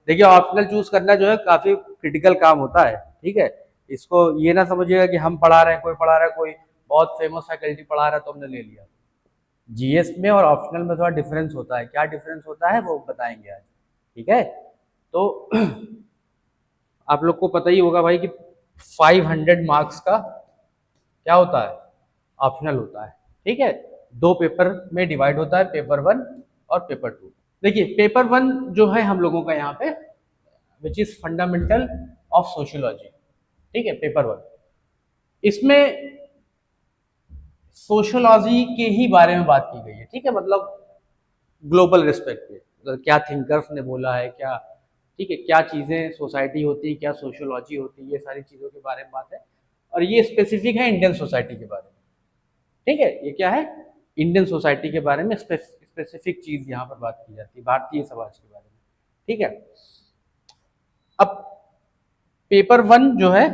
देखिए optional choose करना जो है काफी क्रिटिकल काम होता है, ठीक है। इसको ये ना समझिएगा कि हम पढ़ा रहे हैं, कोई पढ़ा रहा है, कोई बहुत फेमस फैकल्टी पढ़ा रहा है तो हमने ले लिया। जीएस में और ऑप्शनल में थोड़ा डिफरेंस होता है, क्या डिफरेंस होता है वो बताएंगे आज, ठीक है। तो आप लोग को पता ही होगा भाई कि 500 मार्क्स का क्या होता है, ऑप्शनल होता है, ठीक है। दो पेपर में डिवाइड होता है, पेपर 1 और पेपर 2। देखिए पेपर 1 जो है हम लोगों का यहाँ पे which is fundamental of sociology, ठीक है, पेपर 1। इसमें सोशियोलॉजी के ही बारे में बात की गई है, ठीक है, मतलब ग्लोबल रिस्पेक्ट पे, मतलब क्या थिंकर्स ने बोला है, क्या, ठीक है, क्या चीज़ें सोसाइटी होती है, क्या सोशियोलॉजी होती है, ये सारी चीज़ों के बारे में बात है। और ये स्पेसिफिक है इंडियन सोसाइटी के बारे में, ठीक है। ये क्या है, इंडियन सोसाइटी के बारे में स्पेसिफिक चीज़ यहाँ पर बात की जाती है, भारतीय समाज के बारे में, ठीक है। अब पेपर 1 जो है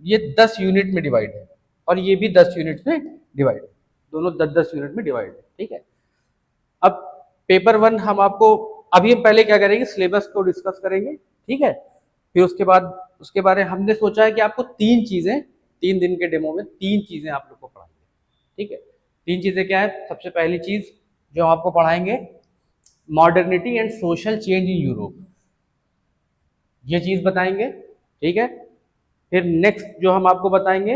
ये 10 यूनिट में डिवाइड है और ये भी 10 यूनिट में डिवाइड है, दोनों 10-10 यूनिट में डिवाइड है, ठीक है। अब पेपर 1 हम आपको, अभी हम पहले क्या करेंगे, सिलेबस को डिस्कस करेंगे, ठीक है। फिर उसके बाद उसके बारे में हमने सोचा है कि आपको 3 चीजें, 3 दिन के डेमो में 3 चीजें आप लोग को पढ़ाएंगे, ठीक है। 3 चीजें क्या है, सबसे पहली चीज जो हम आपको पढ़ाएंगे, modernity and social change in Europe, ये चीज बताएंगे, ठीक है। फिर नेक्स्ट जो हम आपको बताएंगे,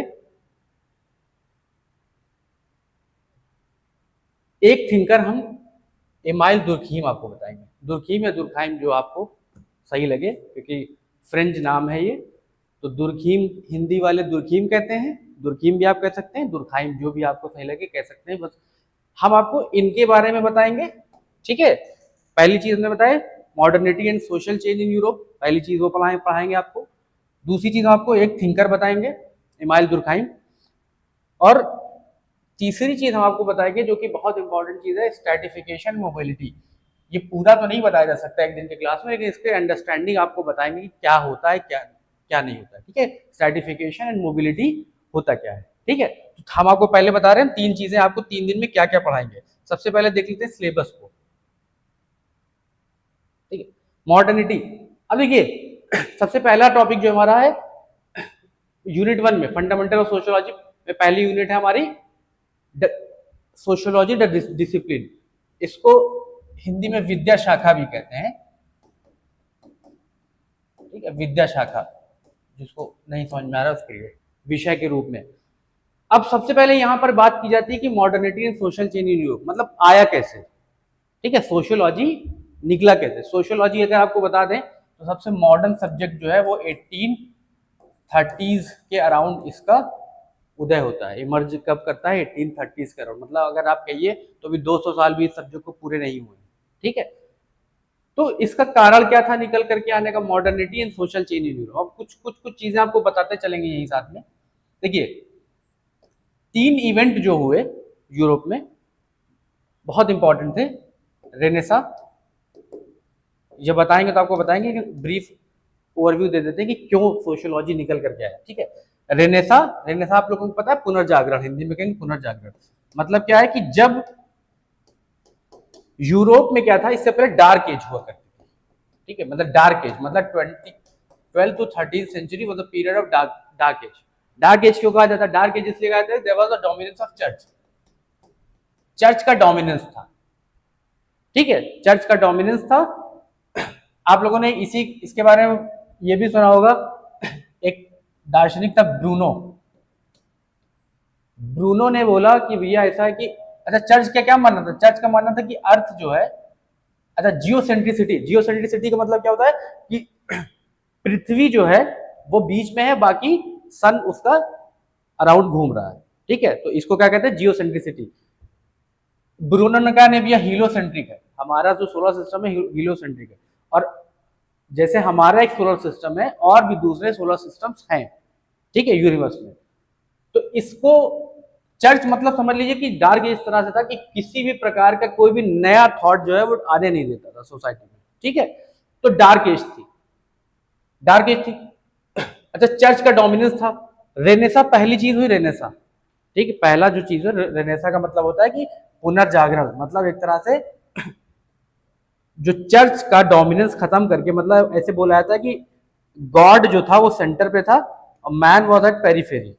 एक थिंकर हम एमाइल दुर्खीम आपको बताएंगे, दुर्खीम या दुर्खाइम जो आपको सही लगे, क्योंकि फ्रेंच नाम है ये। तो दुर्खीम हिंदी वाले दुर्खीम कहते हैं, दुर्खीम भी आप कह सकते हैं, दुर्खाइम जो भी आपको सही लगे कह सकते हैं। बस हम आपको इनके बारे में बताएंगे, ठीक है। पहली चीज हमने बताया modernity and social change in Europe, पहली चीज वो पढ़ाएंगे आपको। दूसरी चीज आपको एक थिंकर बताएंगे, इमाइल दुर्खाइम। और तीसरी चीज हम आपको बताएंगे जो कि बहुत इंपॉर्टेंट चीज है, स्ट्रैटिफिकेशन मोबिलिटी। ये पूरा तो नहीं बताया जा सकता एक दिन के क्लास में, लेकिन इसके अंडरस्टैंडिंग आपको बताएंगे कि क्या होता है, क्या क्या नहीं होता है, ठीक है। स्ट्रैटिफिकेशन एंड मोबिलिटी होता क्या है, ठीक है। तो हम आपको पहले बता रहे हैं 3 चीजें आपको 3 दिन में क्या क्या पढ़ाएंगे। सबसे पहले देख लेते हैं सिलेबस को, ठीक है। मॉडर्निटी, अब देखिए सबसे पहला टॉपिक जो हमारा है यूनिट 1 में, फंडामेंटल ऑफ सोशियोलॉजी में पहली यूनिट है हमारी सोशियोलॉजी द डिसिप्लिन। इसको हिंदी में विद्या शाखा भी कहते हैं, ठीक है, विद्या शाखा। जिसको नहीं समझ में आ रहा उसके लिए विषय के रूप में। अब सबसे पहले यहां पर बात की जाती है कि modernity and social change in Europe मतलब आया कैसे, ठीक है। सोशियोलॉजी निकला कैसे, सोशियोलॉजी अगर आपको बता दें तो सबसे मॉडर्न सब्जेक्ट जो है वो 1830s के अराउंड इसका उदय होता है, इमर्ज कब करता है 1830s के अराउंड, मतलब अगर आप कहिए तो भी 200 साल भी इस सब्जेक्ट को पूरे नहीं हुए, ठीक है। तो इसका कारण क्या था निकल करके आने का, modernity and social change in Europe. अब कुछ चीजें आपको बताते चलेंगे यही साथ में। देखिए 3 इवेंट जो हुए यूरोप में बहुत इंपॉर्टेंट थे, रेनेसा, ये बताएंगे तो आपको बताएंगे, ब्रीफ ओवरव्यू दे देते हैं कि क्यों सोशियोलॉजी निकल करके आया, ठीक है। रेनेसा, रेनेसा आप लोगों को पता है पुनर्जागरण, हिंदी में कहेंगे पुनर्जागरण। मतलब क्या है कि जब यूरोप में क्या था, इससे पहले डार्क एज हुआ करती थी, ठीक है, मतलब डार्क एज मतलब 12th to 13th century was the period of dark age. Dark age क्यों कहा जाता है, डार्क एज इसलिए कहा जाता है there was the dominance of church, church का डोमिनेंस था, ठीक है, चर्च का डोमिनेंस था। आप लोगों ने इसी इसके बारे में ये भी सुना होगा, एक दार्शनिक था ब्रूनो, ब्रूनो ने बोला कि भैया ऐसा है कि, अच्छा चर्च का क्या मानना था, चर्च का मानना था कि अर्थ जो है, अच्छा जियोसेंट्रिसिटी, जियोसेंट्रिसिटी का मतलब क्या होता है कि पृथ्वी जो है वो बीच में है, बाकी सन उसका अराउंड घूम रहा है, ठीक है। तो इसको क्या कहते हैं, जियोसेंट्रिसिटी। ब्रूनो का ने भी हीलोसेंट्रिक है, हमारा जो सोलर सिस्टम है हीलोसेंट्रिक है। और जैसे हमारा एक सोलर सिस्टम है और भी दूसरे सोलर सिस्टम्स हैं, ठीक है, यूनिवर्स में। तो इसको चर्च मतलब समझ लीजिए कि डार्क इस तरह से था कि किसी भी प्रकार का कोई भी नया थॉट जो है वो आने नहीं देता था सोसाइटी में, ठीक है। तो डार्क एज थी, डार्क एज थी। अच्छा चर्च का डोमिनेंस था। रेनेसा पहली चीज हुई, रेनेसा, ठीक है, पहला जो चीज है रेनेसा का मतलब होता है कि पुनर्जागरण, मतलब एक तरह से जो चर्च का डोमिनेंस खत्म करके, मतलब ऐसे बोला जाता है कि गॉड जो था वो सेंटर पे था और मैन वॉज एट पेरीफेरी।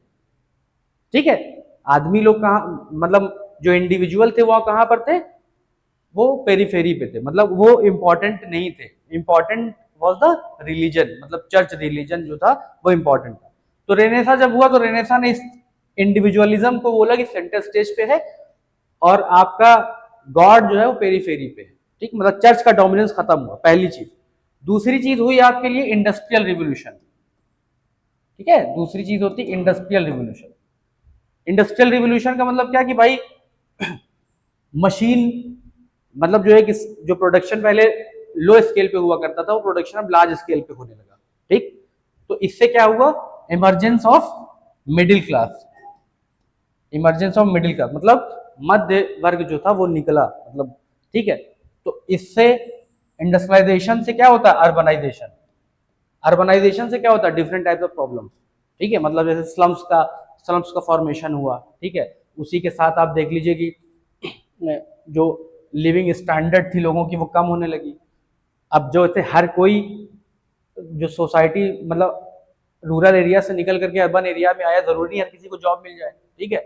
ठीक है, आदमी लोग कहाँ, मतलब जो इंडिविजुअल थे वो कहाँ पर थे, वो पेरीफेरी पे थे, मतलब वो इंपॉर्टेंट नहीं थे। इंपॉर्टेंट वॉज द रिलीजन, मतलब चर्च रिलीजन जो था वो इंपॉर्टेंट था। तो रेनेसा जब हुआ तो रेनेसा ने इस इंडिविजुअलिज्म को बोला कि सेंटर स्टेज पे है और आपका गॉड जो है वो पेरीफेरी पे है। ठीक, मतलब चर्च का डोमिनेंस खत्म हुआ, पहली चीज। दूसरी चीज हुई आपके लिए इंडस्ट्रियल रिवोल्यूशन। ठीक है, दूसरी चीज होती है इंडस्ट्रियल रिवोल्यूशन। इंडस्ट्रियल रिवोल्यूशन का मतलब क्या कि भाई मशीन, मतलब जो है कि जो प्रोडक्शन पहले लो स्केल पे हुआ करता था वो प्रोडक्शन अब लार्ज स्केल पे होने लगा। ठीक, तो इससे क्या हुआ, emergence of middle class. Emergence of middle class मतलब मध्य वर्ग जो था वो निकला, मतलब ठीक है। तो इससे इंडस्ट्रियलाइजेशन से क्या होता है, अर्बनाइजेशन। अर्बनाइजेशन से क्या होता है, डिफरेंट टाइप्स ऑफ प्रॉब्लम्स। ठीक है, मतलब जैसे स्लम्स का फॉर्मेशन हुआ। ठीक है, उसी के साथ आप देख लीजिए कि जो लिविंग स्टैंडर्ड थी लोगों की वो कम होने लगी। अब जो थे हर कोई जो सोसाइटी, मतलब रूरल एरिया से निकल करके अर्बन एरिया में आया, जरूरी हर किसी को जॉब मिल जाए। ठीक है,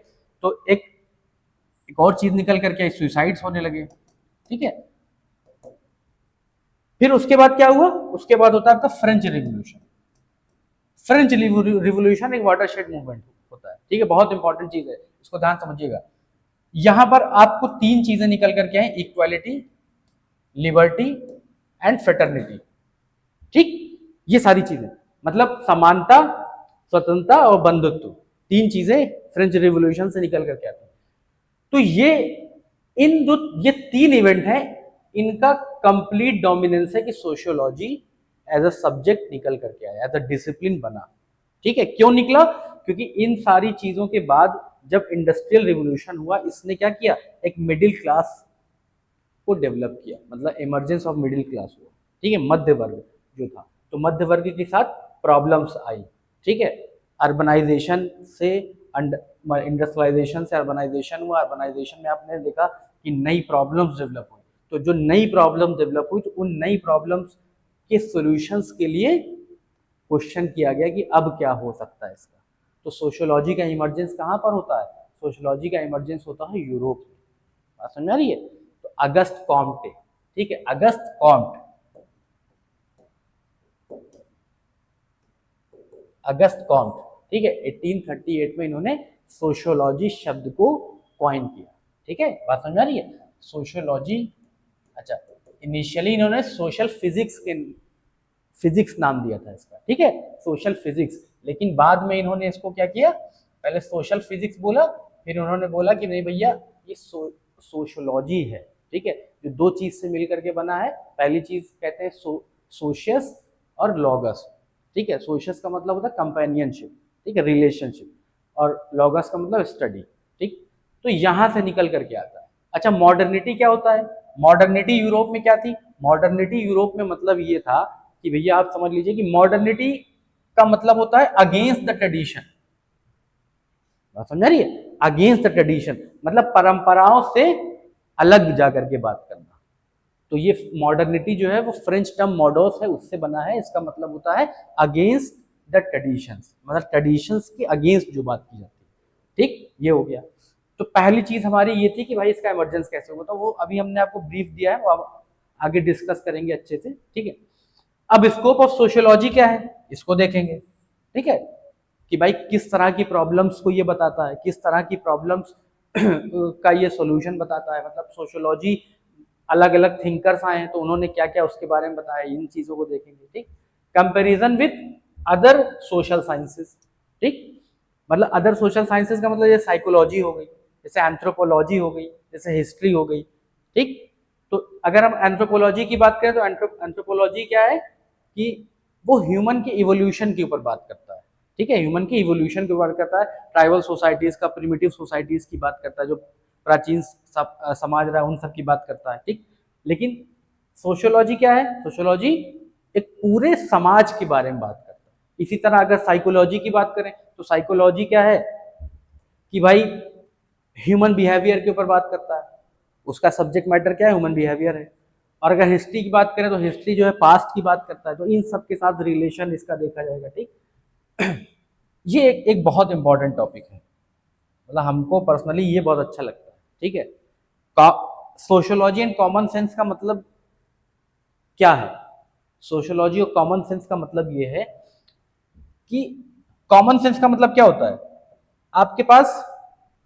तो एक और चीज निकल करके आई, सुसाइड्स होने लगे। ठीक है, फिर उसके बाद क्या हुआ, उसके बाद होता है आपका फ्रेंच रिवोल्यूशन। फ्रेंच रिवोल्यूशन एक वाटरशेड मूवमेंट होता है। ठीक है, बहुत इंपॉर्टेंट चीज है, इसको ध्यान समझिएगा। यहां पर आपको तीन चीजें निकल करके आई, इक्वालिटी, लिबर्टी एंड फ्रेटर्निटी। ठीक, ये सारी चीजें, मतलब समानता, स्वतंत्रता और बंधुत्व, तीन चीजें फ्रेंच रिवोल्यूशन से निकल करके आती हैं। तो ये तीन इवेंट हैं, इनका कंप्लीट डोमिनेंस है कि सोशियोलॉजी एज अ सब्जेक्ट निकल करके आया, एज अ डिसिप्लिन बना। ठीक है, क्यों निकला, क्योंकि इन सारी चीजों के बाद जब इंडस्ट्रियल रिवोल्यूशन हुआ, इसने क्या किया, एक मिडिल क्लास को डेवलप किया, मतलब इमरजेंस ऑफ मिडिल क्लास हुआ। ठीक है, मध्य वर्ग जो था, तो मध्य वर्ग के साथ प्रॉब्लम्स आई। ठीक है, अर्बनाइजेशन से इंडस्ट्रियलाइजेशन से अर्बनाइजेशन हुआ। अर्बनाइजेशन में आपने देखा कि नई प्रॉब्लम्स डेवलप हुई। तो जो नई प्रॉब्लम डेवलप हुई, तो उन नई प्रॉब्लम्स के सॉल्यूशंस के लिए क्वेश्चन किया गया कि अब क्या हो सकता है इसका। तो सोशियोलॉजी का इमरजेंस कहाँ पर होता है, सोशियोलॉजी का इमरजेंस होता है यूरोप में। बात समझ आ रही है। तो अगस्त कॉम्टे, ठीक है, अगस्त कॉम्ट, अगस्त कॉम्ट, ठीक है, 1838 में इन्होंने सोशियोलॉजी शब्द को कॉइन किया। ठीक है, बात समझ आ रही है। सोशियोलॉजी, अच्छा, इनिशियली इन्होंने सोशल फिजिक्स नाम दिया था इसका। ठीक है, सोशल फिजिक्स, लेकिन बाद में इन्होंने इसको क्या किया, पहले सोशल फिजिक्स बोला, फिर उन्होंने बोला कि नहीं भैया ये सोशियोलॉजी है। ठीक है, जो दो चीज से मिल करके बना है। पहली चीज कहते हैं सोशियस और लॉगस। ठीक है, सोशियस का मतलब होता है कंपेनियनशिप, ठीक है, रिलेशनशिप, और लॉगस का मतलब स्टडी। ठीक, तो यहां से निकल करके आता है। अच्छा, मॉडर्निटी क्या होता है, मॉडर्निटी यूरोप में क्या थी, मॉडर्निटी यूरोप में मतलब ये था कि भैया आप समझ लीजिए कि मॉडर्निटी का मतलब होता है अगेंस्ट द ट्रेडिशन। बात समझ रही है, अगेंस्ट द ट्रेडिशन मतलब परंपराओं से अलग जाकर के बात करना। तो ये मॉडर्निटी जो है वो फ्रेंच टर्म मॉडर्स है उससे बना है। इसका मतलब होता है अगेंस्ट द ट्रेडिशंस, मतलब ट्रेडिशंस के अगेंस्ट जो बात की जाती है। ठीक, ये हो गया। तो पहली चीज हमारी ये थी कि भाई इसका इमरजेंस कैसे होगा, तो वो अभी हमने आपको ब्रीफ दिया है, वो अब आगे डिस्कस करेंगे अच्छे से। ठीक है, अब स्कोप ऑफ सोशियोलॉजी क्या है, इसको देखेंगे। ठीक है, कि भाई किस तरह की प्रॉब्लम्स को ये बताता है, किस तरह की प्रॉब्लम्स का ये सॉल्यूशन बताता है, मतलब सोशियोलॉजी अलग अलग थिंकर्स आए हैं तो उन्होंने क्या क्या उसके बारे में बताया, इन चीजों को देखेंगे। ठीक, comparison with other social sciences. ठीक, मतलब अदर सोशल साइंसेस का मतलब ये साइकोलॉजी हो गई, जैसे एंथ्रोपोलॉजी हो गई, जैसे हिस्ट्री हो गई। ठीक, तो अगर हम एंथ्रोपोलॉजी की बात करें तो एंथ्रोपोलॉजी क्या है कि वो ह्यूमन के इवोल्यूशन के ऊपर बात करता है। ठीक है, ह्यूमन की इवोल्यूशन के ऊपर करता है, ट्राइबल सोसाइटीज का, प्रिमिटिव सोसाइटीज की बात करता है, जो प्राचीन समाज रहा है उन सब की बात करता है। ठीक, लेकिन सोशियोलॉजी क्या है, सोशियोलॉजी एक पूरे समाज के बारे में बात करता है। इसी तरह अगर साइकोलॉजी की बात करें तो साइकोलॉजी क्या है कि भाई ह्यूमन बिहेवियर के ऊपर बात करता है, उसका सब्जेक्ट मैटर क्या है, ह्यूमन बिहेवियर है। और अगर हिस्ट्री की बात करें तो हिस्ट्री जो है पास्ट की बात करता है, तो इन सब के साथ रिलेशन इसका देखा जाएगा। ठीक ये एक बहुत इंपॉर्टेंट टॉपिक है, मतलब हमको पर्सनली ये बहुत अच्छा लगता है। ठीक है, सोशियोलॉजी एंड कॉमन सेंस का मतलब क्या है? सोशियोलॉजी और कॉमन सेंस का मतलब ये है कि कॉमन सेंस का मतलब क्या होता है? आपके पास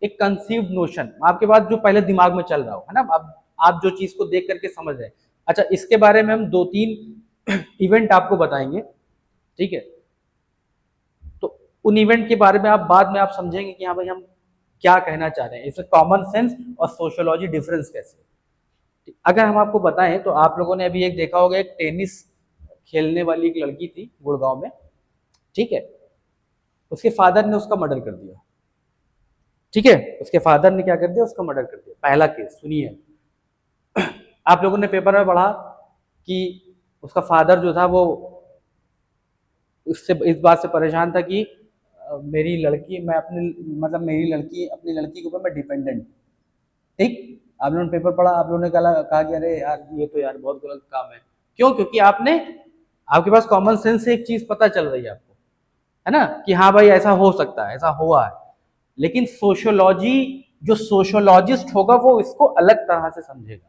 एक कंसीव्ड नोशन, आपके पास जो पहले दिमाग में चल रहा हो, है ना, अब आप जो चीज को देख करके समझ रहे हैं। अच्छा, इसके बारे में हम 2-3 इवेंट आपको बताएंगे। ठीक है, तो उन इवेंट के बारे में आप बाद में आप समझेंगे कि हाँ भाई हम क्या कहना चाह रहे हैं, इसमें कॉमन सेंस और सोशियोलॉजी डिफरेंस कैसे। अगर हम आपको बताएं तो आप लोगों ने अभी एक देखा होगा, एक टेनिस खेलने वाली एक लड़की थी गुड़गांव में। ठीक है, उसके फादर ने उसका मर्डर कर दिया। ठीक है, उसके फादर ने क्या कर दिया? उसका मर्डर कर दिया। पहला केस सुनिए, आप लोगों ने पेपर में पढ़ा कि उसका फादर जो था वो उससे इस बात से परेशान था कि मेरी लड़की, मैं अपनी मतलब मेरी लड़की, अपनी लड़की के ऊपर मैं डिपेंडेंट। ठीक, आप लोगों ने पेपर पढ़ा, आप लोगों ने कहा कि अरे यार ये तो यार बहुत गलत काम है। क्यों? क्योंकि आपने, आपके पास कॉमन सेंस से एक चीज पता चल रही है आपको, है ना, कि हाँ भाई ऐसा हो सकता है, ऐसा हुआ है। लेकिन सोशियोलॉजी, जो सोशियोलॉजिस्ट होगा वो इसको अलग तरह से समझेगा।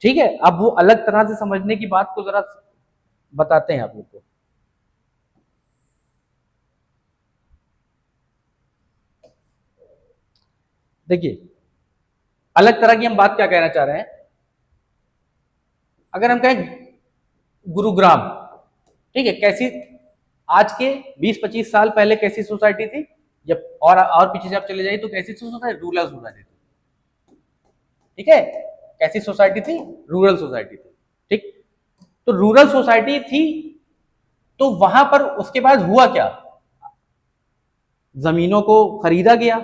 ठीक है, अब वो अलग तरह से समझने की बात को जरा बताते हैं आप लोग को। देखिए, अलग तरह की हम बात क्या कहना चाह रहे हैं? अगर हम कहें गुरुग्राम, ठीक है, कैसी, आज के 20-25 साल पहले कैसी सोसाइटी थी, जब और पीछे से आप चले जाइए तो कैसी सोसाइटी? रूरल सोसाइटी थी। ठीक है, कैसी सोसाइटी थी? रूरल सोसाइटी थी। ठीक, तो रूरल सोसाइटी थी, तो वहां पर उसके बाद हुआ क्या? जमीनों को खरीदा गया।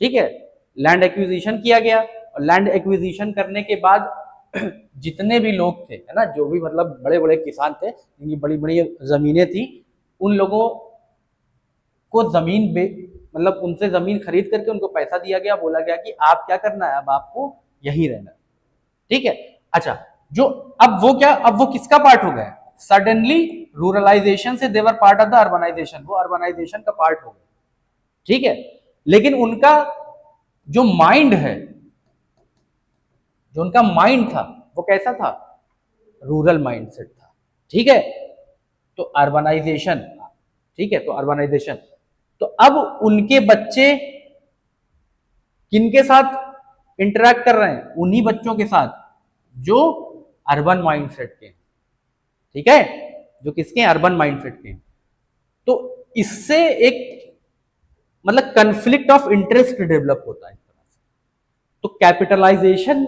ठीक है, लैंड एक्विजिशन किया गया, और लैंड एक्विजिशन करने के बाद जितने भी लोग थे, है ना, जो भी मतलब बड़े बड़े किसान थे जिनकी बड़ी बड़ी जमीनें थी, उन लोगों को जमीन मतलब उनसे जमीन खरीद करके उनको पैसा दिया गया, बोला गया कि आप क्या करना है, अब आपको यहीं रहना है। ठीक है, अच्छा, जो अब वो क्या, अब वो किसका पार्ट हो गया? सडनली रूरलाइजेशन से देवर पार्ट ऑफ द अर्बनाइजेशन, वो अर्बनाइजेशन का पार्ट हो गया। ठीक है, लेकिन उनका जो माइंड है, जो उनका माइंड था वो कैसा था? रूरल माइंडसेट था। ठीक है, तो अर्बनाइजेशन, ठीक है, तो अर्बनाइजेशन, तो अब उनके बच्चे किनके साथ इंटरेक्ट कर रहे हैं? उन्हीं बच्चों के साथ जो अर्बन माइंडसेट के, ठीक है, जो किसके? अर्बन माइंडसेट के। तो इससे एक मतलब कंफ्लिक्ट ऑफ इंटरेस्ट डेवलप होता है इस तरह से। तो कैपिटलाइजेशन,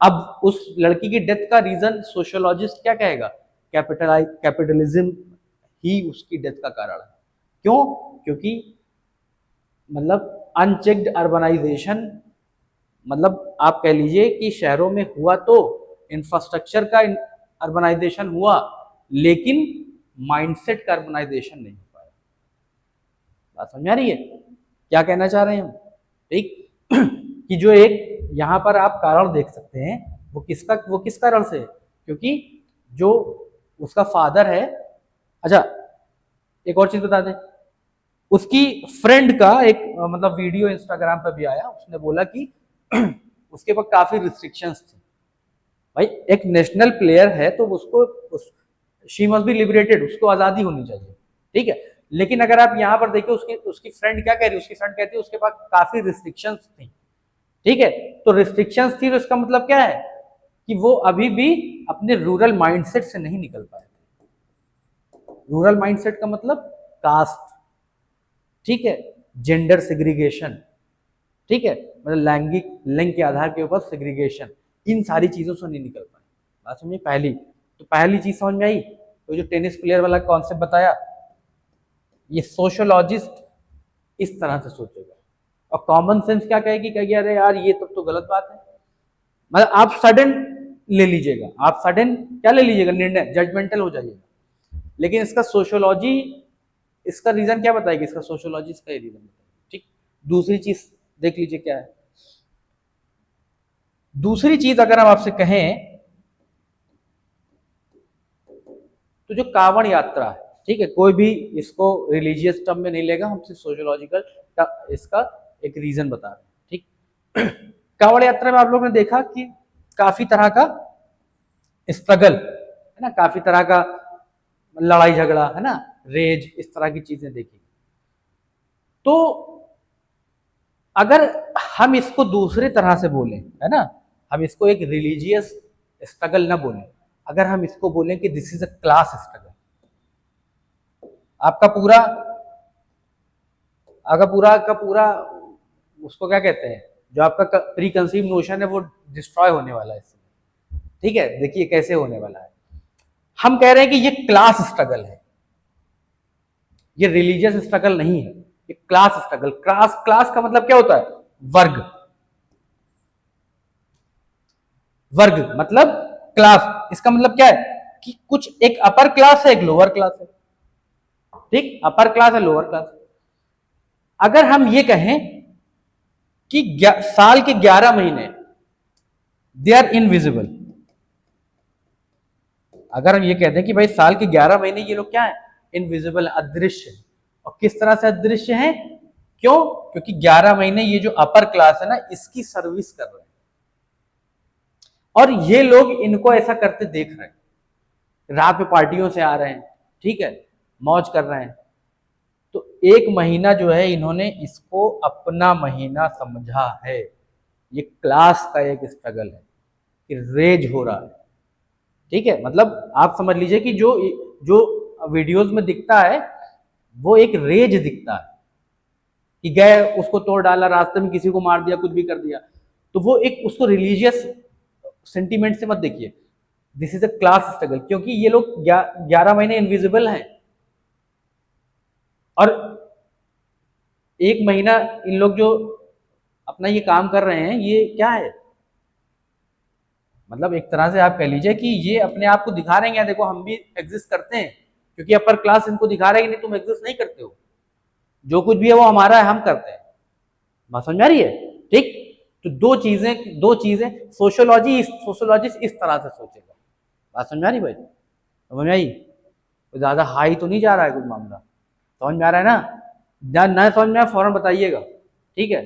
अब उस लड़की की डेथ का रीजन सोशियोलॉजिस्ट क्या कहेगा? कैपिटलिज्म ही उसकी डेथ का कारण है। क्यों? क्योंकि मतलब अनचेक्ड अर्बनाइजेशन, मतलब आप कह लीजिए कि शहरों में हुआ तो इंफ्रास्ट्रक्चर का अर्बनाइजेशन हुआ, लेकिन माइंडसेट का अर्बनाइजेशन नहीं हो पाया। बात समझ आ रही है क्या कहना चाह रहे हैं हम? ठीक कि जो एक यहां पर आप कारण देख सकते हैं, वो किस कारण से है? क्योंकि जो उसका फादर है, अच्छा एक और चीज बता दें, उसकी फ्रेंड का एक मतलब वीडियो इंस्टाग्राम पर भी आया, उसने बोला कि उसके पास काफी रिस्ट्रिक्शंस थी। भाई एक नेशनल प्लेयर है तो उसको शी मस्ट बी लिबरेटेड, उसको आजादी होनी चाहिए। ठीक है, लेकिन अगर आप यहाँ पर देखिए उसकी उसकी फ्रेंड क्या कह रही है? उसकी फ्रेंड कहती है उसके पास काफी रिस्ट्रिक्शंस थी। ठीक है, तो रिस्ट्रिक्शंस थी तो इसका मतलब क्या है कि वो अभी भी अपने रूरल माइंडसेट से नहीं निकल पाए थे। रूरल माइंडसेट का मतलब कास्ट, ठीक है, जेंडर सेग्रीगेशन, ठीक है, मतलब लैंगिक लिंग के आधार के ऊपर सेग्रीगेशन, इन सारी चीजों से नहीं निकल पाए। बात समझिए पहली, तो पहली चीज समझ में आई। तो जो टेनिस प्लेयर वाला कॉन्सेप्ट बताया, ये सोशियोलॉजिस्ट इस तरह से सोचेगा, और कॉमन सेंस क्या कहेगी? कहेगी अरे यार ये तो गलत बात है। मतलब आप सडन ले लीजिएगा, आप सडन क्या ले लीजिएगा? निर्णय, जजमेंटल हो जाइएगा। लेकिन इसका सोशियोलॉजी, इसका रीजन क्या बताएगी? इसका सोशियोलॉजी इसका रीजन बताएगी। ठीक, दूसरी चीज देख लीजिए क्या है। दूसरी चीज अगर हम आपसे कहें तो जो कांवड़ यात्रा है, ठीक है, कोई भी इसको रिलीजियस टर्म में नहीं लेगा, हम सिर्फ सोशियोलॉजिकल इसका एक रीजन बता रहे हैं, ठीक। कांवड़ यात्रा में आप लोगों ने देखा कि काफी तरह का स्ट्रगल है ना, काफी तरह का लड़ाई झगड़ा है ना, रेज, इस तरह की चीजें देखी। तो अगर हम इसको दूसरे तरह से बोलें, है ना, हम इसको एक रिलीजियस स्ट्रगल ना बोलें, अगर हम इसको बोलें कि this is a class struggle, आपका पूरा का पूरा उसको क्या कहते हैं, जो आपका प्री कंसीव नोशन है वो डिस्ट्रॉय होने वाला है इसमें, ठीक है। देखिए कैसे होने वाला है, हम कह रहे हैं कि ये क्लास स्ट्रगल है, ये रिलीजियस स्ट्रगल नहीं है, ये क्लास स्ट्रगल। क्लास का मतलब क्या होता है, वर्ग, वर्ग मतलब क्लास, इसका मतलब क्या है कि कुछ एक अपर क्लास है, एक लोअर क्लास है, ठीक, अपर क्लास है, लोअर क्लास। अगर हम ये कहें कि साल के 11 महीने दे आर इनविजिबल, अगर हम ये कहते हैं कि भाई साल के 11 महीने ये लोग क्या है, इनविजिबल, अदृश्य। और किस तरह से अदृश्य है, क्यों, क्योंकि 11 महीने ये जो अपर क्लास है ना, इसकी सर्विस कर रहे हैं, और ये लोग इनको ऐसा करते देख रहे हैं, रात में पार्टियों से आ रहे हैं, ठीक है, मौज कर रहे हैं। तो एक महीना जो है इन्होंने इसको अपना महीना समझा है, ये क्लास का एक स्ट्रगल है कि रेज हो रहा है, ठीक है। मतलब आप समझ लीजिए कि जो जो वीडियोस में दिखता है वो एक रेज दिखता है कि गए उसको तोड़ डाला, रास्ते में किसी को मार दिया, कुछ भी कर दिया, तो वो एक, उसको रिलीजियस सेंटीमेंट से मत देखिए, this is a class struggle, क्योंकि ये लोग 11 महीने इनविजिबल हैं, और एक महीना इन लोग जो अपना ये काम कर रहे हैं, ये क्या है, मतलब एक तरह से आप कह लीजिए कि ये अपने आप को दिखा रहे हैं, देखो हम भी एग्जिस्ट करते हैं, क्योंकि अपर क्लास इनको दिखा रहे हैं कि नहीं तुम एग्जिस्ट नहीं करते हो, जो कुछ भी है वो हमारा है, हम करते हैं। बात समझ आ रही है, ठीक। तो दो चीजें सोशियोलॉजिस्ट इस तरह से सोचेगा। बात समझ आ रही भाई, समझ आई, तो ज्यादा हाई तो नहीं जा रहा है कुछ मामला, समझ में आ रहा है ना, ना समझ में आया फौरन बताइएगा, ठीक है।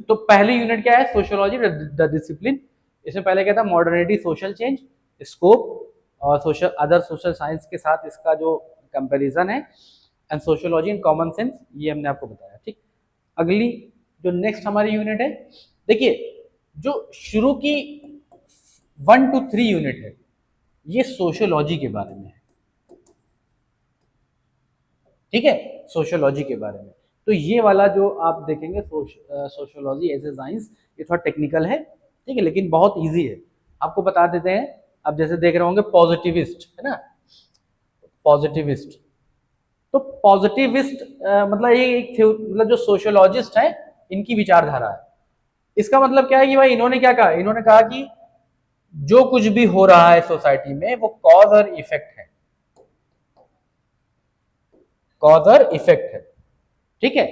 तो पहली यूनिट क्या है, सोशियोलॉजी द डिसिप्लिन। इसमें पहले क्या था, मॉडर्निटी, सोशल चेंज, स्कोप, और अदर सोशल साइंस के साथ इसका जो कंपैरिजन है, and sociology in common sense, ये हमने आपको बताया, ठीक। अगली जो नेक्स्ट हमारी यूनिट है, देखिए जो शुरू की 1 to 3 यूनिट है, ये सोशियोलॉजी के बारे में है, ठीक है, सोशियोलॉजी के बारे में। तो ये वाला जो आप देखेंगे सोशियोलॉजी एज ए साइंस, ये थोड़ा टेक्निकल है, ठीक है, लेकिन बहुत इजी है। आपको बता देते हैं, अब जैसे देख रहे होंगे पॉजिटिविस्ट, है ना, पॉजिटिविस्ट, तो पॉजिटिविस्ट मतलब ये एक मतलब जो सोशियोलॉजिस्ट है इनकी विचारधारा है। इसका मतलब क्या है कि भाई इन्होंने क्या कहा, इन्होंने कहा कि जो कुछ भी हो रहा है सोसाइटी में वो कॉज और इफेक्ट है, कॉज और इफेक्ट है, ठीक है,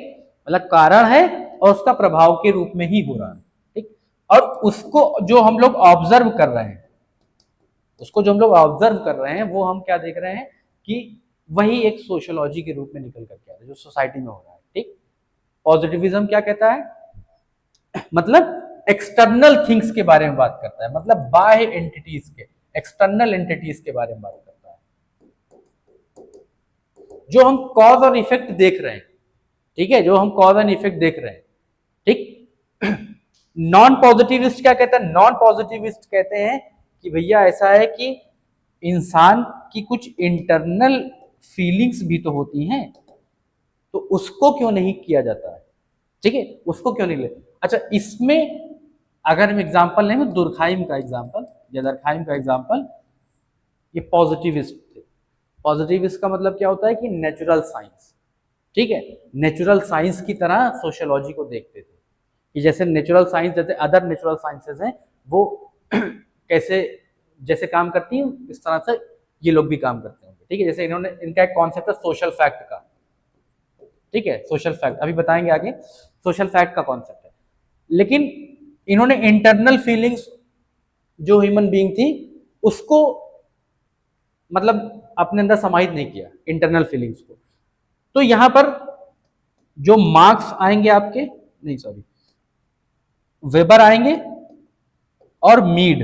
मतलब कारण है और उसका प्रभाव के रूप में ही हो रहा है, ठीक। और उसको जो हम लोग ऑब्जर्व कर रहे हैं, उसको जो हम लोग ऑब्जर्व कर रहे हैं वो हम क्या देख रहे हैं कि वही एक सोशियोलॉजी के रूप में निकल करके आ रहा है जो सोसाइटी में हो रहा है, ठीक। पॉजिटिविज्म क्या कहता है, मतलब एक्सटर्नल थिंग्स के बारे में बात करता है, मतलब बाह्य एंटिटीज के, एक्सटर्नल एंटिटीज के बारे में बात करता है, जो हम कॉज और इफेक्ट देख रहे हैं, ठीक है, जो हम कॉज एंड इफेक्ट देख रहे हैं, ठीक। नॉन पॉजिटिविस्ट क्या कहता है, नॉन पॉजिटिविस्ट कहते हैं कि भैया ऐसा है कि इंसान की कुछ इंटरनल फीलिंग्स भी तो होती हैं, तो उसको क्यों नहीं किया जाता है, ठीक है, उसको क्यों नहीं ले। अच्छा, इसमें अगर हम एग्जांपल लें, दुर्खाइम का एग्जांपल या दरखाइम का एग्जांपल, ये पॉजिटिविस्ट थे। पॉजिटिविस्ट का मतलब क्या होता है कि नेचुरल साइंस, ठीक है, नेचुरल साइंस की तरह सोशियोलॉजी को देखते थे कि जैसे नेचुरल साइंस, जैसे अदर नेचुरल साइंसेज हैं वो कैसे जैसे काम करती हैं, इस तरह से ये लोग भी काम करते होंगे, ठीक है। जैसे इन्होंने, इनका एक कॉन्सेप्ट है सोशल फैक्ट का, ठीक है, सोशल फैक्ट अभी बताएंगे आगे, सोशल फैक्ट का कॉन्सेप्ट है। लेकिन इन्होंने इंटरनल फीलिंग्स जो ह्यूमन बीइंग थी उसको मतलब अपने अंदर समाहित नहीं किया इंटरनल फीलिंग्स को। तो यहाँ पर जो मार्क्स आएंगे आपके, नहीं सॉरी, वेबर आएंगे और मीड।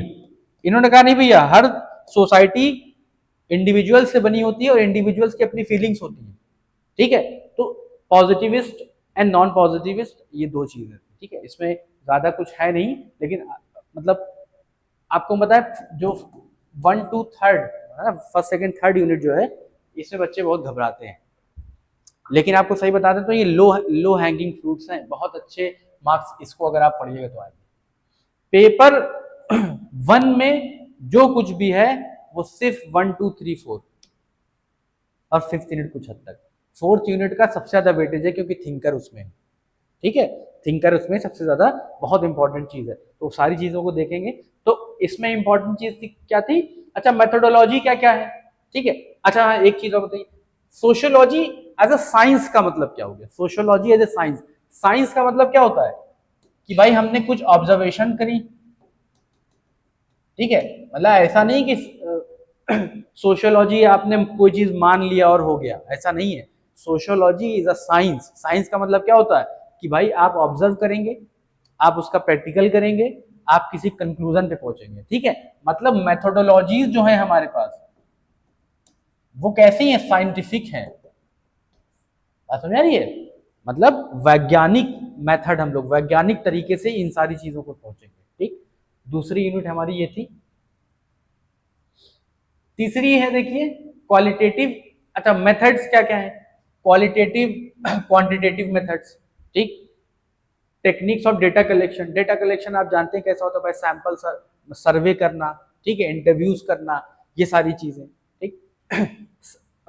इन्होंने कहा नहीं भैया, हर सोसाइटी इंडिविजुअल से बनी होती है और इंडिविजुअल्स की अपनी फीलिंग्स होती है, ठीक है। तो पॉजिटिविस्ट एंड नॉन पॉजिटिविस्ट, ये दो चीजें, ठीक है, इसमें ज्यादा कुछ है नहीं, लेकिन मतलब आपको पता है जो 1 to 3 first second third unit जो है, इसमें बच्चे बहुत घबराते हैं, लेकिन आपको सही बता दें तो ये लो हैंगिंग फ्रूट्स हैं, बहुत अच्छे मार्क्स इसको अगर आप पढ़िएगा तो आएंगे। पेपर 1 में जो कुछ भी है वो सिर्फ 1 2 3 4 और 5th यूनिट कुछ हद तक। 4th यूनिट का सबसे ज्यादा वेटेज है क्योंकि थिंकर उसमें, ठीक है, थिंकर उसमें सबसे ज्यादा बहुत इंपॉर्टेंट चीज है, तो सारी चीजों को देखेंगे। तो इसमें इंपॉर्टेंट चीज थी क्या थी, अच्छा मेथोडोलॉजी क्या क्या है, ठीक है। अच्छा हाँ, एक चीज और बताइए, सोशियोलॉजी एज अ साइंस का मतलब क्या हो गया, sociology as a science, science का मतलब क्या होता है कि भाई हमने कुछ ऑब्जर्वेशन करी, ठीक है, मतलब ऐसा नहीं कि सोशियोलॉजी आपने कोई चीज मान लिया और हो गया, ऐसा नहीं है। Sociology is a science, science का मतलब क्या होता है कि भाई आप ऑब्जर्व करेंगे, आप उसका प्रैक्टिकल करेंगे, आप किसी कंक्लूजन पे पहुंचेंगे, ठीक है। मतलब मेथोडोलॉजीज जो है हमारे पास वो कैसी है, साइंटिफिक है, बात समझ आ रही है, मतलब वैज्ञानिक मेथड, हम लोग वैज्ञानिक तरीके से इन सारी चीजों को पहुंचेंगे, ठीक। दूसरी यूनिट हमारी ये थी। तीसरी है देखिए क्वालिटेटिव, अच्छा मेथड्स क्या क्या है, क्वालिटेटिव क्वांटिटेटिव मेथड्स, ठीक। Techniques of data collection, data collection आप जानते हैं कैसा होता है भाई, सैंपल सर्वे करना, ठीक है, इंटरव्यूज करना, ये सारी चीजें, ठीक।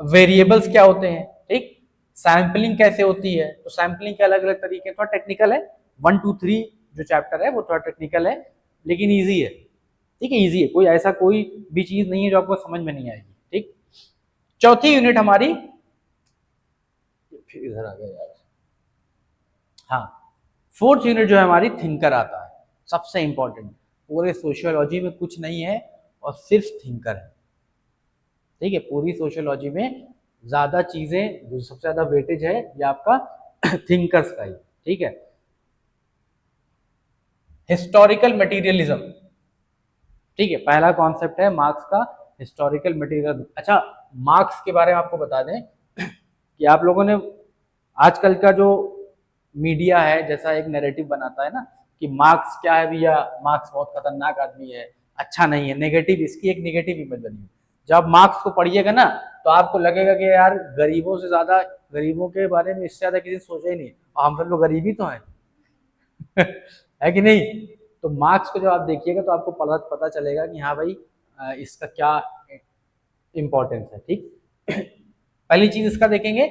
वेरिएबल्स क्या होते हैं, ठीक, सैंपलिंग कैसे होती है, तो सैंपलिंग के अलग अलग तरीके, थोड़ा टेक्निकल है, 1 2 3 जो चैप्टर है वो थोड़ा टेक्निकल है लेकिन ईजी है, ठीक है, ईजी है, कोई ऐसा कोई भी चीज नहीं है जो आपको समझ में नहीं आएगी, ठीक। चौथी यूनिट हमारी, फिर इधर आ गया यार, हाँ, 4th यूनिट जो है हमारी थिंकर आता है, सबसे इंपॉर्टेंट, पूरे सोशियोलॉजी में कुछ नहीं है और सिर्फ थिंकर है, ठीक है। पूरी सोशियोलॉजी में ज्यादा चीजें जो सबसे ज्यादा वेटेज है ये आपका थिंकर्स का ही, ठीक है। हिस्टोरिकल मटेरियलिज्म, ठीक है, पहला कॉन्सेप्ट है मार्क्स का, हिस्टोरिकल मटेरियलिज्म। अच्छा, मार्क्स के बारे में आपको बता दें कि आप लोगों ने आजकल का जो मीडिया है जैसा एक नैरेटिव बनाता है ना कि मार्क्स क्या है भैया, मार्क्स बहुत खतरनाक आदमी है, अच्छा नहीं है, नेगेटिव, इसकी एक नेगेटिव इमेज बनी है। जब मार्क्स को पढ़िएगा ना तो आपको लगेगा कि यार गरीबों से ज्यादा, गरीबों के बारे में इससे ज्यादा किसी ने सोचा ही नहीं, और हम सब लोग गरीब ही तो हैं है कि नहीं। तो मार्क्स को जब आप देखिएगा तो आपको पता चलेगा कि हाँ भाई इसका क्या इंपॉर्टेंस है, ठीक। पहली चीज इसका देखेंगे,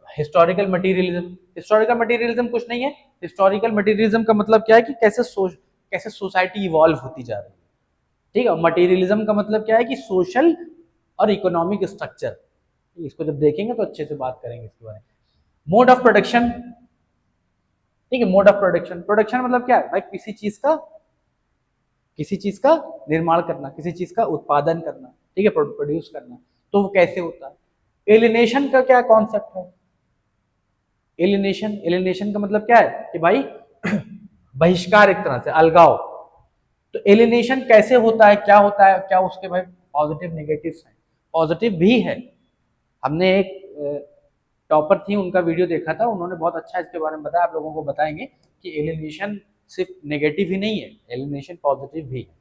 हिस्टोरिकल मटेरियलिज्म। हिस्टोरिकल मटेरियलिज्म कुछ नहीं है, हिस्टोरिकल मटेरियलिज्म का मतलब क्या है कि कैसे सोसाइटी इवॉल्व होती जा रही है, ठीक है। मटेरियलिज्म का मतलब क्या है कि सोशल और इकोनॉमिक स्ट्रक्चर, इसको जब देखेंगे तो अच्छे से बात करेंगे इसके बारे में। मोड ऑफ प्रोडक्शन, ठीक है, मोड ऑफ प्रोडक्शन, प्रोडक्शन मतलब क्या है भाई, किसी चीज का निर्माण करना, किसी चीज का उत्पादन करना, ठीक है, प्रोड्यूस करना, तो वो कैसे होता है। एलिनेशन का क्या कॉन्सेप्ट है, एलिनेशन का मतलब क्या है कि भाई बहिष्कार, एक तरह से अलगाव। तो एलिनेशन कैसे होता है, क्या होता है, क्या उसके भाई पॉजिटिव नेगेटिव्स हैं, पॉजिटिव भी है। हमने एक टॉपर थी, उनका वीडियो देखा था, उन्होंने बहुत अच्छा इसके बारे में बताया, आप लोगों को बताएंगे कि एलिनेशन सिर्फ नेगेटिव ही नहीं है, एलिनेशन पॉजिटिव भी है,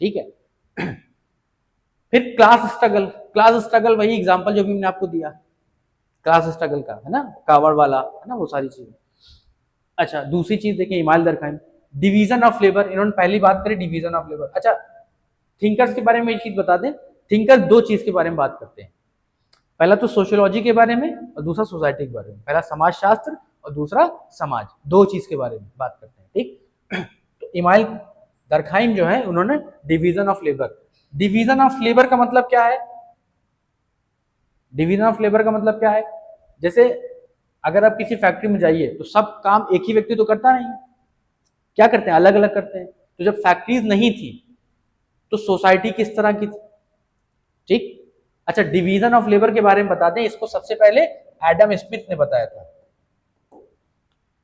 ठीक है। फिर क्लास स्ट्रगल, क्लास स्ट्रगल वही एग्जांपल जो भी मैंने आपको दिया क्लास स्ट्रगल का, है ना, कावड़ वाला, है ना, वो सारी चीजें। अच्छा, दूसरी चीज देखिए इमाल दरखाम, डिवीजन ऑफ लेबर, इन्होंने पहली बात करी डिवीजन ऑफ लेबर। अच्छा, थिंकर्स के बारे में एक चीज बता दें, थिंकर्स दो चीज के बारे में बात करते हैं, पहला तो सोशियोलॉजी के बारे में और दूसरा सोसाइटी के बारे में, पहला समाज शास्त्र और दूसरा समाज, दो चीज के बारे में बात करते हैं, ठीक। तो इमाइल दरखाइम जो है उन्होंने division of labour, division of labour का मतलब क्या है, डिवीजन ऑफ लेबर का मतलब क्या है, जैसे अगर आप किसी फैक्ट्री में जाइए तो सब काम एक ही व्यक्ति तो करता नहीं, क्या करते हैं, अलग अलग करते हैं। तो जब फैक्ट्रीज नहीं थी तो सोसाइटी किस तरह की थी, ठीक, अच्छा, डिवीजन ऑफ लेबर के बारे में बताते हैं, इसको सबसे पहले एडम स्मिथ ने बताया था।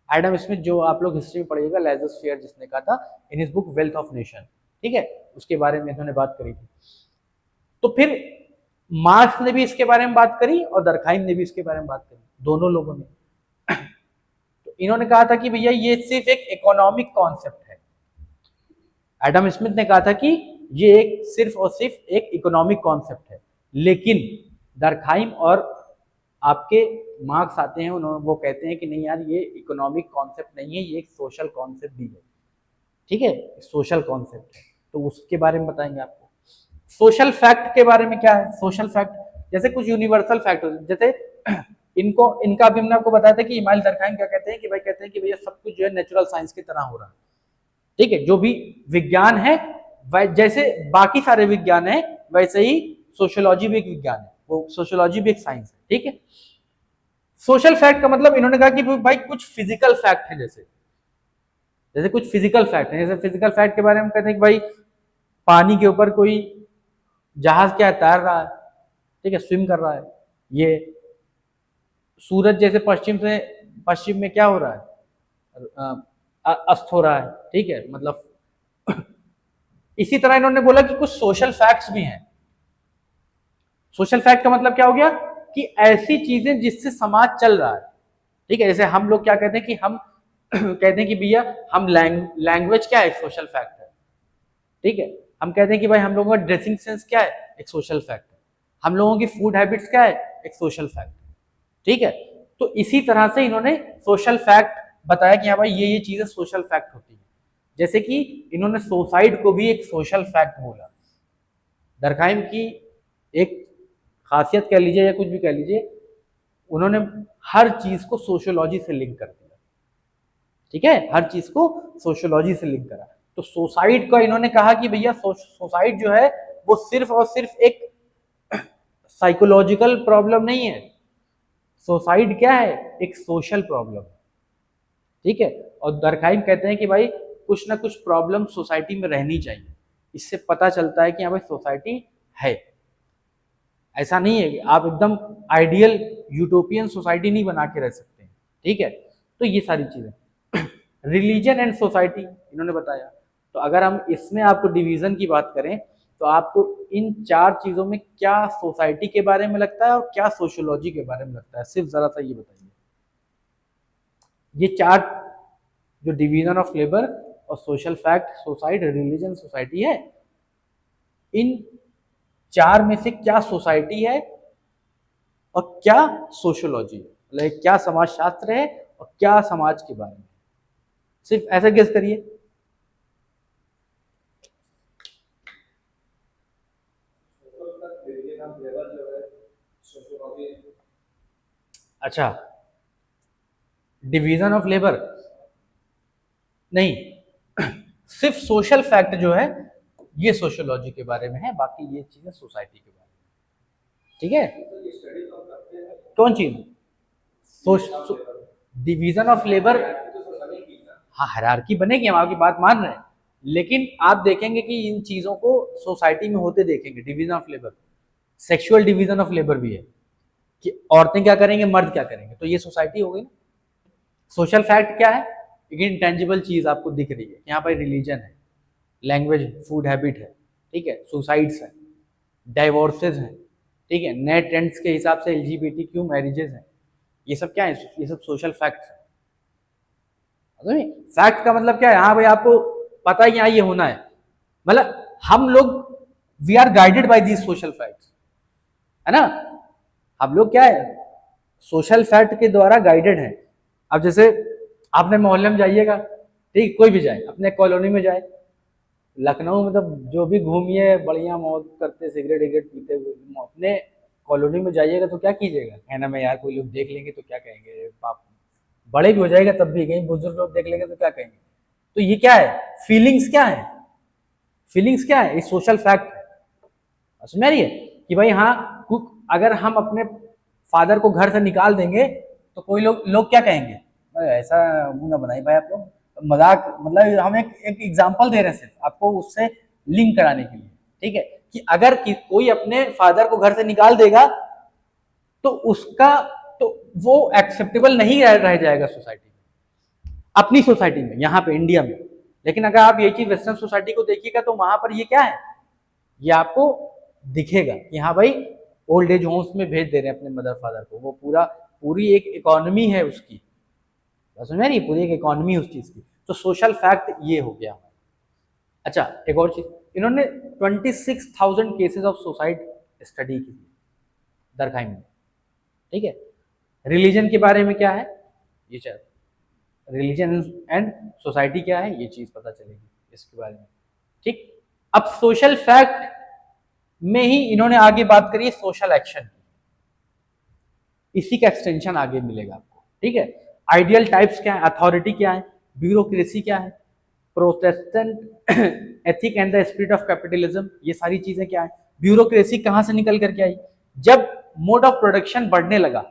एडम स्मिथ, जो आप लोग हिस्ट्री में पढ़िएगा, लेजर्स फेयर जिसने कहा था in his book wealth of nation, ठीक है, उसके बारे में इन्होंने बात करी थी। तो फिर मार्क्स ने भी इसके बारे में बात करी और दरखाइम ने भी इसके बारे में बात करी, दोनों लोगों ने। तो इन्होंने कहा था कि भैया ये सिर्फ एक इकोनॉमिक कॉन्सेप्ट है। एडम स्मिथ ने कहा था कि ये एक सिर्फ और सिर्फ एक इकोनॉमिक कॉन्सेप्ट है, लेकिन दरखाइम और आपके मार्क्स आते हैं, उन्होंने वो कहते हैं कि नहीं यार, ये इकोनॉमिक कॉन्सेप्ट नहीं है, ये एक सोशल कॉन्सेप्ट भी है, ठीक है, सोशल कॉन्सेप्ट है। तो उसके बारे में बताएंगे आपको। सोशल फैक्ट के बारे में क्या है? सोशल फैक्ट जैसे कुछ यूनिवर्सल फैक्ट होते हैं, जैसे इनका अभी हमने आपको बताया था कि इमाइल दरखाइम क्या कहते हैं कि भाई, कहते हैं कि भैया सब कुछ जो है नेचुरल साइंस की तरह हो रहा है, ठीक है, जो भी विज्ञान है जैसे बाकी सारे विज्ञान है वैसे ही सोशियोलॉजी भी एक विज्ञान है, वो सोशियोलॉजी भी एक साइंस है, ठीक है। सोशल फैक्ट का मतलब इन्होंने कहा कि भाई कुछ फिजिकल फैक्ट है, जैसे जैसे कुछ फिजिकल फैक्ट है, जैसे फिजिकल फैक्ट के बारे में कहते हैं कि भाई पानी के ऊपर कोई जहाज क्या तैर रहा है, ठीक है, स्विम कर रहा है, ये सूरज जैसे पश्चिम में क्या हो रहा है, अस्त हो रहा है, ठीक है, मतलब इसी तरह इन्होंने बोला कि कुछ सोशल फैक्ट्स भी हैं। सोशल फैक्ट का मतलब क्या हो गया कि ऐसी चीजें जिससे समाज चल रहा है, ठीक है, जैसे हम लोग क्या कहते हैं कि हम कहते हैं कि भैया हम लैंग्वेज क्या है, एक सोशल फैक्ट है, ठीक है, हम कहते हैं कि भाई हम लोगों का ड्रेसिंग सेंस क्या है, एक सोशल फैक्ट है, हम लोगों की फूड हैबिट्स क्या है, एक सोशल फैक्ट, ठीक है। तो इसी तरह से इन्होंने सोशल फैक्ट बताया कि हाँ भाई ये चीजें सोशल फैक्ट होती है। जैसे कि इन्होंने सोसाइड को भी एक सोशल फैक्ट बोला। दरखाइम की एक खासियत कह लीजिए या कुछ भी कह लीजिए, उन्होंने हर चीज को सोशियोलॉजी से लिंक कर दिया, ठीक है, हर चीज को सोशियोलॉजी से लिंक करा। तो सोसाइड का इन्होंने कहा कि भैया सोसाइड जो है वो सिर्फ और सिर्फ एक साइकोलॉजिकल प्रॉब्लम नहीं है, सोसाइड क्या है, एक सोशल प्रॉब्लम, ठीक है। और दरखाइम कहते हैं कि भाई कुछ ना कुछ प्रॉब्लम सोसाइटी में रहनी चाहिए, इससे पता चलता है कि हाँ भाई सोसाइटी है। ऐसा नहीं है कि आप एकदम आइडियल यूटोपियन सोसाइटी नहीं बना के रह सकते हैं, ठीक है। तो ये सारी चीजें रिलीजन एंड सोसाइटी इन्होंने बताया। तो अगर हम इसमें आपको डिवीजन की बात करें तो आपको इन चार चीजों में क्या सोसाइटी के बारे में लगता है और क्या सोशियोलॉजी के बारे में लगता है, सिर्फ जरा सा ये बताइए। ये चार जो डिवीजन ऑफ लेबर और social fact, society, religion, society है, इन चार में से क्या सोसाइटी है और क्या सोशियोलॉजी है, मतलब क्या समाज शास्त्र है और क्या समाज के बारे में, सिर्फ ऐसा गेस करिए। अच्छा, डिवीजन ऑफ लेबर नहीं, सिर्फ सोशल फैक्ट जो है ये सोशियोलॉजी के बारे में है, बाकी ये चीजें सोसाइटी के बारे में, ठीक है। कौन चीज? डिवीजन ऑफ लेबर, हाँ हायरार्की बनेगी, हम आपकी बात मान रहे हैं, लेकिन आप देखेंगे कि इन चीजों को सोसाइटी में होते देखेंगे। Division of labour, sexual division of labour भी है कि औरतें क्या करेंगे, मर्द क्या करेंगे, तो ये सोसाइटी हो गई। सोशल फैक्ट क्या है? एक इंटेंजिबल चीज आपको दिख रही है, यहाँ पर रिलीजन है, लैंग्वेज, फूड हैबिट है, ठीक है, सुसाइड्स है, डाइवोर्सेज हैं, ठीक है, नए ट्रेंड्स के हिसाब से LGBTQ मैरिजेस हैं, ये सब क्या है, ये सब सोशल फैक्ट्स है। फैक्ट का मतलब क्या है, हाँ भाई आपको पता है यहाँ ये होना है, मतलब हम लोग we are guided by these social facts, है ना, हम लोग क्या है सोशल फैक्ट के द्वारा गाइडेड है। अब जैसे आपने मोहल्ले में जाइएगा, ठीक, कोई भी जाए, अपने कॉलोनी में जाए, लखनऊ में तो जो भी घूमिए बढ़िया मौज करते, सिगरेट विगरेट पीते हुए, अपने कॉलोनी में जाइएगा तो क्या कीजिएगा, कहना में यार कोई लोग देख लेंगे तो क्या कहेंगे, बाप बड़े भी हो जाएगा तब भी, कहीं बुजुर्ग लोग देख लेंगे तो क्या कहेंगे। तो ये क्या है, फीलिंग्स क्या है, फीलिंग्स क्या है, ये सोशल फैक्ट है, समझ रही है कि भाई हाँ, अगर हम अपने फादर को घर से निकाल देंगे तो कोई लोग क्या कहेंगे, ऐसा मुंह ना बनाई भाई आप लोग, मजाक, मतलब हम एक एग्जांपल दे रहे हैं सिर्फ आपको उससे लिंक कराने के लिए, ठीक है। कि अगर कोई अपने फादर को घर से निकाल देगा तो उसका तो वो एक्सेप्टेबल नहीं रह जाएगा सोसाइटी में, अपनी सोसाइटी में, यहाँ पे इंडिया में। लेकिन अगर आप ये चीज वेस्टर्न सोसाइटी को देखिएगा तो वहां पर ये क्या है, ये आपको दिखेगा कि हाँ भाई ओल्ड एज होम्स में भेज दे रहे हैं अपने मदर फादर को, वो पूरी एक इकोनॉमी है उसकी, समझ में नहीं, पूरी एक इकोनॉमी उस चीज की। तो सोशल फैक्ट ये हो गया। अच्छा एक और चीज, इन्होंने 26,000 केसेस ऑफ सुसाइड स्टडी की दरखाइम में, ठीक है। रिलीजन के बारे में क्या है, ये चाहे रिलीजन एंड सोसाइटी क्या है ये चीज पता चलेगी इसके बारे में, ठीक। अब सोशल फैक्ट में ही इन्होंने आगे बात करी सोशल एक्शन की, इसी का एक्सटेंशन आगे मिलेगा आपको, ठीक है। आइडियल टाइप्स क्या है, अथॉरिटी क्या है, ब्यूरोक्रेसी क्या है, Protestant ethic and the spirit of capitalism, ये सारी चीजें क्या है। ब्यूरोक्रेसी कहां से निकल करके आई, जब मोड ऑफ प्रोडक्शन बढ़ने लगा,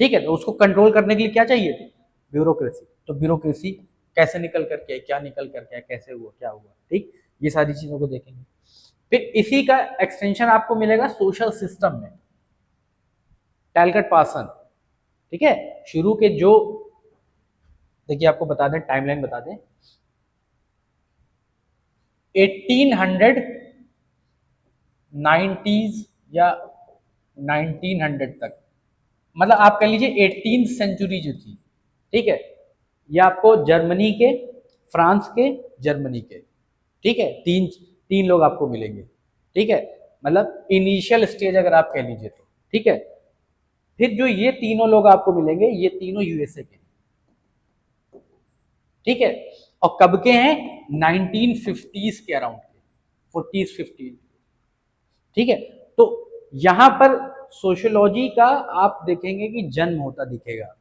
ठीक है, तो उसको कंट्रोल करने के लिए क्या चाहिए थी, ब्यूरोक्रेसी। तो ब्यूरोक्रेसी कैसे निकल करके आई, क्या निकल करके आया, कैसे हुआ, क्या हुआ, ठीक, ये सारी चीजों को देखेंगे। फिर इसी का एक्सटेंशन आपको मिलेगा सोशल सिस्टम में, टैलकट पार्सन, ठीक है। शुरू के जो देखिए आपको बता दें, टाइमलाइन बता दें, 1890s या 1900 तक, मतलब आप कह लीजिए 18th सेंचुरी जो थी, ठीक है, ये आपको जर्मनी के, फ्रांस के, जर्मनी के, ठीक है, तीन लोग आपको मिलेंगे, ठीक है, मतलब इनिशियल स्टेज अगर आप कह लीजिए तो, ठीक है। फिर जो ये तीनों लोग आपको मिलेंगे, ये तीनों यूएसए के, ठीक है, और कब के हैं, 1950s के अराउंड के, 40s 50s, ठीक है। तो यहां पर सोशियोलॉजी का आप देखेंगे कि जन्म होता दिखेगा,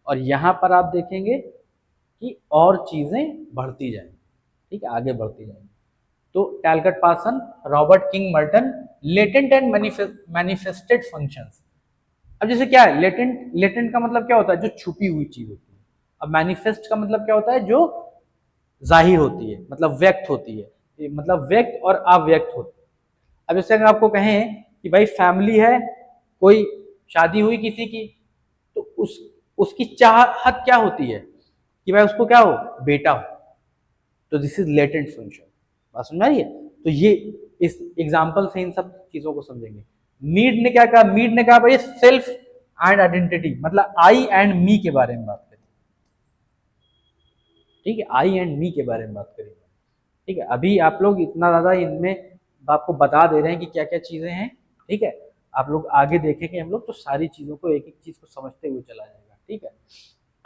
और यहां पर आप देखेंगे कि और चीजें बढ़ती जाएंगी, ठीक है, आगे बढ़ती जाएंगी। तो Talcott Parson, Robert King Merton, latent and manifested functions. अब जैसे क्या है, लेटेंट का मतलब क्या होता है, जो छुपी हुई चीज होती है। अब मैनिफेस्ट का मतलब क्या होता है, जो जाहिर होती है, मतलब व्यक्त होती है, मतलब व्यक्त और अव्यक्त होती है। अब जैसे अगर आपको कहें कि भाई फैमिली है, कोई शादी हुई किसी की, तो उसकी चाहत क्या होती है कि भाई उसको क्या हो, बेटा हो, तो दिस इज लेटेंट फंक्शन। बात समझ आ रही है। तो ये इस एग्जांपल से इन सब चीजों को समझेंगे। मीड ने क्या कहा, मीड ने कहा भाई सेल्फ एंड आइडेंटिटी, मतलब आई एंड मी के बारे में बात करें, ठीक है, आई एंड मी के बारे में बात करेंगे, ठीक है। अभी आप लोग इतना ज्यादा इनमें आपको बता दे रहे हैं कि क्या क्या चीजें हैं, ठीक है। आप लोग आगे देखेंगे हम लोग तो सारी चीजों को, एक एक चीज को समझते हुए चला जाएगा, ठीक है।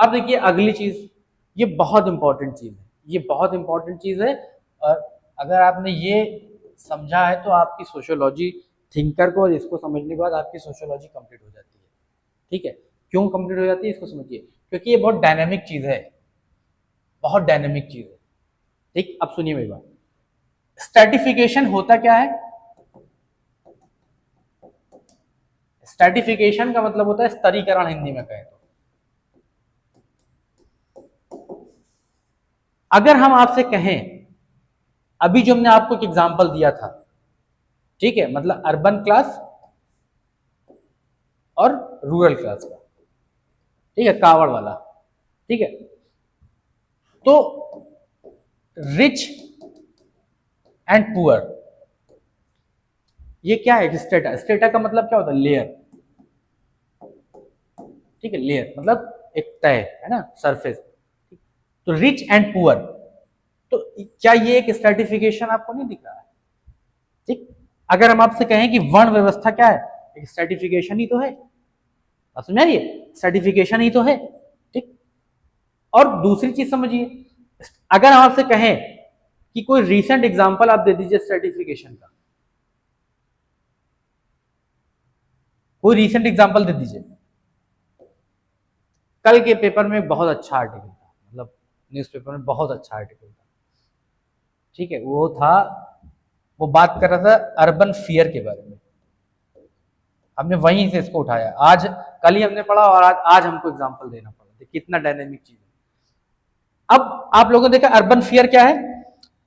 अब देखिए अगली चीज, ये बहुत इंपॉर्टेंट चीज है, ये बहुत इंपॉर्टेंट चीज है, और अगर आपने ये समझा है तो आपकी सोशियोलॉजी, थिंकर को और इसको समझने के बाद आपकी सोशियोलॉजी कंप्लीट हो जाती है, ठीक है। क्यों कंप्लीट हो जाती है इसको समझिए, क्योंकि ये बहुत डायनेमिक चीज है, बहुत डायनेमिक चीज है, ठीक। अब सुनिए मेरी बात, स्ट्रैटिफिकेशन होता क्या है, स्ट्रैटिफिकेशन का मतलब होता है स्तरीकरण, हिंदी में कहें तो। अगर हम आपसे कहें, अभी जो हमने आपको एक एग्जांपल दिया था, ठीक है, मतलब अर्बन क्लास और रूरल क्लास का, ठीक है, कावड़ वाला, ठीक है। तो रिच एंड पुअर, ये क्या है, स्टेटा, स्टेटा का मतलब क्या होता है, लेयर, ठीक है, लेयर मतलब एक तय है ना, सरफेस। तो रिच एंड पुअर, तो क्या ये एक स्ट्रैटिफिकेशन आपको नहीं दिख रहा है, ठीक। अगर हम आपसे कहें कि वर्ण व्यवस्था क्या है, एक स्ट्रैटिफिकेशन ही तो है, आप समझ रही है, स्ट्रैटिफिकेशन ही तो है, ठीक। और दूसरी चीज समझिए, अगर हम आपसे कहें कि कोई रीसेंट एग्जांपल आप दे दीजिए स्ट्रैटिफिकेशन का, कोई रीसेंट एग्जांपल दे दीजिए। कल के पेपर में बहुत अच्छा आर्टिकल था, मतलब न्यूज़पेपर में बहुत अच्छा आर्टिकल था, ठीक है, वो था, वो बात कर रहा था अर्बन फियर के बारे में। हमने वहीं से इसको उठाया, आज कल ही हमने पढ़ा और आज हमको एग्जांपल देना पड़ा, कितना डायनेमिक चीज है। अब आप लोगों ने देखा अर्बन फियर क्या है,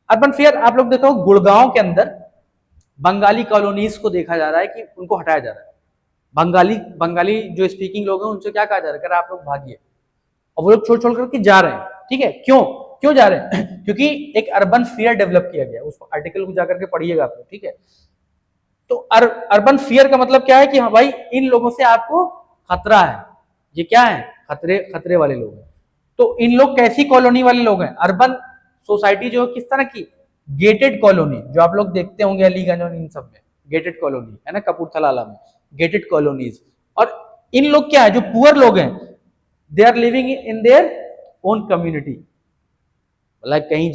अर्बन फियर आप लोग देखो गुड़गांव के अंदर बंगाली कॉलोनीज को देखा जा रहा है कि उनको हटाया जा रहा है। बंगाली बंगाली जो स्पीकिंग लोग हैं उनसे क्या कहा जा रहा है, अगर आप लोग भागिए, और वो लोग छोड़ छोड़ करके जा रहे हैं। ठीक है, क्यों क्यों जा रहे हैं? क्योंकि एक अर्बन फियर डेवलप किया गया, उस आर्टिकल को जाकर के पढ़िएगा आप लोग। ठीक है, तो अर्बन फियर का मतलब क्या है कि हाँ भाई इन लोगों से आपको खतरा है, ये क्या है, खतरे खतरे वाले लोग हैं। तो इन लोग कैसी कॉलोनी वाले लोग हैं, अर्बन सोसाइटी जो किस तरह की, गेटेड कॉलोनी, जो आप लोग देखते होंगे अलीगंज और इन सब में गेटेड कॉलोनी है ना, कपूरथला में गेटेड कॉलोनीज। और इन लोग क्या है, जो पुअर लोग हैं, they are living in their own community, मतलब कहीं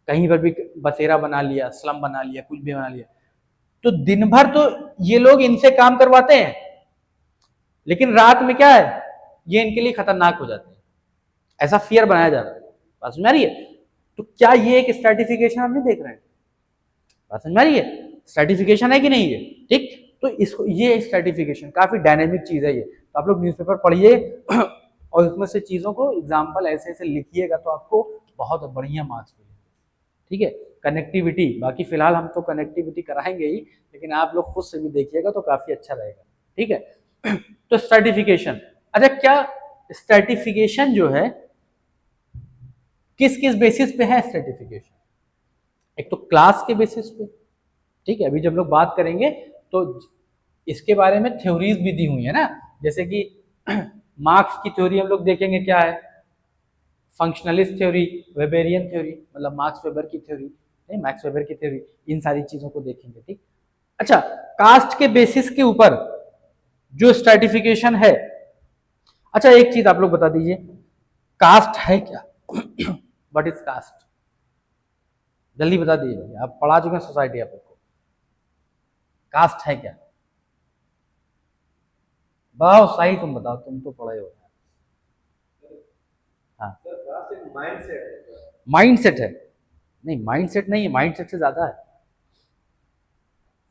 कहीं पर भी बसेरा बना लिया, स्लम बना लिया, कुछ भी बना लिया। तो दिन भर तो ये लोग इनसे काम करवाते हैं, लेकिन रात में क्या है, ये इनके लिए खतरनाक हो जाते हैं। ऐसा फियर बनाया जा रहा है। बात समझ आ रही है? तो क्या ये एक स्ट्रैटिफिकेशन आप नहीं देख रहे हैं? बात समझ आ रही है? स्ट्रैटिफिकेशन है कि नहीं है? ठीक, तो इसको ये स्ट्रैटिफिकेशन काफी डायनेमिक चीज है ये। तो आप लोग न्यूज़पेपर पढ़िए और उसमें से चीजों को एग्जाम्पल ऐसे ऐसे लिखिएगा तो आपको बहुत बढ़िया मार्क्स मिलेंगे। ठीक है, कनेक्टिविटी, बाकी फिलहाल हम तो कनेक्टिविटी कराएंगे ही, लेकिन आप लोग खुद से भी देखिएगा तो काफी अच्छा रहेगा। ठीक है, तो स्ट्रैटिफिकेशन, अच्छा क्या स्ट्रैटिफिकेशन जो है किस किस बेसिस पे है स्ट्रैटिफिकेशन? एक तो क्लास के बेसिस पे। ठीक है, अभी जब लोग बात करेंगे तो इसके बारे में थ्योरीज भी दी हुई है ना, जैसे कि मार्क्स की थ्योरी हम लोग देखेंगे क्या है, फंक्शनलिस्ट थ्योरी, वेबेरियन थ्योरी, मतलब मार्क्स वेबर की थ्योरी, नहीं मैक्स वेबर की थ्योरी, इन सारी चीजों को देखेंगे। ठीक, अच्छा कास्ट के बेसिस के ऊपर जो स्ट्रैटिफिकेशन है, अच्छा एक चीज आप लोग बता दीजिए, कास्ट है क्या? What is caste? जल्दी बता दीजिए भाई, आप पढ़ा चुके हैं सोसाइटी आप लोग को, कास्ट है क्या? बहुत सही, तुम बताओ, तुम तो पढ़े हो। हाँ, माइंड सेट है? नहीं माइंड सेट नहीं है, माइंड सेट से ज्यादा है।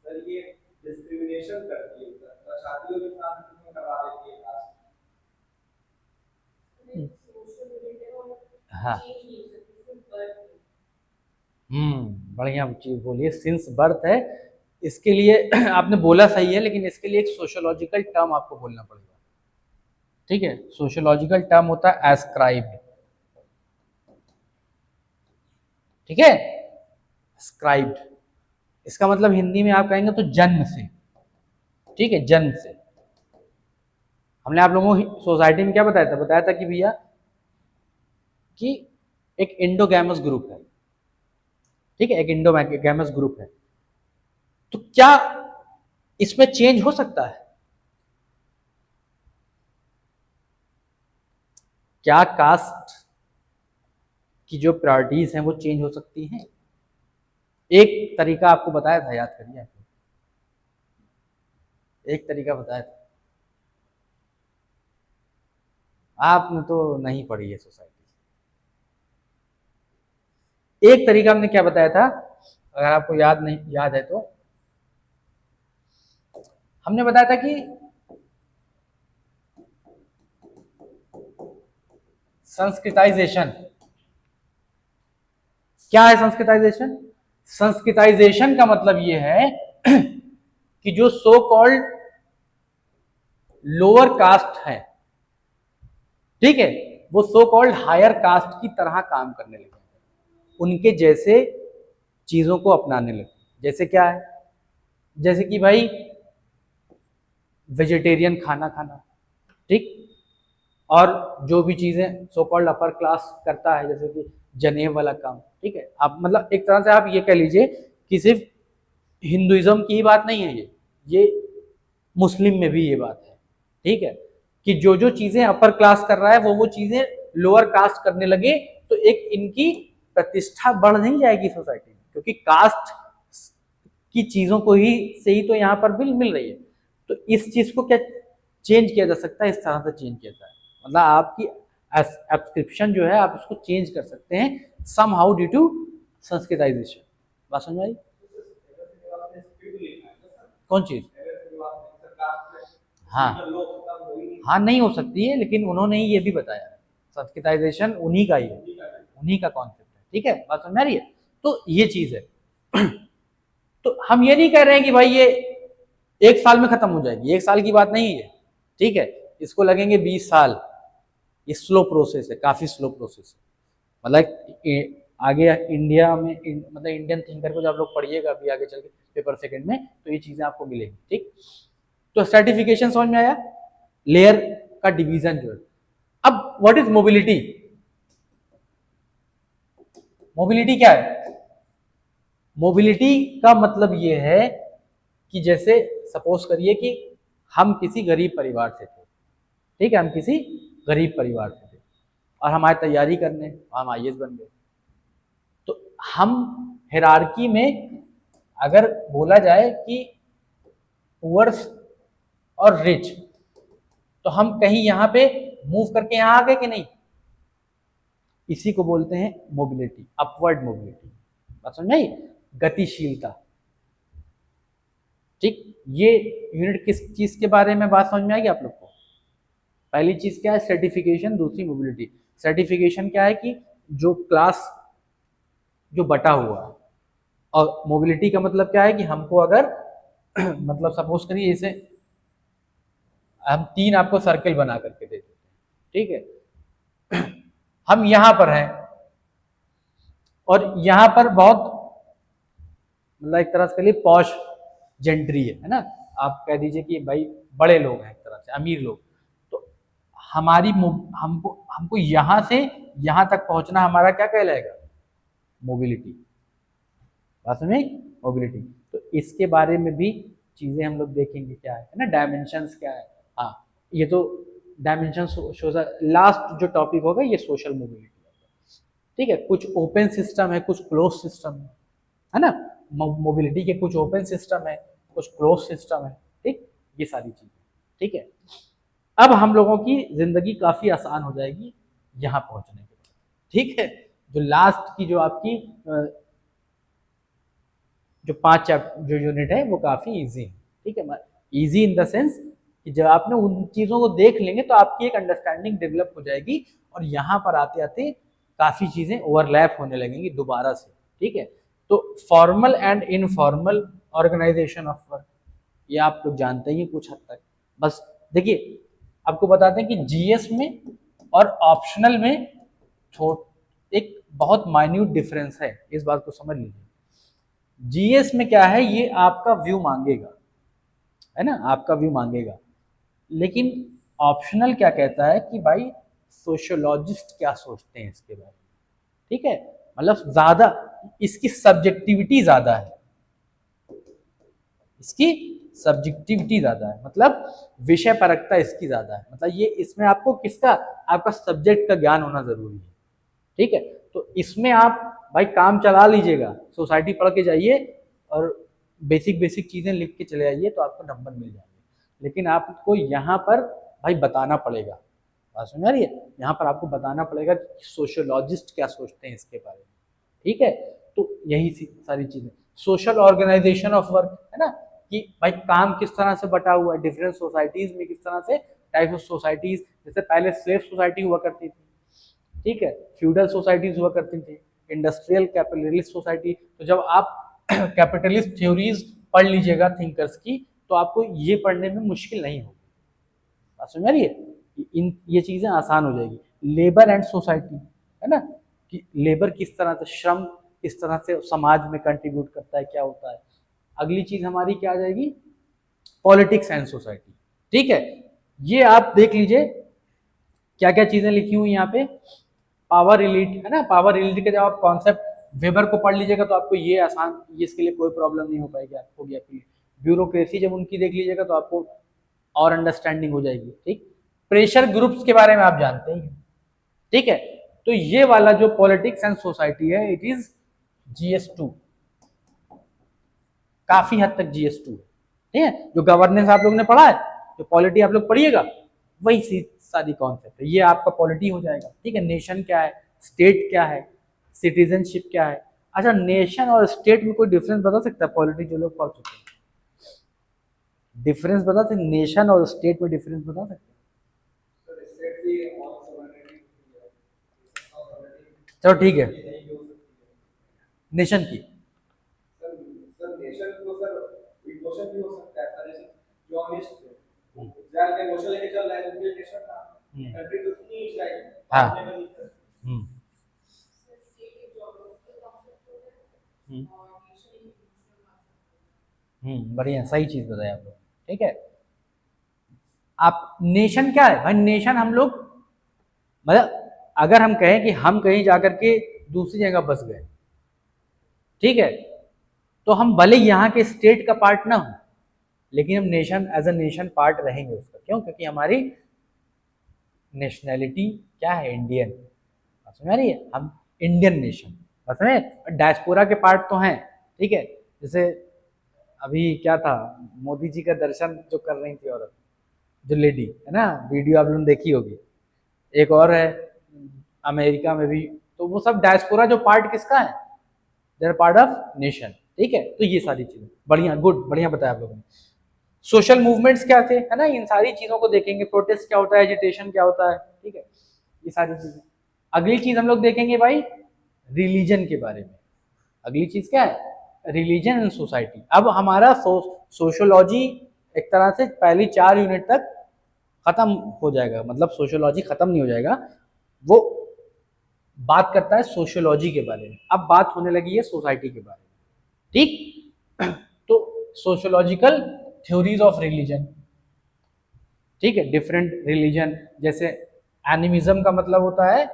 सर ये डिस्क्रिमिनेशन करती है, शादियों के साथ करवा देती है कास्ट। हाँ, बढ़िया चीज बोलिए, सिंस बर्थ है, इसके लिए आपने बोला सही है, लेकिन इसके लिए एक सोशियोलॉजिकल टर्म आपको बोलना पड़ेगा। ठीक है, सोशियोलॉजिकल टर्म होता है एस्क्राइब्ड। ठीक है, एस्क्राइब्ड, इसका मतलब हिंदी में आप कहेंगे तो जन्म से। ठीक है, जन्म से। हमने आप लोगों को सोसाइटी में क्या बताया था, बताया था कि भैया कि एक इंडोगैमस ग्रुप है। ठीक है, एक इंडोगैमस ग्रुप है, तो क्या इसमें चेंज हो सकता है? क्या कास्ट की जो प्रायोरिटीज हैं वो चेंज हो सकती हैं? एक तरीका आपको बताया था, याद करिए, एक तरीका बताया था, आपने तो नहीं पढ़ी है सोसाइटी। एक तरीका हमने क्या बताया था, अगर आपको याद नहीं याद है तो, हमने बताया था कि संस्कृताइजेशन। क्या है संस्कृताइजेशन? संस्कृताइजेशन का मतलब यह है कि जो सो कॉल्ड लोअर कास्ट है, ठीक है, वो सो कॉल्ड हायर कास्ट की तरह काम करने लगे, उनके जैसे चीजों को अपनाने लगे। जैसे क्या है, जैसे कि भाई वेजिटेरियन खाना खाना, ठीक, और जो भी चीजें सो कॉल्ड अपर क्लास करता है, जैसे कि जनेब वाला काम। ठीक है, आप मतलब एक तरह से आप ये कह लीजिए कि सिर्फ हिंदुइज्म की ही बात नहीं है, ये मुस्लिम में भी ये बात है। ठीक है, कि जो जो चीजें अपर क्लास कर रहा है वो चीजें लोअर कास्ट करने लगे, तो एक इनकी प्रतिष्ठा बढ़ नहीं जाएगी सोसाइटी में, क्योंकि कास्ट की चीजों को ही से ही तो यहाँ पर बिल मिल रही है। तो इस चीज को क्या चेंज किया जा सकता है? इस तरह से चेंज किया जाए, मतलब आपकी एब्सक्रिप्शन जो है आप उसको चेंज कर सकते हैं somehow due to Sanskritisation. बात समझ आई? कौन चीज? हाँ, हाँ नहीं हो सकती है, लेकिन उन्होंने ही ये भी बताया, संस्कृताइजेशन उन्हीं का ही है, उन्हीं का कॉन्सेप्ट है। ठीक है, बात समझ आ रही है? तो ये चीज है। तो हम ये नहीं कह रहे हैं कि भाई ये 1 साल में खत्म हो जाएगी, 1 साल की बात नहीं है, ठीक है, इसको लगेंगे 20 साल। ये स्लो प्रोसेस है, काफी स्लो प्रोसेस है। मतलब आगे इंडिया में मतलब इंडियन थिंकर को जब आप लोग पढ़िएगा अभी आगे चल के पेपर सेकंड में, तो ये चीजें आपको मिलेंगी, ठीक। तो सर्टिफिकेशन समझ में आया, लेयर का डिवीजन जो है। अब व्हाट इज मोबिलिटी? मोबिलिटी क्या है? मोबिलिटी का मतलब ये है कि जैसे सपोज करिए कि हम किसी गरीब परिवार से थे, ठीक है, हम किसी गरीब परिवार से थे और हमारी तैयारी करने हम आईएएस बन गए। तो हम हिरार्की में अगर बोला जाए कि पुअर्स और रिच, तो हम कहीं यहाँ पे मूव करके यहाँ आ गए कि नहीं? इसी को बोलते हैं मोबिलिटी, अपवर्ड मोबिलिटी। बात समझ आई? गतिशीलता, ठीक। ये यूनिट किस चीज के बारे में बात समझ में आएगी आप लोग को? पहली चीज क्या है? सर्टिफिकेशन, दूसरी मोबिलिटी। सर्टिफिकेशन क्या है कि जो क्लास जो बटा हुआ है, और मोबिलिटी का मतलब क्या है कि हमको अगर मतलब सपोज करिए जैसे हम 3 आपको सर्कल बना करके दे देते हैं, ठीक है, हम यहां पर हैं और यहां पर बहुत मतलब एक तरह से लिए पॉश जेंट्री है ना, आप कह दीजिए कि भाई बड़े लोग हैं, एक तरह से अमीर लोग। तो हमारी हमको हमको यहां से यहां तक पहुंचना हमारा क्या कहलाएगा? मोबिलिटी। बात समझे? मोबिलिटी। तो इसके बारे में भी चीजें हम लोग देखेंगे, क्या है ना, डायमेंशंस क्या है। हाँ, ये तो डायमेंशन लास्ट जो टॉपिक होगा ये सोशल मोबिलिटी, ठीक है। कुछ ओपन सिस्टम है, कुछ क्लोज सिस्टम है ना, मोबिलिटी के कुछ ओपन सिस्टम है, कुछ क्लोज सिस्टम है, ठीक, ये सारी चीजें, ठीक है। अब हम लोगों की जिंदगी काफी आसान हो जाएगी यहाँ पहुंचने के बाद, ठीक है। जो लास्ट की जो आपकी जो 5 जो यूनिट है वो काफी इजी है, ठीक है। इजी इन द सेंस कि जब आपने उन चीजों को देख लेंगे तो आपकी एक अंडरस्टैंडिंग डेवलप हो जाएगी और यहाँ पर आते आते काफी चीजें ओवरलैप होने लगेंगी दोबारा से, ठीक है। तो formal and informal organisation of work, ये आप लोग जानते ही कुछ हद तक। बस देखिए, आपको बताते हैं कि जीएस में और ऑप्शनल में एक बहुत माइन्यूट डिफरेंस है, इस बात को समझ लीजिए। जीएस में क्या है, ये आपका व्यू मांगेगा, है ना, आपका व्यू मांगेगा। लेकिन ऑप्शनल क्या कहता है कि भाई सोशियोलॉजिस्ट क्या सोचते हैं इसके बारे में, ठीक है। मतलब ज्यादा इसकी सब्जेक्टिविटी ज्यादा है, इसकी सब्जेक्टिविटी ज्यादा है, मतलब विषय परकता इसकी ज्यादा है। मतलब ये इसमें आपको किसका, आपका सब्जेक्ट का ज्ञान होना जरूरी है, ठीक है। तो इसमें आप भाई काम चला लीजिएगा, सोसाइटी पढ़ के जाइए और बेसिक बेसिक चीजें लिख के चले आइए तो आपको नंबर मिल जाएंगे। लेकिन आपको यहाँ पर भाई बताना पड़ेगा, बात समझ आ रही है, यहाँ पर आपको बताना पड़ेगा कि सोशियोलॉजिस्ट क्या सोचते हैं इसके बारे में, ठीक है। तो यही सारी चीजें, सोशल ऑर्गेनाइजेशन ऑफ वर्क, है ना, कि भाई काम किस तरह से बटा हुआ है डिफरेंट सोसाइटीज में, किस तरह से टाइप ऑफ सोसाइटीज, जैसे पहले स्लेव सोसाइटी हुआ करती थी, ठीक है, फ्यूडल सोसाइटीज हुआ करती थी, इंडस्ट्रियल कैपिटलिस्ट सोसाइटी। तो जब आप कैपिटलिस्ट थ्योरीज पढ़ लीजिएगा थिंकर्स की, तो आपको ये पढ़ने में मुश्किल नहीं होगी, बात समझ रही है, इन ये चीजें आसान हो जाएगी। लेबर एंड सोसाइटी, है ना, कि लेबर किस तरह से, श्रम किस तरह से समाज में कंट्रीब्यूट करता है, क्या होता है। अगली चीज हमारी क्या आ जाएगी? पॉलिटिक्स एंड सोसाइटी, ठीक है। ये आप देख लीजिए क्या क्या चीजें लिखी हुई यहाँ पे। पावर रिलेट, है ना, पावर रिलेट का जब आप कॉन्सेप्ट वेबर को पढ़ लीजिएगा तो आपको ये आसान, ये इसके लिए कोई प्रॉब्लम नहीं हो पाएगी, होगी आपके लिए। ब्यूरोक्रेसी जब उनकी देख लीजिएगा तो आपको और अंडरस्टैंडिंग हो जाएगी, ठीक। प्रेशर ग्रुप्स के बारे में आप जानते ही, ठीक है। तो ये वाला जो पॉलिटिक्स एंड सोसाइटी है, इट इज GS2, काफी हद तक GS2 है, ठीक है। जो गवर्नेंस आप लोग ने पढ़ा है, जो पॉलिटी आप लोग पढ़िएगा, वही सारी कॉन्सेप्ट है, ये आपका पॉलिटी हो जाएगा, ठीक है। नेशन क्या है, स्टेट क्या है, सिटीजनशिप क्या है। अच्छा, नेशन और स्टेट में कोई डिफरेंस बता सकता है? पॉलिटी जो लोग पढ़ चुके हैं, डिफरेंस बता सकते? नेशन और स्टेट में डिफरेंस बता सकते? चलो ठीक है, नेशन की, इमोशन भी हो सकता है ऐसा, जैसे जर्नलिस्ट थे, एग्जाम का इमोशन लेके चल रहा है, उनके नेशन था, कंट्री तो नहीं इज लाइक हाँ नेवर इज। हम्म बढ़िया सही चीज बताया आप लोग। ठीक है, आप नेशन क्या है भाई? नेशन हम लोग मतलब अगर हम कहें कि हम कहीं जाकर के दूसरी जगह बस गए, ठीक है, तो हम भले यहाँ के स्टेट का पार्ट ना हो, लेकिन हम nation as a nation part रहेंगे उसका। क्यों? क्योंकि हमारी नेशनैलिटी क्या है? इंडियन। समझ रही है? हम इंडियन नेशन, बस में डायस्पोरा के पार्ट तो हैं। ठीक है, जैसे अभी क्या था, मोदी जी का दर्शन जो कर रही थी औरत, जो लेडी है ना, वीडियो आप लोगों ने देखी होगी। एक और है अमेरिका में भी, तो वो सब डायस्पोरा जो पार्ट किसका है? They are part of nation. ठीक है, तो ये सारी चीजें बढ़िया, गुड, बढ़िया बताया आप लोगों ने। सोशल मूवमेंट्स क्या थे, है ना, इन सारी चीजों को देखेंगे। प्रोटेस्ट क्या होता है, एजिटेशन क्या होता है, ठीक है, ये सारी चीजें। अगली चीज हम लोग देखेंगे भाई रिलीजन के बारे में। अगली चीज क्या है? Religion and society. अब हमारा सोशोलॉजी एक तरह से पहली 4 यूनिट तक खत्म हो जाएगा, मतलब सोशोलॉजी खत्म नहीं हो जाएगा, वो बात करता है सोशियोलॉजी के बारे में। अब बात होने लगी है सोसाइटी के बारे में। ठीक, तो सोशियोलॉजिकल थ्योरीज ऑफ रिलीजन। ठीक है, डिफरेंट रिलीजन, जैसे एनिमिज्म का मतलब होता है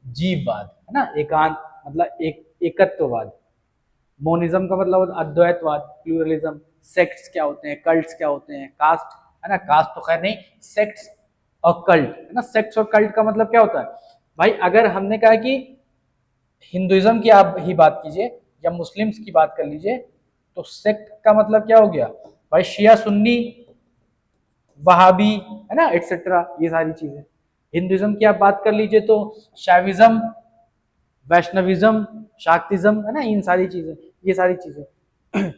जीववाद, है ना, एकांत, मतलब एक एकत्ववाद। मोनिज्म का मतलब होता है अद्वैतवाद, प्लूरलिज्म। सेक्ट्स क्या होते हैं, कल्ट्स क्या होते हैं, कास्ट, है ना, कास्ट तो खैर नहीं, सेक्ट्स और कल्ट, है ना। सेक्ट्स और कल्ट का मतलब क्या होता है भाई? अगर हमने कहा कि हिंदुइज्म की आप ही बात कीजिए या मुस्लिम्स की बात कर लीजिए, तो सेक्ट का मतलब क्या हो गया भाई? शिया, सुन्नी, वहाबी, है ना, एटसेट्रा, ये सारी चीजें। हिंदुइज्म की आप बात कर लीजिए तो शैविज्म, वैष्णविज्म, शाक्तिज्म, है ना, इन सारी चीजें, ये सारी चीजें।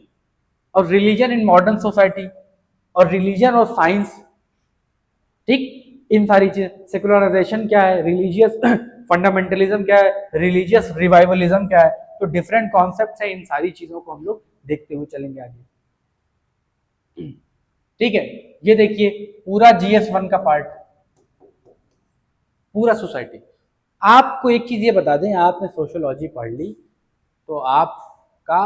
और रिलीजन इन मॉडर्न सोसाइटी, और रिलीजन और साइंस, ठीक, इन सारी चीजें। सेकुलराइजेशन क्या है, रिलीजियस फंडामेंटलिज्म क्या है, रिलीजियस रिवाइवलिज्म क्या है। तो डिफरेंट कॉन्सेप्ट है, इन सारी चीजों को हम लोग देखते हुए चलेंगे आगे। ठीक है, ये देखिए पूरा GS1 का पार्ट, पूरा सोसाइटी। आपको एक चीज ये बता दें, आपने सोशियोलॉजी पढ़ ली तो आपका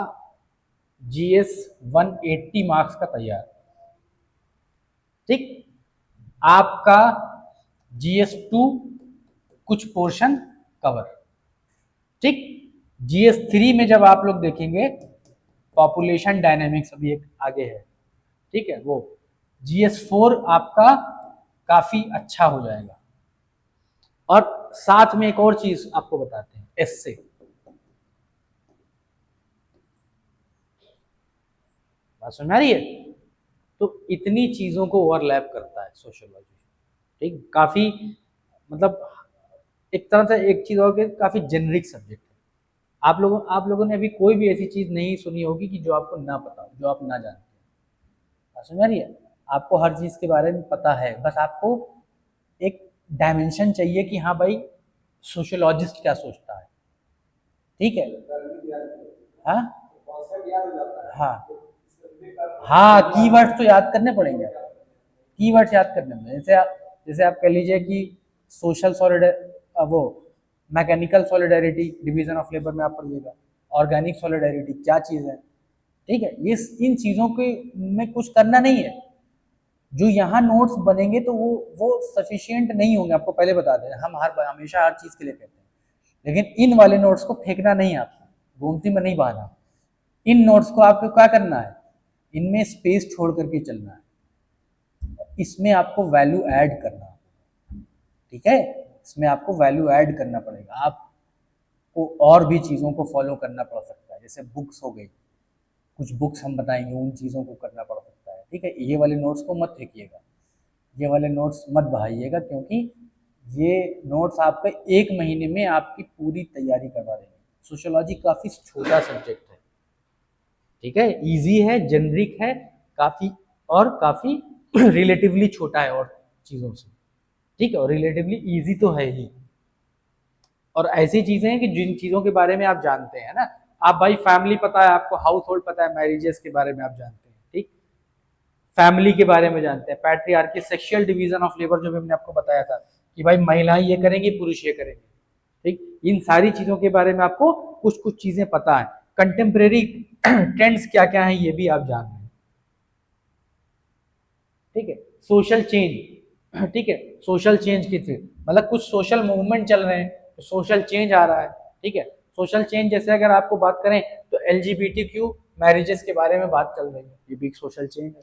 GS1 80 मार्क्स का तैयार। ठीक, आपका GS2 कुछ पोर्शन कवर। ठीक, GS3 में जब आप लोग देखेंगे पॉपुलेशन डायनेमिक्स, अभी एक आगे है, ठीक है, वो GS4 आपका काफी अच्छा हो जाएगा। और साथ में एक और चीज आपको बताते हैं, एस से बात समझ आ रही है? तो इतनी चीजों को ओवरलैप करता है सोशियोलॉजी। ठीक, काफी मतलब एक तरह से एक चीज और के काफी जेनरिक सब्जेक्ट है। आप लोगों ने अभी कोई भी ऐसी चीज नहीं सुनी होगी कि जो आपको ना पता हो, जो आप ना जानते हो। समझ आ रही है? आपको हर चीज के बारे में पता है, बस आपको एक डायमेंशन चाहिए कि हाँ भाई सोशियोलॉजिस्ट क्या सोचता है। ठीक है, हाँ हाँ हाँ, कीवर्ड्स तो याद करने पड़ेंगे। कीवर्ड्स याद करने में, जैसे आप कह लीजिए कि सोशल सॉलिडर, वो mechanical solidarity division of labour में आप पढ़िएगा। ऑर्गेनिक सॉलिडरिटी क्या चीज़ है? ठीक है, ये इन चीज़ों के में कुछ करना नहीं है। जो यहाँ नोट्स बनेंगे तो वो सफिशियंट नहीं होंगे, आपको पहले बता दें। हम हमेशा हर चीज़ के लिए कहते हैं, लेकिन इन वाले नोट्स को फेंकना नहीं है आपको, गोमती में नहीं बहाना। इन नोट्स को आपको क्या करना है? इनमें स्पेस छोड़ करके चलना है, इसमें आपको वैल्यू ऐड करना है। ठीक है, इसमें आपको वैल्यू ऐड करना पड़ेगा, आपको और भी चीज़ों को फॉलो करना पड़ सकता है, जैसे बुक्स हो गई, कुछ बुक्स हम बताएंगे, उन चीज़ों को करना पड़ सकता है। ठीक है, ये वाले नोट्स को मत फेंकिएगा, ये वाले नोट्स मत बहाइएगा, क्योंकि ये नोट्स आपका 1 महीने में आपकी पूरी तैयारी करवा देंगे। सोशियोलॉजी काफ़ी छोटा सब्जेक्ट है, ठीक है, इजी है, जेनरिक है काफ़ी, और काफ़ी रिलेटिवली छोटा है और चीज़ों से। ठीक है, और रिलेटिवली इजी तो है ही। और ऐसी चीजें हैं कि जिन चीजों के बारे में आप जानते हैं ना, आप भाई फैमिली पता है आपको, हाउस होल्ड पता है, मैरिजेस के बारे में आप जानते हैं। ठीक, फैमिली के बारे में जानते हैं, patriarchy, sexual division of labour जो भी हमने आपको बताया था कि भाई महिलाएं ये करेंगी पुरुष ये करेंगे, ठीक, इन सारी चीजों के बारे में आपको कुछ कुछ चीजें पता है। कंटेम्प्रेरी ट्रेंड्स क्या क्या है ये भी आप जान रहे हैं, ठीक है। सोशल चेंज, ठीक है, सोशल चेंज की थी मतलब कुछ सोशल मूवमेंट चल रहे हैं तो सोशल चेंज आ रहा है, ठीक है। सोशल चेंज जैसे अगर आपको बात करें तो LGBTQ मैरिजेस के बारे में बात चल रही है, ये भी एक सोशल चेंज है,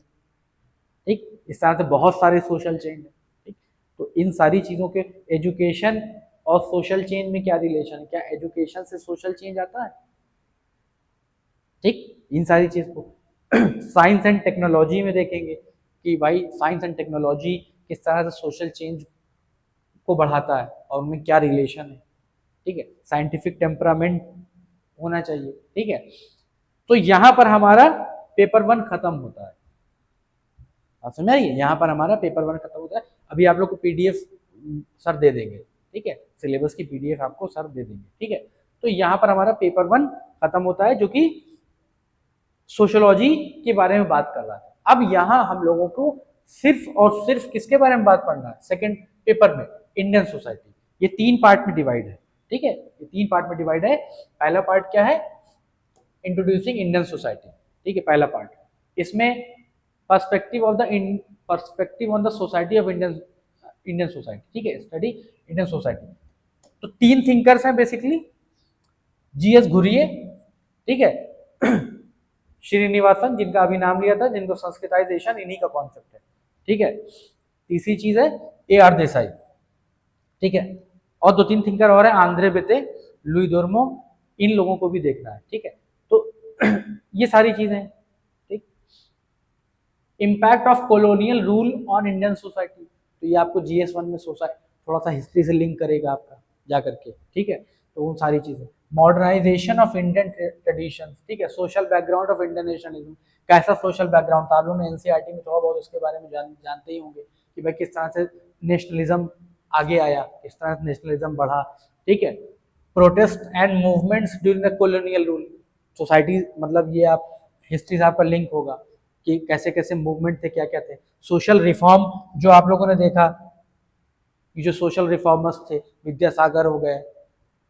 ठीक। इस तरह से बहुत सारे सोशल चेंज है, ठीक। तो इन सारी चीजों के एजुकेशन और सोशल चेंज में क्या रिलेशन है, क्या एजुकेशन से सोशल चेंज आता है, ठीक। इन सारी चीज को साइंस एंड टेक्नोलॉजी में देखेंगे कि भाई साइंस एंड टेक्नोलॉजी किस तरह से सोशल चेंज को बढ़ाता है और उनमें क्या रिलेशन है, ठीक है। साइंटिफिक टेम्परामेंट होना चाहिए, ठीक है। तो यहां पर हमारा पेपर 1 खत्म होता है, आप समझ रही है, यहाँ पर हमारा पेपर 1 खत्म होता है। अभी आप लोग को PDF सर दे देंगे, ठीक है, सिलेबस की PDF आपको सर दे देंगे, ठीक है। तो यहाँ पर हमारा पेपर 1 खत्म होता है जो कि सोशियोलॉजी के बारे में बात कर रहा है। अब यहाँ हम लोगों को सिर्फ और सिर्फ किसके बारे में बात पढ़ना है, सेकेंड पेपर में इंडियन सोसाइटी। ये 3 पार्ट में डिवाइड है, ठीक है, ये 3 पार्ट में डिवाइड है। पहला पार्ट क्या है, इंट्रोड्यूसिंग इंडियन सोसाइटी, ठीक है, पहला पार्ट। इसमें perspective on the society of Indian society, ठीक है, स्टडी इंडियन सोसाइटी। तो 3 थिंकर्स हैं बेसिकली, GS घुरिये, ठीक है, श्रीनिवासन जिनका अभी नाम लिया था, जिनको संस्कृताइजेशन इन्हीं का कॉन्सेप्ट है, ठीक है। तीसरी चीज है AR देसाई, ठीक है, और 2-3 थिंकर और है, आंद्रे बेते, लुई दोर्मो, इन लोगों को भी देखना है, ठीक है। तो ये सारी चीजें हैं, ठीक। Impact of colonial rule on Indian society, तो ये आपको GS1 में सोसाइटी थोड़ा सा हिस्ट्री से लिंक करेगा आपका जा करके, ठीक है। तो वो सारी चीजें, मॉडर्नाइजेशन ऑफ इंडियन ट्रेडिशन, ठीक है, social background of Indian nationalism, कैसा सोशल बैकग्राउंड था, आप लोगों ने NCERT में थोड़ा बहुत उसके बारे में जानते ही होंगे कि भाई किस तरह से नेशनलिज्म आगे आया, किस तरह से नेशनलिज्म बढ़ा, ठीक है। Protest and movements during the colonial rule, society मतलब ये आप हिस्ट्री से आपका लिंक होगा कि कैसे कैसे मूवमेंट थे, क्या क्या थे। सोशल रिफॉर्म जो आप लोगों ने देखा, ये जो सोशल रिफॉर्मर्स थे, विद्यासागर हो गए,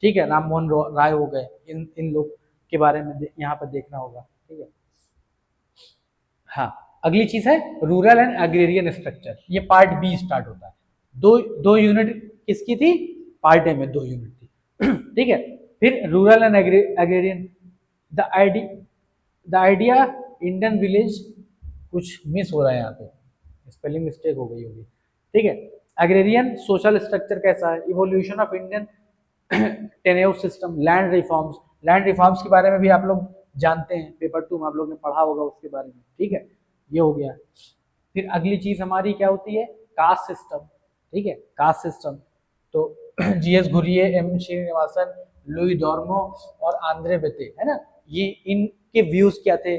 ठीक है, राम मोहन राय हो गए, इन लोग के बारे में यहाँ पर देखना होगा, ठीक है। हाँ, अगली चीज है रूरल एंड एग्रेरियन स्ट्रक्चर, ये पार्ट B स्टार्ट होता है। दो यूनिट किसकी थी, पार्ट A में 2 यूनिट थी, ठीक है। फिर rural and agrarian, the idea Indian village, कुछ मिस हो रहा है यहाँ पे, स्पेलिंग मिस्टेक हो गई होगी, ठीक है। एग्रेरियन सोशल स्ट्रक्चर कैसा है, evolution of Indian tenure system, land reforms के बारे में भी आप लोग जानते हैं, पेपर 2 में आप लोग ने पढ़ा होगा उसके बारे में, ठीक है, ये हो गया। फिर अगली चीज हमारी क्या होती है, कास्ट सिस्टम, ठीक है, कास्ट सिस्टम। तो GS Ghurye, M Srinivasan, Louis डोर्मो और आंद्रे बेते, है ना, ये इनके व्यूज क्या थे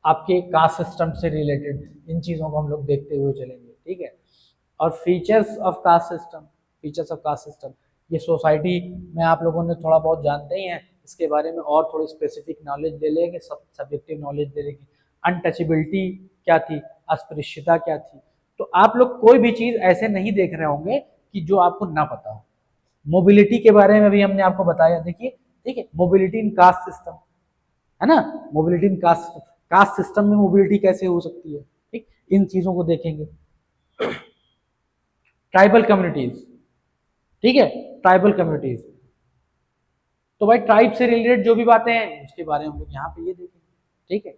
आपके कास्ट सिस्टम से रिलेटेड, इन चीजों को हम लोग देखते हुए चलेंगे, ठीक है। और फीचर्स ऑफ कास्ट सिस्टम, ये सोसाइटी में आप लोगों ने थोड़ा बहुत जानते ही हैं, इसके बारे में और थोड़ी स्पेसिफिक नॉलेज ले लेंगे, सब्जेक्टिव नॉलेज ले लेंगे। अनटचेबिलिटी क्या थी, अस्पृश्यता क्या थी, तो आप लोग कोई भी चीज ऐसे नहीं देख रहे होंगे कि जो आपको ना पता हो। मोबिलिटी के बारे में भी हमने आपको बताया, देखिए, ठीक है, मोबिलिटी इन कास्ट सिस्टम, है ना, मोबिलिटी इन कास्ट सिस्टम में मोबिलिटी कैसे हो सकती है, ठीक, इन चीजों को देखेंगे। ट्राइबल कम्युनिटीज, ठीक है, ट्राइबल कम्युनिटीज, तो भाई ट्राइब से रिलेटेड जो भी बातें हैं उसके बारे में हम लोग यहाँ पे ये देखेंगे, ठीक है।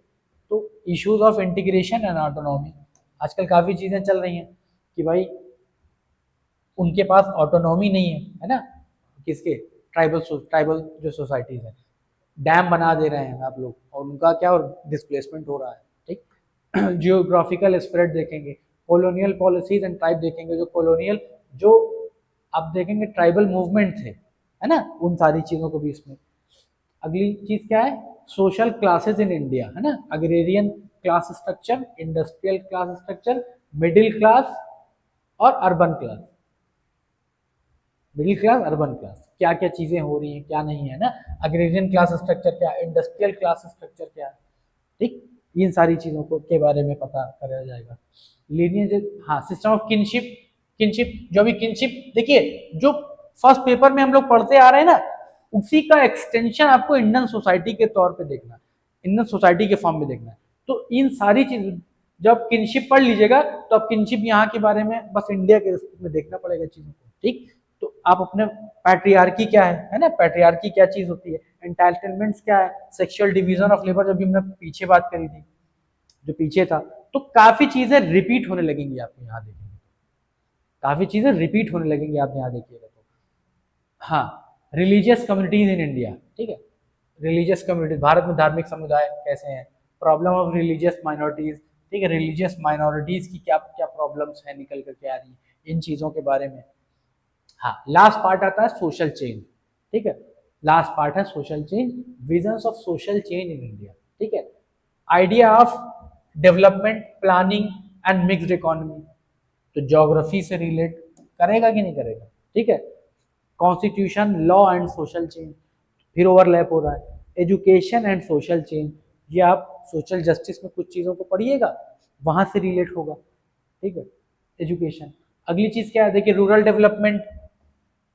तो issues of integration and autonomy, आजकल काफी चीजें चल रही हैं कि भाई उनके पास ऑटोनॉमी नहीं है ना, किसके, ट्राइबल जो सोसाइटीज है, डैम बना दे रहे हैं आप लोग और उनका क्या, और डिस्प्लेसमेंट हो रहा है, ठीक। जियोग्राफिकल स्प्रेड देखेंगे, कॉलोनियल पॉलिसीज एंड ट्राइब देखेंगे, जो कॉलोनियल जो आप देखेंगे ट्राइबल मूवमेंट थे, है ना, उन सारी चीजों को भी इसमें। अगली चीज क्या है, सोशल क्लासेस इन इंडिया, है ना, agrarian class structure, industrial class structure, middle class और urban class, middle class urban class, क्या क्या चीजें हो रही हैं क्या नहीं है ना, अग्रेरियन क्लास स्ट्रक्चर क्या, इंडस्ट्रियल क्लास स्ट्रक्चर क्या, ठीक। इन सारी चीज़ों को के बारे में पता कराया जाएगा। लीनियज, हाँ, सिस्टम ऑफ किनशिप, किनशिप जो भी किनशिप, देखिए जो फर्स्ट पेपर में हम लोग पढ़ते आ रहे हैं ना, उसी का एक्सटेंशन आपको इंडियन सोसाइटी के तौर पे देखना है, इंडियन सोसाइटी के फॉर्म में देखना है। तो इन सारी चीज, जब किनशिप पढ़ लीजिएगा तो अब किनशिप यहाँ के बारे में बस इंडिया के रिस्पेक्ट में देखना पड़ेगा चीजों को, ठीक। तो आप अपने पैट्रियार्की क्या है ना, पैट्रियार्की क्या चीज होती है, एंटाइटलमेंट्स क्या है, सेक्सुअल डिवीजन ऑफ लेबर, जब भी हमने पीछे बात करी थी, जो पीछे था, तो काफी चीजें रिपीट होने लगेंगी आपको यहाँ देखेंगे, काफी चीजें रिपीट होने लगेंगी आप यहाँ देखिएगा तो। हाँ, रिलीजियस कम्युनिटीज इन इंडिया, ठीक है, रिलीजियस कम्युनिटी, भारत में धार्मिक समुदाय कैसे हैं, प्रॉब्लम ऑफ रिलीजियस माइनॉरिटीज, ठीक है, रिलीजियस माइनॉरिटीज की क्या क्या प्रॉब्लम्स हैं निकल करके आ रही है, इन चीजों के बारे में। हाँ, लास्ट पार्ट आता है सोशल चेंज, ठीक है, लास्ट पार्ट है social change, visions of social change in India, ठीक है, idea of development, planning and mixed economy, तो ज्योग्राफी से रिलेट करेगा कि नहीं करेगा, ठीक है, constitution, law and social change, फिर ओवरलैप हो रहा है, एजुकेशन एंड सोशल चेंज, ये आप सोशल जस्टिस में कुछ चीज़ों को पढ़िएगा, वहां से रिलेट होगा, ठीक है, एजुकेशन। अगली चीज़ क्या है, देखिए, rural development,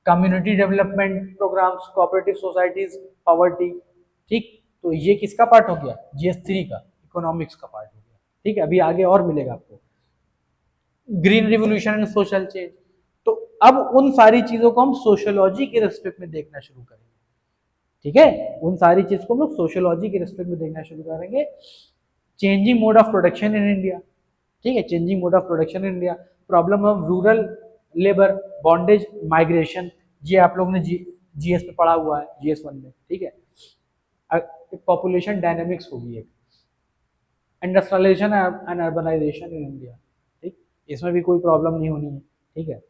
community development programmes, cooperative societies, poverty, ठीक, तो ये किसका पार्ट हो गया, GS3 का, इकोनॉमिक्स का पार्ट हो गया, ठीक है, अभी आगे और मिलेगा आपको। Green revolution and social change, तो अब उन सारी चीजों को हम सोशियोलॉजी के रिस्पेक्ट में देखना शुरू करेंगे, ठीक है, उन सारी चीज को हम लोग सोशियोलॉजी के रिस्पेक्ट में देखना शुरू करेंगे। Changing mode of production in India, ठीक है, changing mode of production in India, problem of rural labour, bondage, migration, ये आप लोगों ने GS पे पढ़ा हुआ है, GS1 में, ठीक है, पॉपुलेशन डायनेमिक्स होगी एक, industrialisation and urbanisation in India, ठीक, इसमें भी कोई प्रॉब्लम नहीं होनी है, ठीक है,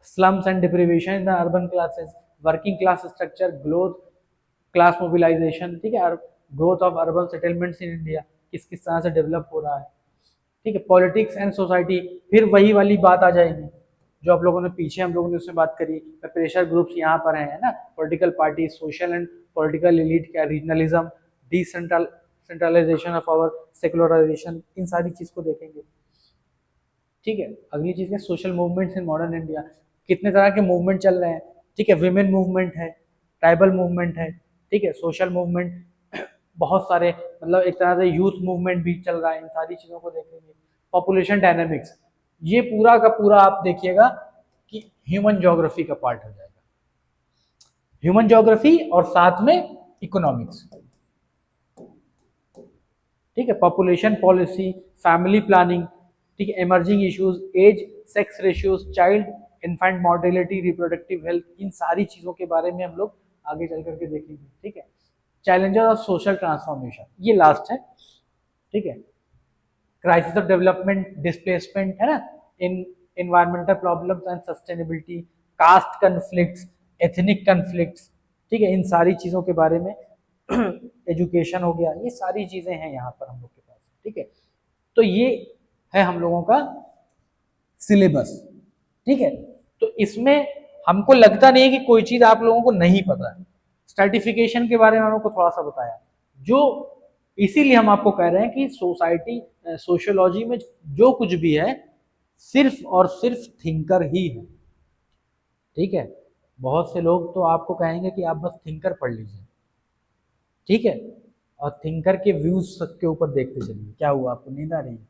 slums and deprivation in the urban classes, working class structure, growth, class mobilization, ठीक है, growth of urban settlements in India, किस किस तरह से डेवलप हो रहा है, ठीक है, पॉलिटिक्स एंड सोसाइटी, फिर वही वाली बात आ जाएगी जो आप लोगों ने पीछे हम लोगों ने उसमें बात करी, प्रेशर ग्रुप्स यहाँ पर हैं ना, political party, social and political elite, क्या, regionalism, centralisation of power, secularisation, इन सारी चीज को देखेंगे, ठीक है। अगली चीज है social movements in modern India, कितने तरह के मूवमेंट चल रहे हैं, ठीक है, विमेन मूवमेंट है, ट्राइबल मूवमेंट है, ठीक है, सोशल मूवमेंट बहुत सारे, मतलब एक तरह से यूथ मूवमेंट भी चल रहा है, इन सारी चीजों को देखेंगे। पॉपुलेशन डायनेमिक्स, ये पूरा का पूरा आप देखिएगा कि ह्यूमन ज्योग्राफी का पार्ट हो जाएगा, ह्यूमन ज्योग्राफी और साथ में इकोनॉमिक्स, ठीक है, पॉपुलेशन पॉलिसी, फैमिली प्लानिंग, ठीक है, emerging issues, age, sex ratios, child infant mortality, reproductive health, इन सारी चीजों के बारे में हम लोग आगे चल करके देखेंगे, ठीक है। चैलेंजेस ऑफ सोशल ट्रांसफॉर्मेशन, ये लास्ट है, ठीक है, क्राइसिस ऑफ डेवलपमेंट, डिस्प्लेसमेंट, है ना, in environmental problems and sustainability, caste conflicts, ethnic conflicts, ठीक है, इन सारी चीजों के बारे में, एजुकेशन हो गया, ये सारी चीजें हैं यहाँ पर हम लोग के पास, ठीक है। तो ये है हम लोगों का सिलेबस, ठीक है। तो इसमें हमको लगता नहीं है कि कोई चीज आप लोगों को नहीं पता है, स्ट्रैटिफिकेशन के बारे में हम लोग को थोड़ा सा बताया, जो इसीलिए हम आपको कह रहे हैं कि सोसाइटी, सोशियोलॉजी में जो कुछ भी है सिर्फ और सिर्फ थिंकर ही है, ठीक है। बहुत से लोग तो आपको कहेंगे कि आप बस थिंकर पढ़ लीजिए, ठीक है, और थिंकर के व्यूज के ऊपर देखते चलिए, क्या हुआ, आपको नींद आ रही है,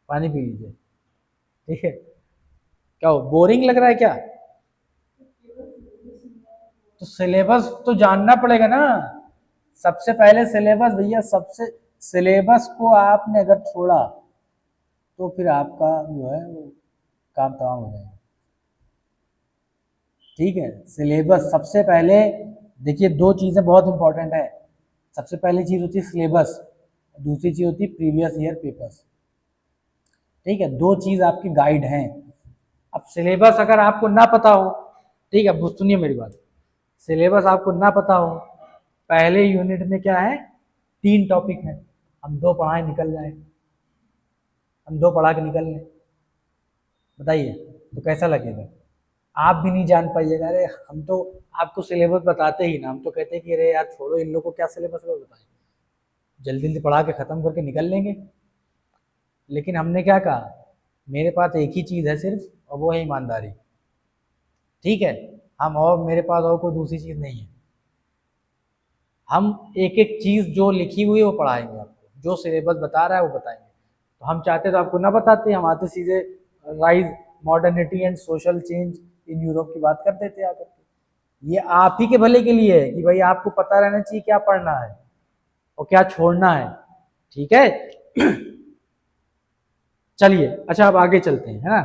पानी पी लीजिए, ठीक है, क्या हो, बोरिंग लग रहा है क्या, तो सिलेबस तो जानना पड़ेगा ना, सबसे पहले सिलेबस भैया, सबसे सिलेबस को आपने अगर छोड़ा तो फिर आपका जो है वो काम तमाम हो जाएगा, ठीक है। सिलेबस सबसे पहले, देखिए, दो चीज़ें बहुत इंपॉर्टेंट है, सबसे पहली चीज़ होती है सिलेबस, दूसरी चीज़ होती है प्रीवियस ईयर पेपर्स, ठीक है, दो चीज़ आपकी गाइड हैं। अब सिलेबस अगर आपको ना पता हो, ठीक है, सुनिए मेरी बात, सिलेबस आपको ना पता हो, पहले यूनिट में क्या है, 3 टॉपिक हैं, हम 2 पढ़ाए निकल जाए, हम 2 पढ़ा के निकल लें, बताइए तो कैसा लगेगा, आप भी नहीं जान पाइएगा, अरे हम तो आपको सिलेबस बताते ही ना, हम तो कहते हैं कि अरे यार छोड़ो इन लोगों को क्या सिलेबस में बताएं, जल्दी जल्दी पढ़ा के ख़त्म करके निकल लेंगे। लेकिन हमने क्या कहा, मेरे पास एक ही चीज़ है सिर्फ, और वो है ईमानदारी। ठीक है, हम और मेरे पास और कोई दूसरी चीज़ नहीं है। हम एक एक चीज़ जो लिखी हुई है वो पढ़ाएंगे आपको, जो सिलेबस बता रहा है वो बताएंगे। तो हम चाहते तो आपको ना बताते, हम आते सीधे rise modernity and social change in Europe की बात कर देते आकर के। ये आप ही के भले के लिए है कि भाई आपको पता रहना चाहिए क्या पढ़ना है और क्या छोड़ना है। ठीक है चलिए, अच्छा अब आगे चलते हैं, है ना।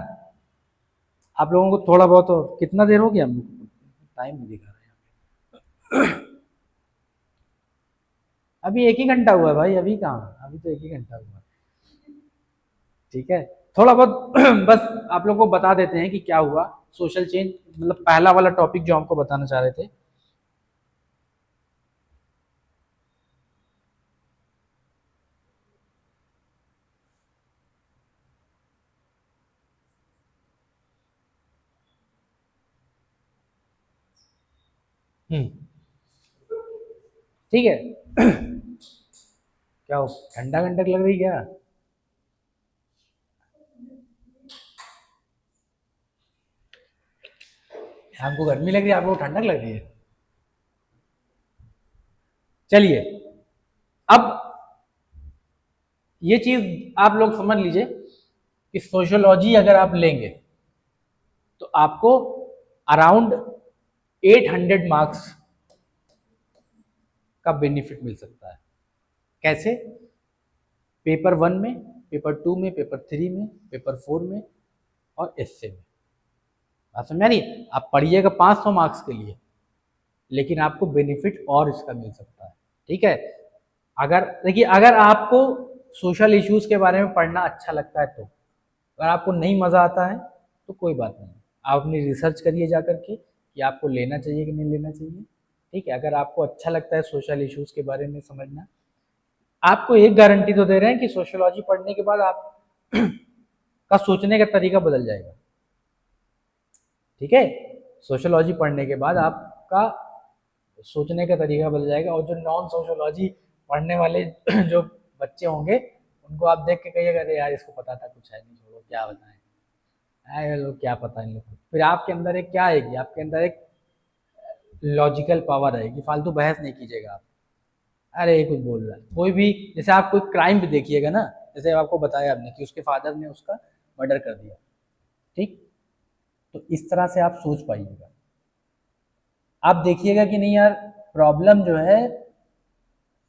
आप लोगों को थोड़ा बहुत, और कितना देर हो गया, हम टाइम नहीं दिखा रहे हैं। अभी 1 ही घंटा हुआ है भाई, अभी कहाँ, अभी तो 1 ही घंटा हुआ है। ठीक है, थोड़ा बहुत बस आप लोगों को बता देते हैं कि क्या हुआ सोशल चेंज, मतलब पहला वाला टॉपिक जो हमको बताना चाह रहे थे। ठीक है क्या हो, ठंडा ठंडक लग रही क्या? हमको गर्मी लग रही है, आपको ठंडक लग रही है। चलिए, अब ये चीज आप लोग समझ लीजिए कि सोशियोलॉजी अगर आप लेंगे तो आपको अराउंड 800 मार्क्स का बेनिफिट मिल सकता है। कैसे? पेपर 1 में, पेपर 2 में, पेपर 3 में, पेपर 4 में और एस्से में। बात समझ आ रही है? आप पढ़िएगा 500 मार्क्स के लिए, लेकिन आपको बेनिफिट और इसका मिल सकता है। ठीक है, अगर देखिए, अगर आपको सोशल इश्यूज के बारे में पढ़ना अच्छा लगता है तो, अगर आपको नहीं मज़ा आता है तो कोई बात नहीं, आप अपनी रिसर्च करिए जा करके कि आपको लेना चाहिए कि नहीं लेना चाहिए। ठीक है, अगर आपको अच्छा लगता है सोशल इश्यूज के बारे में समझना, आपको एक गारंटी तो दे रहे हैं कि सोशियोलॉजी पढ़ने के बाद आप का सोचने का तरीका बदल जाएगा। ठीक है, सोशियोलॉजी पढ़ने के बाद आपका सोचने का तरीका बदल जाएगा। और जो नॉन सोशियोलॉजी पढ़ने वाले जो बच्चे होंगे, उनको आप देख के कहिएगा अरे यार इसको पता था, कुछ है नहीं, छोड़ो क्या बताएं, अरे लोग क्या पता इन लोग को। फिर आपके अंदर एक क्या आएगी, आपके अंदर एक लॉजिकल पावर आएगी, फालतू बहस नहीं कीजिएगा आप। अरे ये कुछ बोल रहा है कोई भी, जैसे आप कोई क्राइम भी देखिएगा ना, जैसे आपको बताया आपने कि उसके फादर ने उसका मर्डर कर दिया, ठीक, तो इस तरह से आप सोच पाइएगा। आप देखिएगा कि नहीं यार, प्रॉब्लम जो है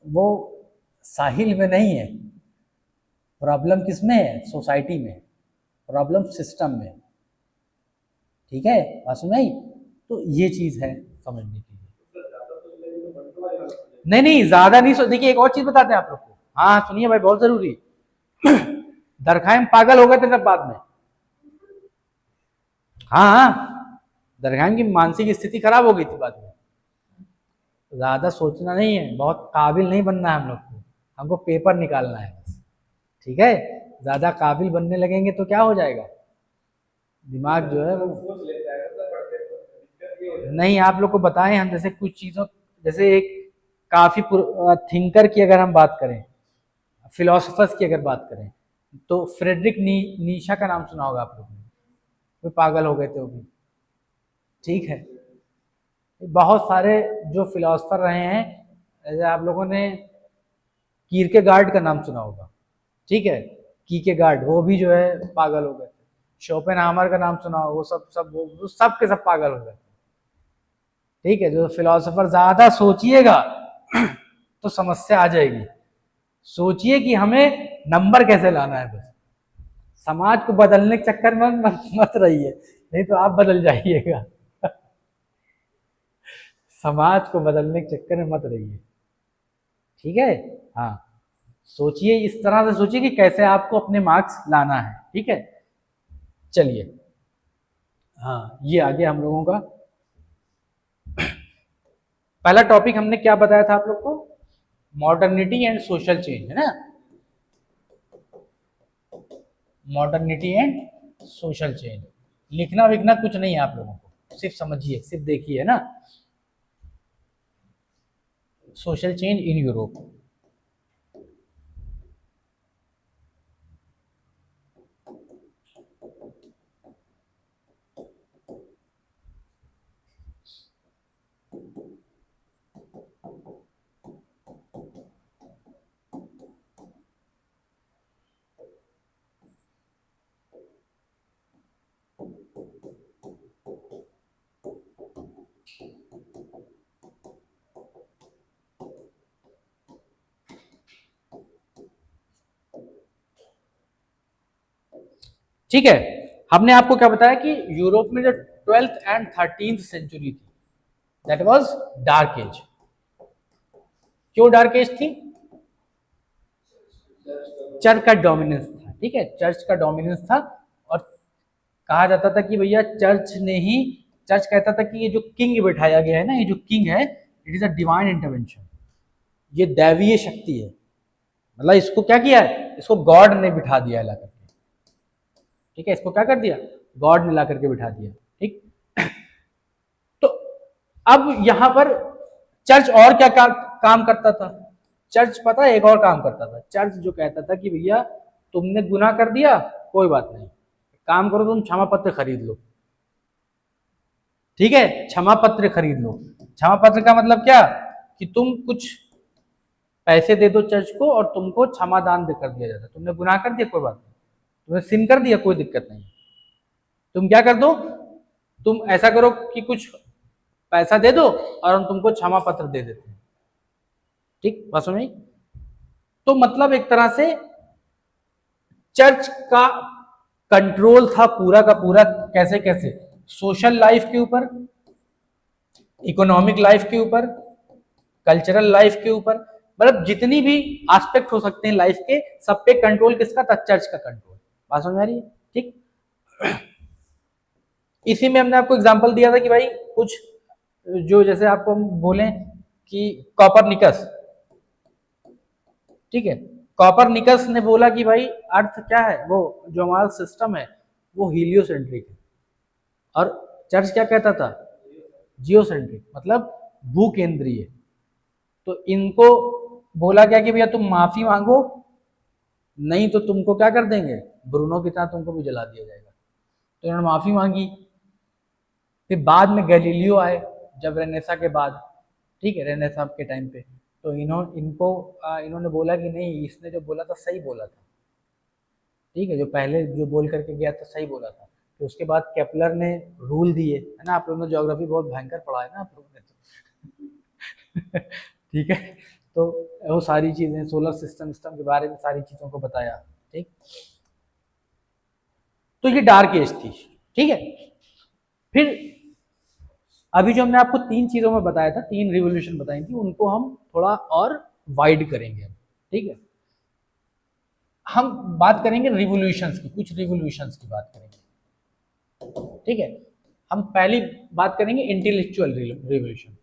वो साहिल में नहीं है, प्रॉब्लम किस में है, सोसाइटी में, प्रॉब्लम सिस्टम में। ठीक है, बात समझ आई? तो ये चीज है समझने के लिए। नहीं नहीं, ज्यादा नहीं देखिए, एक और चीज बताते हैं आप लोग को। हाँ सुनिए भाई, बहुत जरूरी। दरखाम पागल हो गए थे सब बाद में। हाँ हाँ, दरखाम की मानसिक स्थिति खराब हो गई थी बाद में। ज्यादा सोचना नहीं है, बहुत काबिल नहीं बनना है हम लोग को, हमको पेपर निकालना है बस। ठीक है, ज्यादा काबिल बनने लगेंगे तो क्या हो जाएगा, दिमाग जो है वो सोच लेता है मतलब पढ़ते दिक्कत ये हो जाती नहीं। आप लोग को बताएं हम, जैसे कुछ चीजों, जैसे एक काफी थिंकर की अगर हम बात करें, फिलोसफर्स की अगर बात करें, तो फ्रेडरिक नीशा का नाम सुना होगा आप लोगों ने, वो पागल हो गए थे वो भी। ठीक है, बहुत सारे जो फिलोसफर रहे हैं, जैसे आप लोगों ने कीरकेगार्ड का नाम सुना होगा। ठीक है, कीरकेगार्ड वो भी जो है पागल हो गए थे। शोपेनहामर का नाम सुना होगा, वो सब के सब पागल हो गए। ठीक है, जो फिलोसफर ज्यादा सोचिएगा तो समस्या आ जाएगी। सोचिए कि हमें नंबर कैसे लाना है बस, समाज को बदलने के चक्कर में मत रहिए, नहीं तो आप बदल जाइएगा। समाज को बदलने के चक्कर में मत रहिए। ठीक है, हाँ, सोचिए इस तरह से सोचिए कि कैसे आपको अपने मार्क्स लाना है। ठीक है, चलिए, हाँ ये आगे हम लोगों का पहला टॉपिक हमने क्या बताया था आप लोग को, मॉडर्निटी एंड सोशल चेंज, है ना। मॉडर्निटी एंड सोशल चेंज, लिखना विखना कुछ नहीं है आप लोगों को, सिर्फ समझिए, सिर्फ देखिए, है ना। सोशल चेंज इन यूरोप, ठीक है। हमने आपको क्या बताया कि यूरोप में जो 12th एंड 13th सेंचुरी थी, दैट वाज डार्क एज। क्यों डार्क एज थी? चर्च का डोमिनेंस था, ठीक है, चर्च का डोमिनेंस था। और कहा जाता था कि भैया चर्च कहता था कि ये जो किंग बिठाया गया है ना, ये जो किंग है, it is a divine intervention, ये दैवीय शक्ति है। मतलब इसको क्या किया है, इसको गॉड ने बिठा दिया ला करके, ठीक है, इसको क्या कर दिया, गॉड ने ला करके बिठा दिया, ठीक। तो अब यहां पर चर्च और क्या काम करता था? चर्च पता है एक और काम करता था। चर्च जो कहता था कि भैया तुमने गुनाह कर दिया, कोई बात नहीं, काम करो, तुम क्षमा पत्र खरीद लो, ठीक है, क्षमा पत्र खरीद लो। क्षमा पत्र का मतलब क्या, कि तुम कुछ पैसे दे दो चर्च को और तुमको क्षमादान दे कर दिया जाता है। तुमने गुनाह कर दिया, कोई बात नहीं, तुमने सिन कर दिया, कोई दिक्कत नहीं, तुम क्या कर दो, तुम ऐसा करो कि कुछ पैसा दे दो और हम तुमको क्षमा पत्र दे देते हैं, ठीक, बात समझ। तो मतलब एक तरह से चर्च का कंट्रोल था पूरा का पूरा, कैसे कैसे, सोशल लाइफ के ऊपर, इकोनॉमिक लाइफ के ऊपर, कल्चरल लाइफ के ऊपर, मतलब जितनी भी एस्पेक्ट हो सकते हैं लाइफ के, सब पे कंट्रोल किसका था, चर्च का कंट्रोल। बात समझ आ रही है, ठीक। इसी में हमने आपको एग्जांपल दिया था कि भाई कुछ जो, जैसे आपको हम बोले कि कॉपरनिकस, ठीक है, कॉपरनिकस ने बोला कि भाई अर्थ क्या है, वो जो हमारा सिस्टम है वो हीलियोसेंट्रिक है, और चर्च क्या कहता था, जियोसेंट्रिक, मतलब भू केंद्रीय। तो इनको बोला गया कि भैया तुम माफी मांगो, नहीं तो तुमको क्या कर देंगे, ब्रूनो की तरह तुमको भी जला दिया जाएगा। तो इन्होंने माफी मांगी। फिर बाद में गैलीलियो आए, जब रेनेसा के बाद, ठीक है, रेनेसा के टाइम पे, तो इन्होंने बोला कि नहीं, इसने जो बोला था सही बोला था, ठीक है, जो पहले जो बोल करके गया था सही बोला था। तो उसके बाद केपलर ने रूल दिए, है ना, आप लोगों ने ज्योग्राफी बहुत भयंकर पढ़ा है ना आप लोगों ने तो ठीक है। तो वो सारी चीजें, सोलर सिस्टम के बारे में सारी चीजों को बताया, ठीक। तो ये डार्क एज थी, ठीक है। फिर अभी जो हमने आपको तीन चीजों में बताया था, तीन रिवोल्यूशन बताई थी, उनको हम थोड़ा और वाइड करेंगे, ठीक है। हम बात करेंगे रिवोल्यूशंस की, कुछ रिवोल्यूशंस की बात करेंगे, ठीक है। हम पहली बात करेंगे इंटेलेक्चुअल रिवोल्यूशन।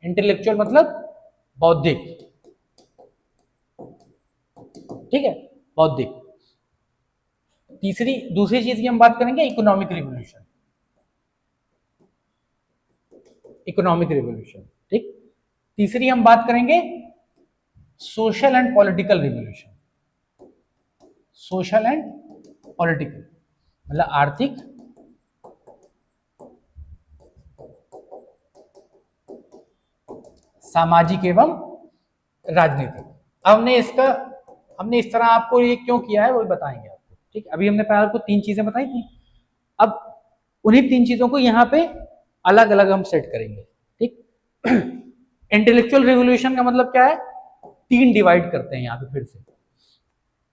इंटेलेक्चुअल मतलब बौद्धिक, ठीक है, बौद्धिक। दूसरी चीज की हम बात करेंगे इकोनॉमिक रिवोल्यूशन, इकोनॉमिक रिवोल्यूशन, ठीक। तीसरी हम बात करेंगे social and political revolution, social and political मतलब आर्थिक, सामाजिक एवं राजनीतिक। हमने इस तरह आपको ये क्यों किया है वो बताएंगे आपको, ठीक। अभी हमने पहले आपको तीन चीजें बताई थी, अब उन्हीं तीन चीजों को यहाँ पे अलग अलग हम सेट करेंगे, ठीक। इंटेलेक्चुअल रिवोल्यूशन का मतलब क्या है, तीन डिवाइड करते हैं यहाँ पे फिर से।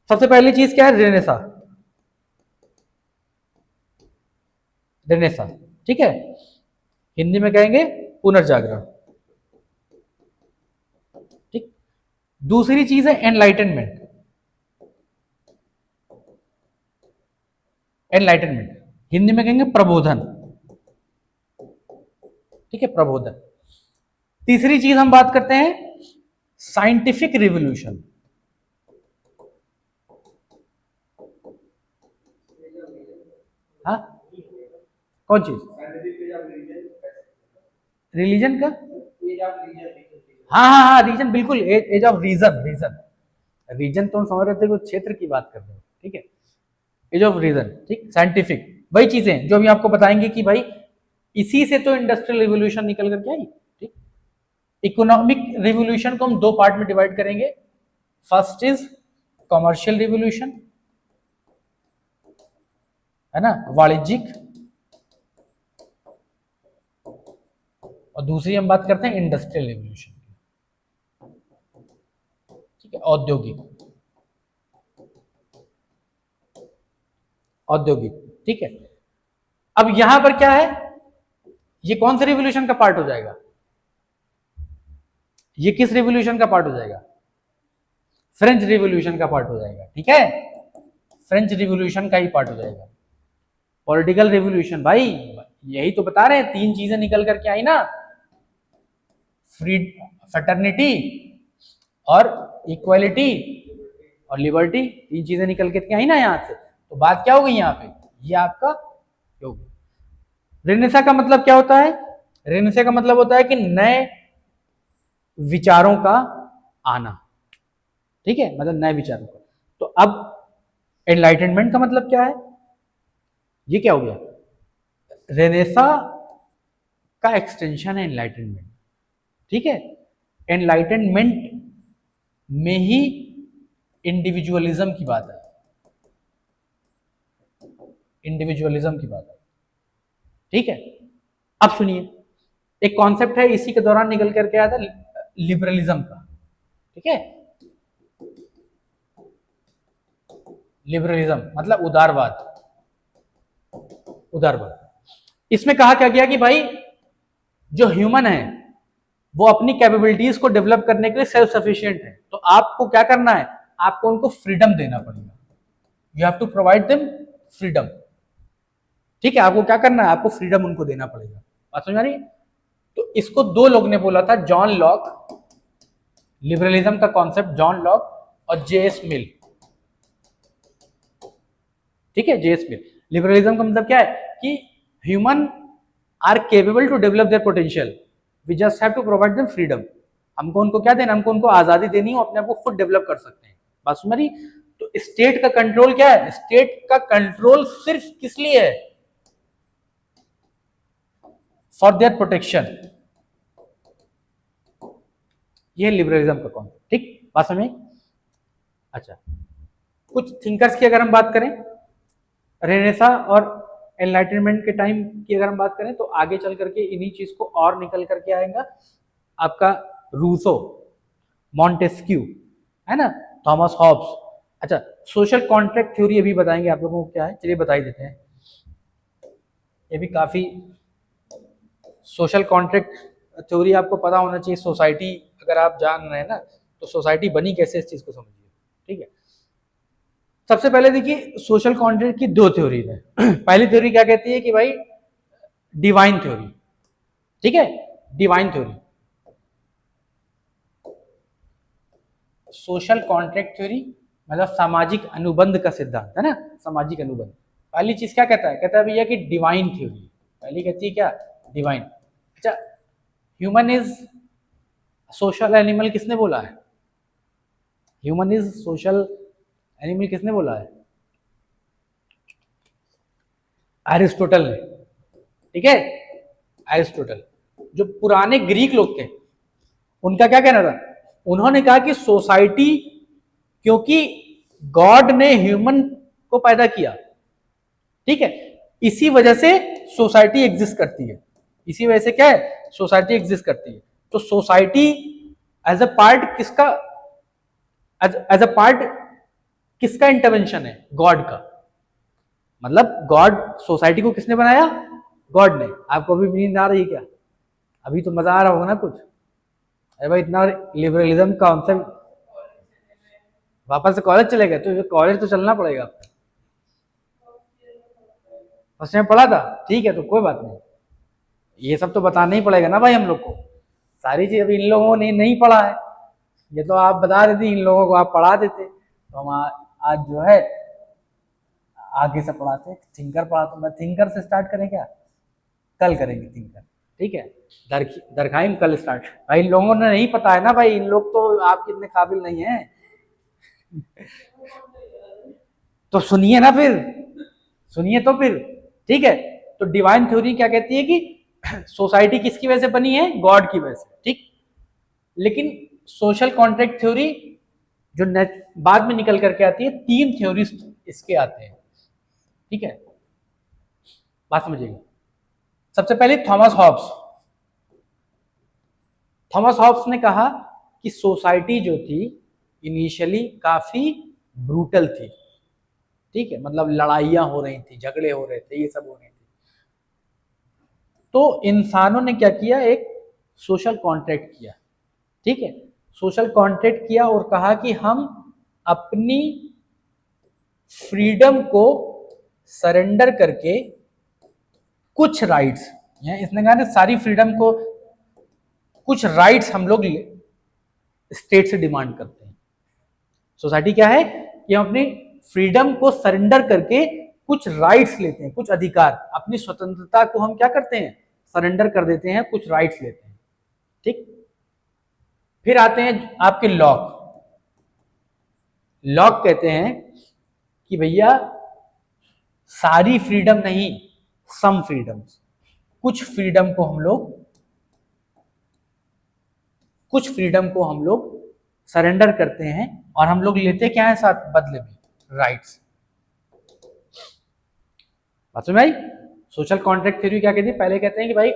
सबसे पहली चीज क्या है, रेनेसा, रेनेसा, ठीक है, हिंदी में कहेंगे पुनर्जागरण, ठीक। दूसरी चीज है एनलाइटनमेंट, एनलाइटनमेंट हिंदी में कहेंगे प्रबोधन, ठीक है, प्रबोधन। तीसरी चीज हम बात करते हैं साइंटिफिक रिवोल्यूशन, हाँ, कौन चीज, रिलीजन का, हाँ हाँ हाँ, रीजन, बिल्कुल, age of reason, reason, reason तो हम समझ रहे थे कि क्षेत्र की बात कर रहे हो, ठीक है, एज ऑफ रीजन, ठीक। साइंटिफिक वही चीजें जो अभी आपको बताएंगे कि भाई इसी से तो इंडस्ट्रियल रिवोल्यूशन निकल करके आई, ठीक। इकोनॉमिक रिवोल्यूशन को हम दो पार्ट में डिवाइड करेंगे। फर्स्ट इज कॉमर्शियल रिवोल्यूशन, है ना, वाणिज्यिक, और दूसरी हम बात करते हैं इंडस्ट्रियल रिवोल्यूशन, ठीक है, औद्योगिक। औद्योगिक, ठीक है। अब यहां पर क्या है, ये कौन से रिवोल्यूशन का पार्ट हो जाएगा, ये किस रिवोल्यूशन का पार्ट हो जाएगा, फ्रेंच रिवोल्यूशन का पार्ट हो जाएगा, ठीक है, फ्रेंच रिवोल्यूशन का ही पार्ट हो जाएगा। पॉलिटिकल रिवोल्यूशन भाई, यही तो बता रहे हैं, तीन चीजें निकल करके आई ना, फ्री फ्रेटर्निटी और इक्वालिटी और लिबर्टी, तीन चीजें निकल के आई ना यहां से। तो बात क्या हो गई यहाँ पे, ये आपका योग। रेनेसा का मतलब क्या होता है, रेनेसा का मतलब होता है कि नए विचारों का आना, ठीक है, मतलब नए विचारों का। तो अब एनलाइटनमेंट का मतलब क्या है, ये क्या हो गया, रेनेसा का एक्सटेंशन है एनलाइटनमेंट, ठीक है। एनलाइटनमेंट में ही इंडिविजुअलिज्म की बात है, इंडिविजुअलिज्म की बात है, ठीक है। अब सुनिए, एक कॉन्सेप्ट है इसी के दौरान निकल करके आया था, लिबरलिज्म का, ठीक है। लिबरलिज्म मतलब उदारवाद, उदारवाद। इसमें कहा क्या गया कि भाई जो ह्यूमन है वो अपनी कैपेबिलिटीज को डेवलप करने के लिए सेल्फ सफिशिएंट है, तो आपको क्या करना है, आपको उनको फ्रीडम देना पड़ेगा, you have to provide them freedom, ठीक है। आपको क्या करना है, आपको फ्रीडम उनको देना पड़ेगा, बात समझ आ रही है। तो इसको दो लोग ने बोला था, जॉन लॉक, लिबरलिज्म का कॉन्सेप्ट जॉन लॉक और जेएस मिल, ठीक है, जेएस मिल। लिबरलिज्म का मतलब क्या है कि human are capable to develop their potential, we just have to provide them freedom. हमको उनको क्या देना, हमको उनको आजादी देनी है, अपने आप को खुद डेवलप कर सकते हैं, बात समझ रही। तो स्टेट का कंट्रोल क्या है, स्टेट का कंट्रोल सिर्फ किस लिए है, फॉर देयर प्रोटेक्शन, ये लिबरलिज्म का कॉन्सेप्ट, ठीक, बात समझ। अच्छा, कुछ थिंकर्स की अगर हम बात करें, रेनेसा और एनलाइटनमेंट के टाइम की अगर हम बात करें, तो आगे चल करके इन्हीं चीज को और निकल करके आएगा आपका रूसो, मॉन्टेस्क्यू, है ना, थॉमस हॉब्स। अच्छा, सोशल कॉन्ट्रैक्ट थ्योरी अभी बताएंगे आप लोगों को क्या है, चलिए बता ही देते हैं। ये भी काफी, सोशल कॉन्ट्रैक्ट थ्योरी आपको पता होना चाहिए, सोसाइटी अगर आप जान रहे हैं ना, तो सोसाइटी बनी कैसे, इस चीज को समझिए, ठीक है। सबसे पहले देखिए, सोशल कॉन्ट्रैक्ट की दो थ्योरी है। पहली थ्योरी क्या कहती है कि भाई डिवाइन थ्योरी, ठीक है, divine theory, social contract theory मतलब सामाजिक अनुबंध का सिद्धांत, है ना, सामाजिक अनुबंध। पहली चीज क्या कहता है, कहता है भैया कि डिवाइन थ्योरी, पहली कहती है क्या, डिवाइन। अच्छा, ह्यूमन इज सोशल एनिमल किसने बोला है, ह्यूमन इज सोशल एनिमल किसने बोला है, एरिस्टोटल ने, ठीक है, एरिस्टोटल। जो पुराने ग्रीक लोग थे उनका क्या कहना था, उन्होंने कहा कि सोसाइटी, क्योंकि गॉड ने ह्यूमन को पैदा किया, ठीक है, इसी वजह से सोसाइटी एग्जिस्ट करती है, इसी वजह से क्या है, सोसाइटी एग्जिस्ट करती है। तो सोसाइटी एज अ पार्ट किसका, एज अ पार्ट किसका इंटरवेंशन है, गॉड का। मतलब गॉड, सोसाइटी को किसने बनाया, गॉड ने। आपको अभी नींद आ रही है क्या, अभी तो मजा आ रहा होगा ना कुछ, अरे भाई इतना लिबरलिज्म कॉन्सेप्ट, वापस से कॉलेज चले गए, तो कॉलेज तो चलना पड़ेगा, फर्स्ट टाइम पढ़ा था, ठीक है, तो कोई बात नहीं, ये सब तो बताना ही पड़ेगा ना भाई हम लोग को, सारी चीज अभी इन लोगों ने नहीं पढ़ा है, ये तो आप बता देते, इन लोगों को आप पढ़ा देते, तो हम आज जो है आगे से पढ़ाते, थिंकर पढ़ाते, मैं थिंकर से स्टार्ट करें क्या, कल करेंगे थिंकर, ठीक है, दरखाइम कल स्टार्ट। भाई इन लोगों ने नहीं पता है ना भाई, इन लोग तो आपके इतने काबिल नहीं है। तो सुनिए ना फिर, सुनिए तो फिर, ठीक है। तो डिवाइन थ्योरी क्या कहती है कि सोसाइटी किसकी वजह से बनी है, गॉड की वजह से, ठीक। लेकिन सोशल कॉन्ट्रैक्ट थ्योरी जो बाद में निकल करके आती है, तीन थ्योरिस्ट इसके आते हैं, ठीक है, बात समझिएगा। सबसे पहले थॉमस हॉब्स, थॉमस हॉब्स ने कहा कि सोसाइटी जो थी इनिशियली काफी ब्रूटल थी, ठीक है, मतलब लड़ाइयाँ हो रही थी, झगड़े हो रहे थे, ये सब हो रहे थे। तो इंसानों ने क्या किया, एक सोशल कॉन्ट्रैक्ट किया, ठीक है, सोशल कॉन्ट्रैक्ट किया और कहा कि हम अपनी फ्रीडम को सरेंडर करके कुछ राइट्स, इसने कहा ना सारी फ्रीडम को, कुछ राइट्स हम लोग स्टेट से डिमांड करते हैं। सोसाइटी क्या है कि हम अपनी फ्रीडम को सरेंडर करके कुछ राइट्स लेते हैं, कुछ अधिकार, अपनी स्वतंत्रता को हम क्या करते हैं, सरेंडर कर देते हैं, कुछ राइट्स लेते हैं, ठीक। फिर आते हैं आपके लॉक। लॉक कहते हैं कि भैया सारी फ्रीडम नहीं, सम फ्रीडम्स, कुछ फ्रीडम को हम लोग सरेंडर करते हैं और हम लोग लेते क्या है साथ बदले में, राइट्स। बात समझ आई? सोशल कॉन्ट्रैक्ट थ्योरी क्या कहती है, पहले कहते हैं कि भाई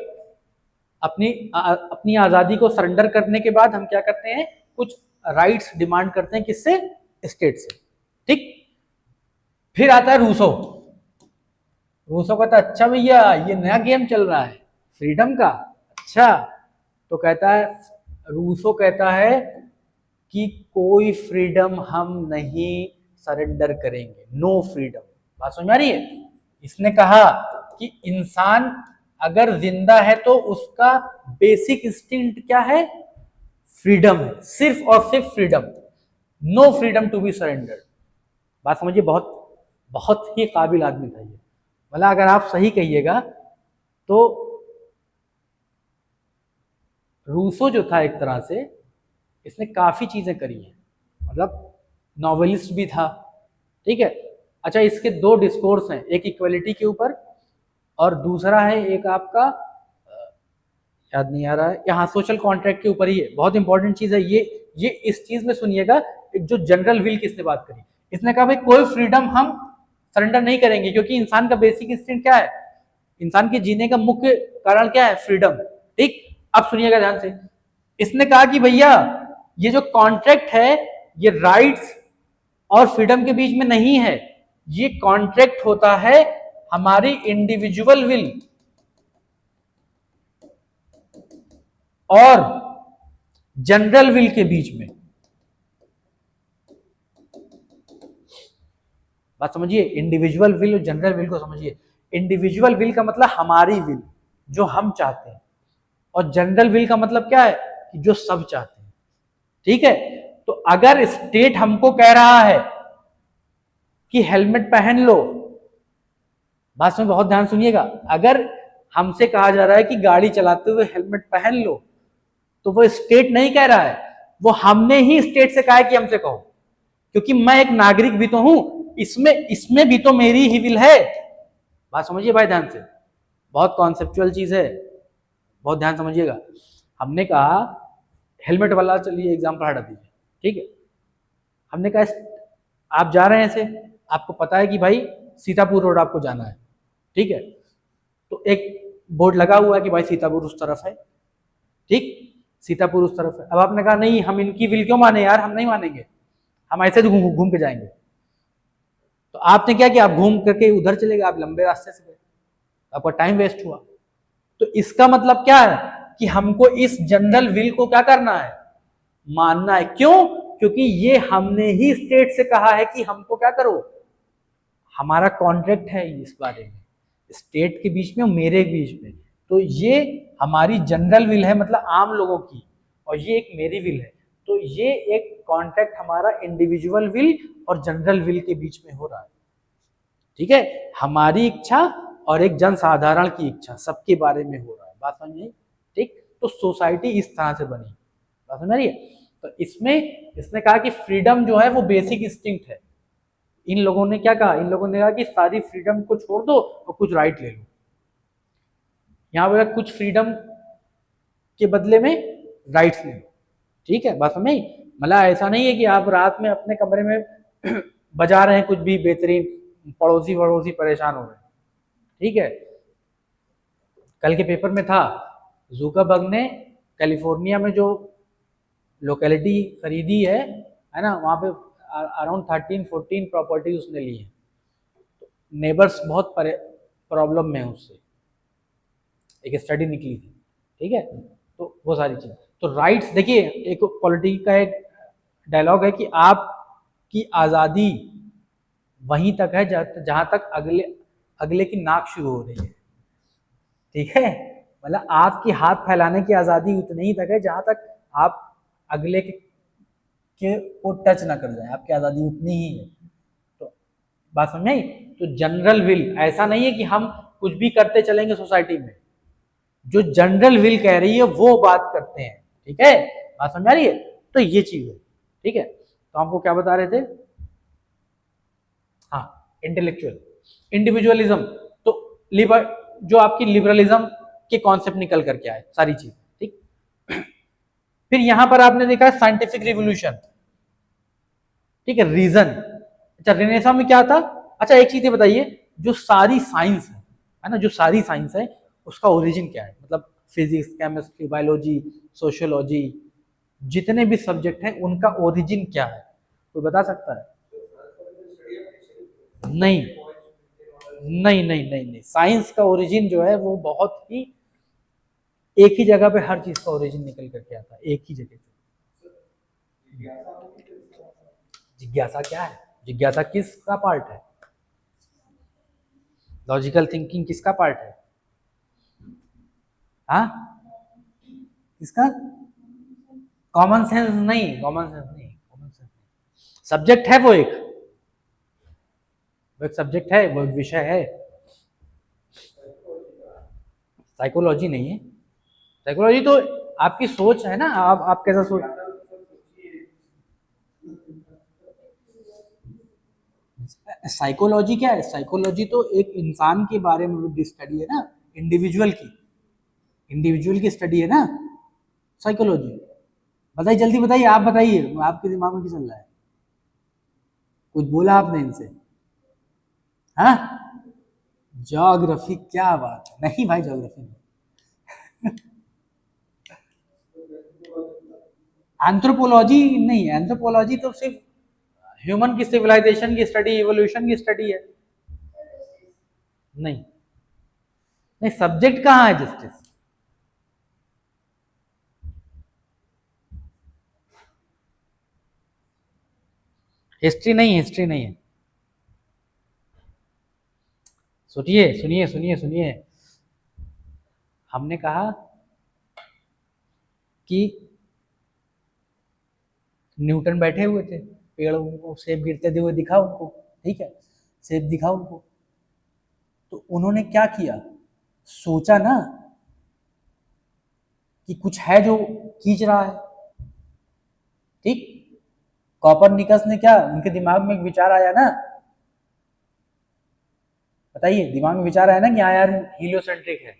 अपनी आजादी को सरेंडर करने के बाद हम क्या करते हैं, कुछ राइट्स डिमांड करते हैं, किससे, स्टेट से, ठीक। फिर आता है रूसो। रूसो कहता है अच्छा भैया ये नया गेम चल रहा है फ्रीडम का, अच्छा, तो कहता है, रूसो कहता है कि कोई फ्रीडम हम नहीं सरेंडर करेंगे, नो फ्रीडम। बात समझ आ रही है? इसने कहा कि इंसान अगर जिंदा है तो उसका बेसिक इंस्टिंक्ट क्या है, फ्रीडम है, सिर्फ और सिर्फ freedom, no freedom to be surrendered. बात समझिए, बहुत बहुत ही काबिल आदमी था ये, मतलब अगर आप सही कहिएगा तो रूसो जो था एक तरह से इसने काफी चीजें करी हैं, मतलब नॉवेलिस्ट भी था, ठीक है। अच्छा, इसके दो डिस्कोर्स हैं, एक इक्वलिटी के ऊपर और दूसरा है एक आपका याद नहीं आ रहा है, यहाँ सोशल कॉन्ट्रैक्ट के ऊपर ही है, बहुत इंपॉर्टेंट चीज है ये इस चीज में सुनिएगा, एक जो जनरल विल किसने बात करी, इसने कहा भाई कोई फ्रीडम हम सरेंडर नहीं करेंगे, क्योंकि इंसान का बेसिक इंस्टिंक्ट क्या है, इंसान के जीने का मुख्य कारण क्या है, फ्रीडम, ठीक। अब सुनिएगा ध्यान से, इसने कहा कि भैया ये जो कॉन्ट्रैक्ट है ये राइट्स और फ्रीडम के बीच में नहीं है, ये कॉन्ट्रैक्ट होता है हमारी इंडिविजुअल विल और जनरल विल के बीच में। बात समझिए, इंडिविजुअल विल और जनरल विल को समझिए। इंडिविजुअल विल का मतलब हमारी विल, जो हम चाहते हैं, और जनरल विल का मतलब क्या है कि जो सब चाहते हैं, ठीक है। तो अगर स्टेट हमको कह रहा है कि हेलमेट पहन लो, बात में बहुत ध्यान सुनिएगा, अगर हमसे कहा जा रहा है कि गाड़ी चलाते हुए हेलमेट पहन लो, तो वो स्टेट नहीं कह रहा है, वो हमने ही स्टेट से कहा है कि हमसे कहो, क्योंकि मैं एक नागरिक भी तो हूं, इसमें भी तो मेरी ही विल है। बात समझिए भाई ध्यान से, बहुत कॉन्सेप्चुअल चीज है, बहुत ध्यान समझिएगा। हमने कहा हेलमेट वाला, चलिए एग्जांपल हटा दीजिए, ठीक है। हमने कहा आप जा रहे हैं ऐसे, आपको पता है कि भाई सीतापुर रोड आपको जाना है, ठीक है, तो एक बोर्ड लगा हुआ है कि भाई सीतापुर उस तरफ है, ठीक, सीतापुर उस तरफ है। अब आपने कहा नहीं हम इनकी विल क्यों माने यार, हम नहीं मानेंगे, हम ऐसे घूम घूम के जाएंगे। तो आपने क्या किया, आप घूम करके उधर चले गए, आप लंबे रास्ते से गए, आपका टाइम वेस्ट हुआ। तो इसका मतलब क्या है कि हमको इस जनरल विल को क्या करना है, मानना है। क्यों? क्योंकि ये हमने ही स्टेट से कहा है कि हमको क्या करो, हमारा कॉन्ट्रैक्ट है इस बारे में, स्टेट के बीच में और मेरे बीच में। तो ये हमारी जनरल विल है, मतलब आम लोगों की, और ये एक मेरी विल है। तो ये एक कॉन्ट्रैक्ट हमारा इंडिविजुअल विल और जनरल विल के बीच में हो रहा है, ठीक है। हमारी इच्छा और एक जनसाधारण की इच्छा, सबके बारे में हो रहा है। बात समझिए, ठीक। तो सोसाइटी इस तरह से बनी, बात समझ रही है। तो इसमें इसने कहा कि फ्रीडम जो है वो बेसिक इंस्टिंक्ट है। इन लोगों ने क्या कहा, इन लोगों ने कहा कि सारी फ्रीडम को छोड़ दो और कुछ राइट ले लो। यहां पर कुछ फ्रीडम के बदले में राइट्स ले लो, ठीक है। बात समझ, मतलब ऐसा नहीं है कि आप रात में अपने कमरे में बजा रहे हैं कुछ भी बेहतरीन, पड़ोसी परेशान हो रहे हैं, ठीक है। कल के पेपर में था, जुकरबर्ग ने कैलिफोर्निया में जो लोकेलिटी खरीदी है ना, वहां पे अराउंड 13-14 प्रॉपर्टी उसने ली है, नेबर्स बहुत प्रॉब्लम में है उससे, एक स्टडी निकली थी, ठीक है। तो वो सारी चीज, तो राइट्स देखिए, एक पॉलिटिक्स का एक डायलॉग है कि आपकी आज़ादी वहीं तक है जहां तक अगले अगले की नाक शुरू हो रही है, ठीक है। मतलब आपकी हाथ फैलाने की आज़ादी उतनी ही तक है जहां तक आप अगले के को टच ना कर जाए, आपकी आज़ादी उतनी ही है। तो बात समझ आई। तो जनरल विल ऐसा नहीं है कि हम कुछ भी करते चलेंगे सोसाइटी में, जो जनरल विल कह रही है वो बात करते हैं, ठीक है। बात समझ आ रही है। तो ये चीज है, ठीक है। तो आपको क्या बता रहे थे, हाँ, इंटेलेक्चुअल इंडिविजुअलिज्म। तो लिबर जो आपकी लिबरलिज्म के कॉन्सेप्ट निकल करके आए सारी चीज, ठीक। फिर यहां पर आपने देखा साइंटिफिक रिवोल्यूशन, ठीक है, रीजन। अच्छा, रेनेसा में क्या था, अच्छा एक चीज बताइए, जो सारी साइंस है ना, जो सारी साइंस है उसका ओरिजिन क्या है, मतलब फिजिक्स, केमिस्ट्री, बायोलॉजी, सोशियोलॉजी, जितने भी सब्जेक्ट हैं उनका ओरिजिन क्या है, कोई बता सकता है? नहीं नहीं नहीं नहीं नहीं, साइंस का ओरिजिन जो है वो बहुत ही एक ही जगह पे हर चीज का ओरिजिन निकल करके आता है, एक ही जगह से। जिज्ञासा क्या है, जिज्ञासा किसका पार्ट है, लॉजिकल थिंकिंग किसका पार्ट है, हाँ, किसका? कॉमन सेंस नहीं, कॉमन सेंस नहीं, कॉमन सेंस नहीं, सब्जेक्ट है वो एक सब्जेक्ट है, वो एक विषय है, साइकोलॉजी नहीं है। साइकोलॉजी तो आपकी सोच है ना, आप कैसा सोच, साइकोलॉजी क्या है, साइकोलॉजी तो एक इंसान के बारे में स्टडी है ना, इंडिविजुअल की स्टडी है ना साइकोलॉजी। बताइए जल्दी बताइए, आप बताइए, आपके दिमाग में क्या चल रहा है, कुछ बोला आपने इनसे? हाँ, ज्योग्राफी, क्या बात है, नहीं भाई ज्योग्राफी नहीं। एंथ्रोपोलॉजी नहीं है, एंथ्रोपोलॉजी तो सिर्फ ह्यूमन की सिविलाइजेशन की स्टडी, इवोल्यूशन की स्टडी है। नहीं नहीं, सब्जेक्ट कहाँ है जस्टिस, हिस्ट्री नहीं, हिस्ट्री नहीं है। सुनिए सुनिए सुनिए सुनिए, हमने कहा कि न्यूटन बैठे हुए थे, पेड़ उनको सेब गिरते हुए दिखा उनको, ठीक है, सेब दिखा उनको, तो उन्होंने क्या किया, सोचा ना कि कुछ है जो खींच रहा है, ठीक। कॉपरनिकस ने क्या, उनके दिमाग में एक विचार आया ना, बताइए, दिमाग में विचार आया ना कि हाँ यार हीलियोसेंट्रिक है,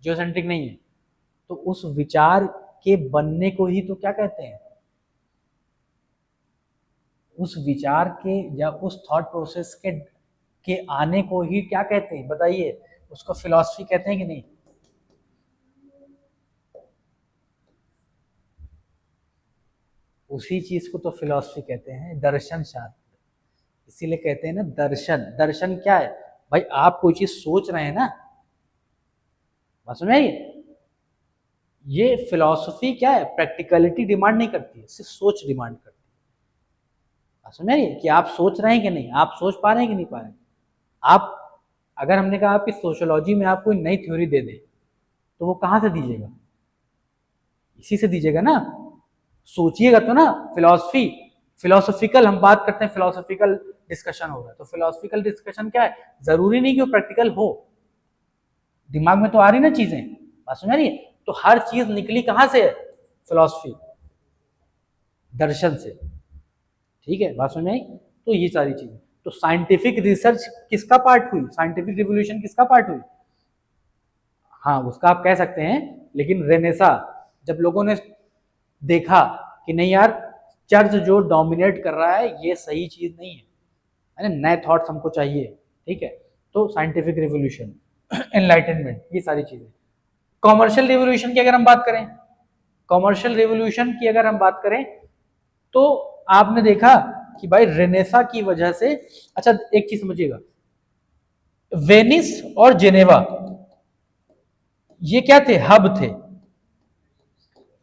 जियोसेंट्रिक नहीं है, तो उस विचार के बनने को ही तो क्या कहते हैं, उस विचार के या उस थॉट प्रोसेस के आने को ही क्या कहते हैं, बताइए, उसको फिलॉसफी कहते हैं कि नहीं? उसी चीज को तो फिलॉसफी कहते हैं, दर्शन शास्त्र, इसीलिए कहते हैं ना दर्शन। दर्शन क्या है भाई, आप कोई चीज सोच रहे हैं ना, बात समझ आई? ये फिलॉसफी क्या है, प्रैक्टिकलिटी डिमांड नहीं करती है, सिर्फ सोच डिमांड करती है। बात समझ आई कि आप सोच रहे हैं कि नहीं, आप सोच पा रहे हैं कि नहीं पा रहे हैं। आप, अगर हमने कहा आपकी सोशियोलॉजी में आप कोई नई थ्योरी दे दें, तो वो कहाँ से दीजिएगा, इसी से दीजिएगा ना, सोचिएगा तो ना। फिलॉसफी, फिलोसॉफिकल हम बात करते हैं, फिलोसॉफिकल डिस्कशन हो रहा है, तो फिलोसॉफिकल डिस्कशन क्या है, जरूरी नहीं कि वो प्रैक्टिकल हो, दिमाग में तो आ रही ना चीजें, बात समझ रही है। तो हर चीज निकली कहां से है, फिलोसफी, दर्शन से, ठीक है, बात समझ आई। तो ये सारी चीजें, तो साइंटिफिक रिसर्च किसका पार्ट हुई, साइंटिफिक रिवोल्यूशन किसका पार्ट हुई, हाँ उसका आप कह सकते हैं। लेकिन रेनेसा, जब लोगों ने देखा कि नहीं यार, चर्च जो डोमिनेट कर रहा है ये सही चीज नहीं है ना, नए थॉट्स हमको चाहिए, ठीक है। तो साइंटिफिक रिवोल्यूशन, एनलाइटनमेंट, ये सारी चीजें। कॉमर्शियल रिवोल्यूशन की अगर हम बात करें, कॉमर्शियल रिवोल्यूशन की अगर हम बात करें, तो आपने देखा कि भाई रेनेसा की वजह से, अच्छा एक चीज समझिएगा, वेनिस और जेनेवा ये क्या थे, हब थे।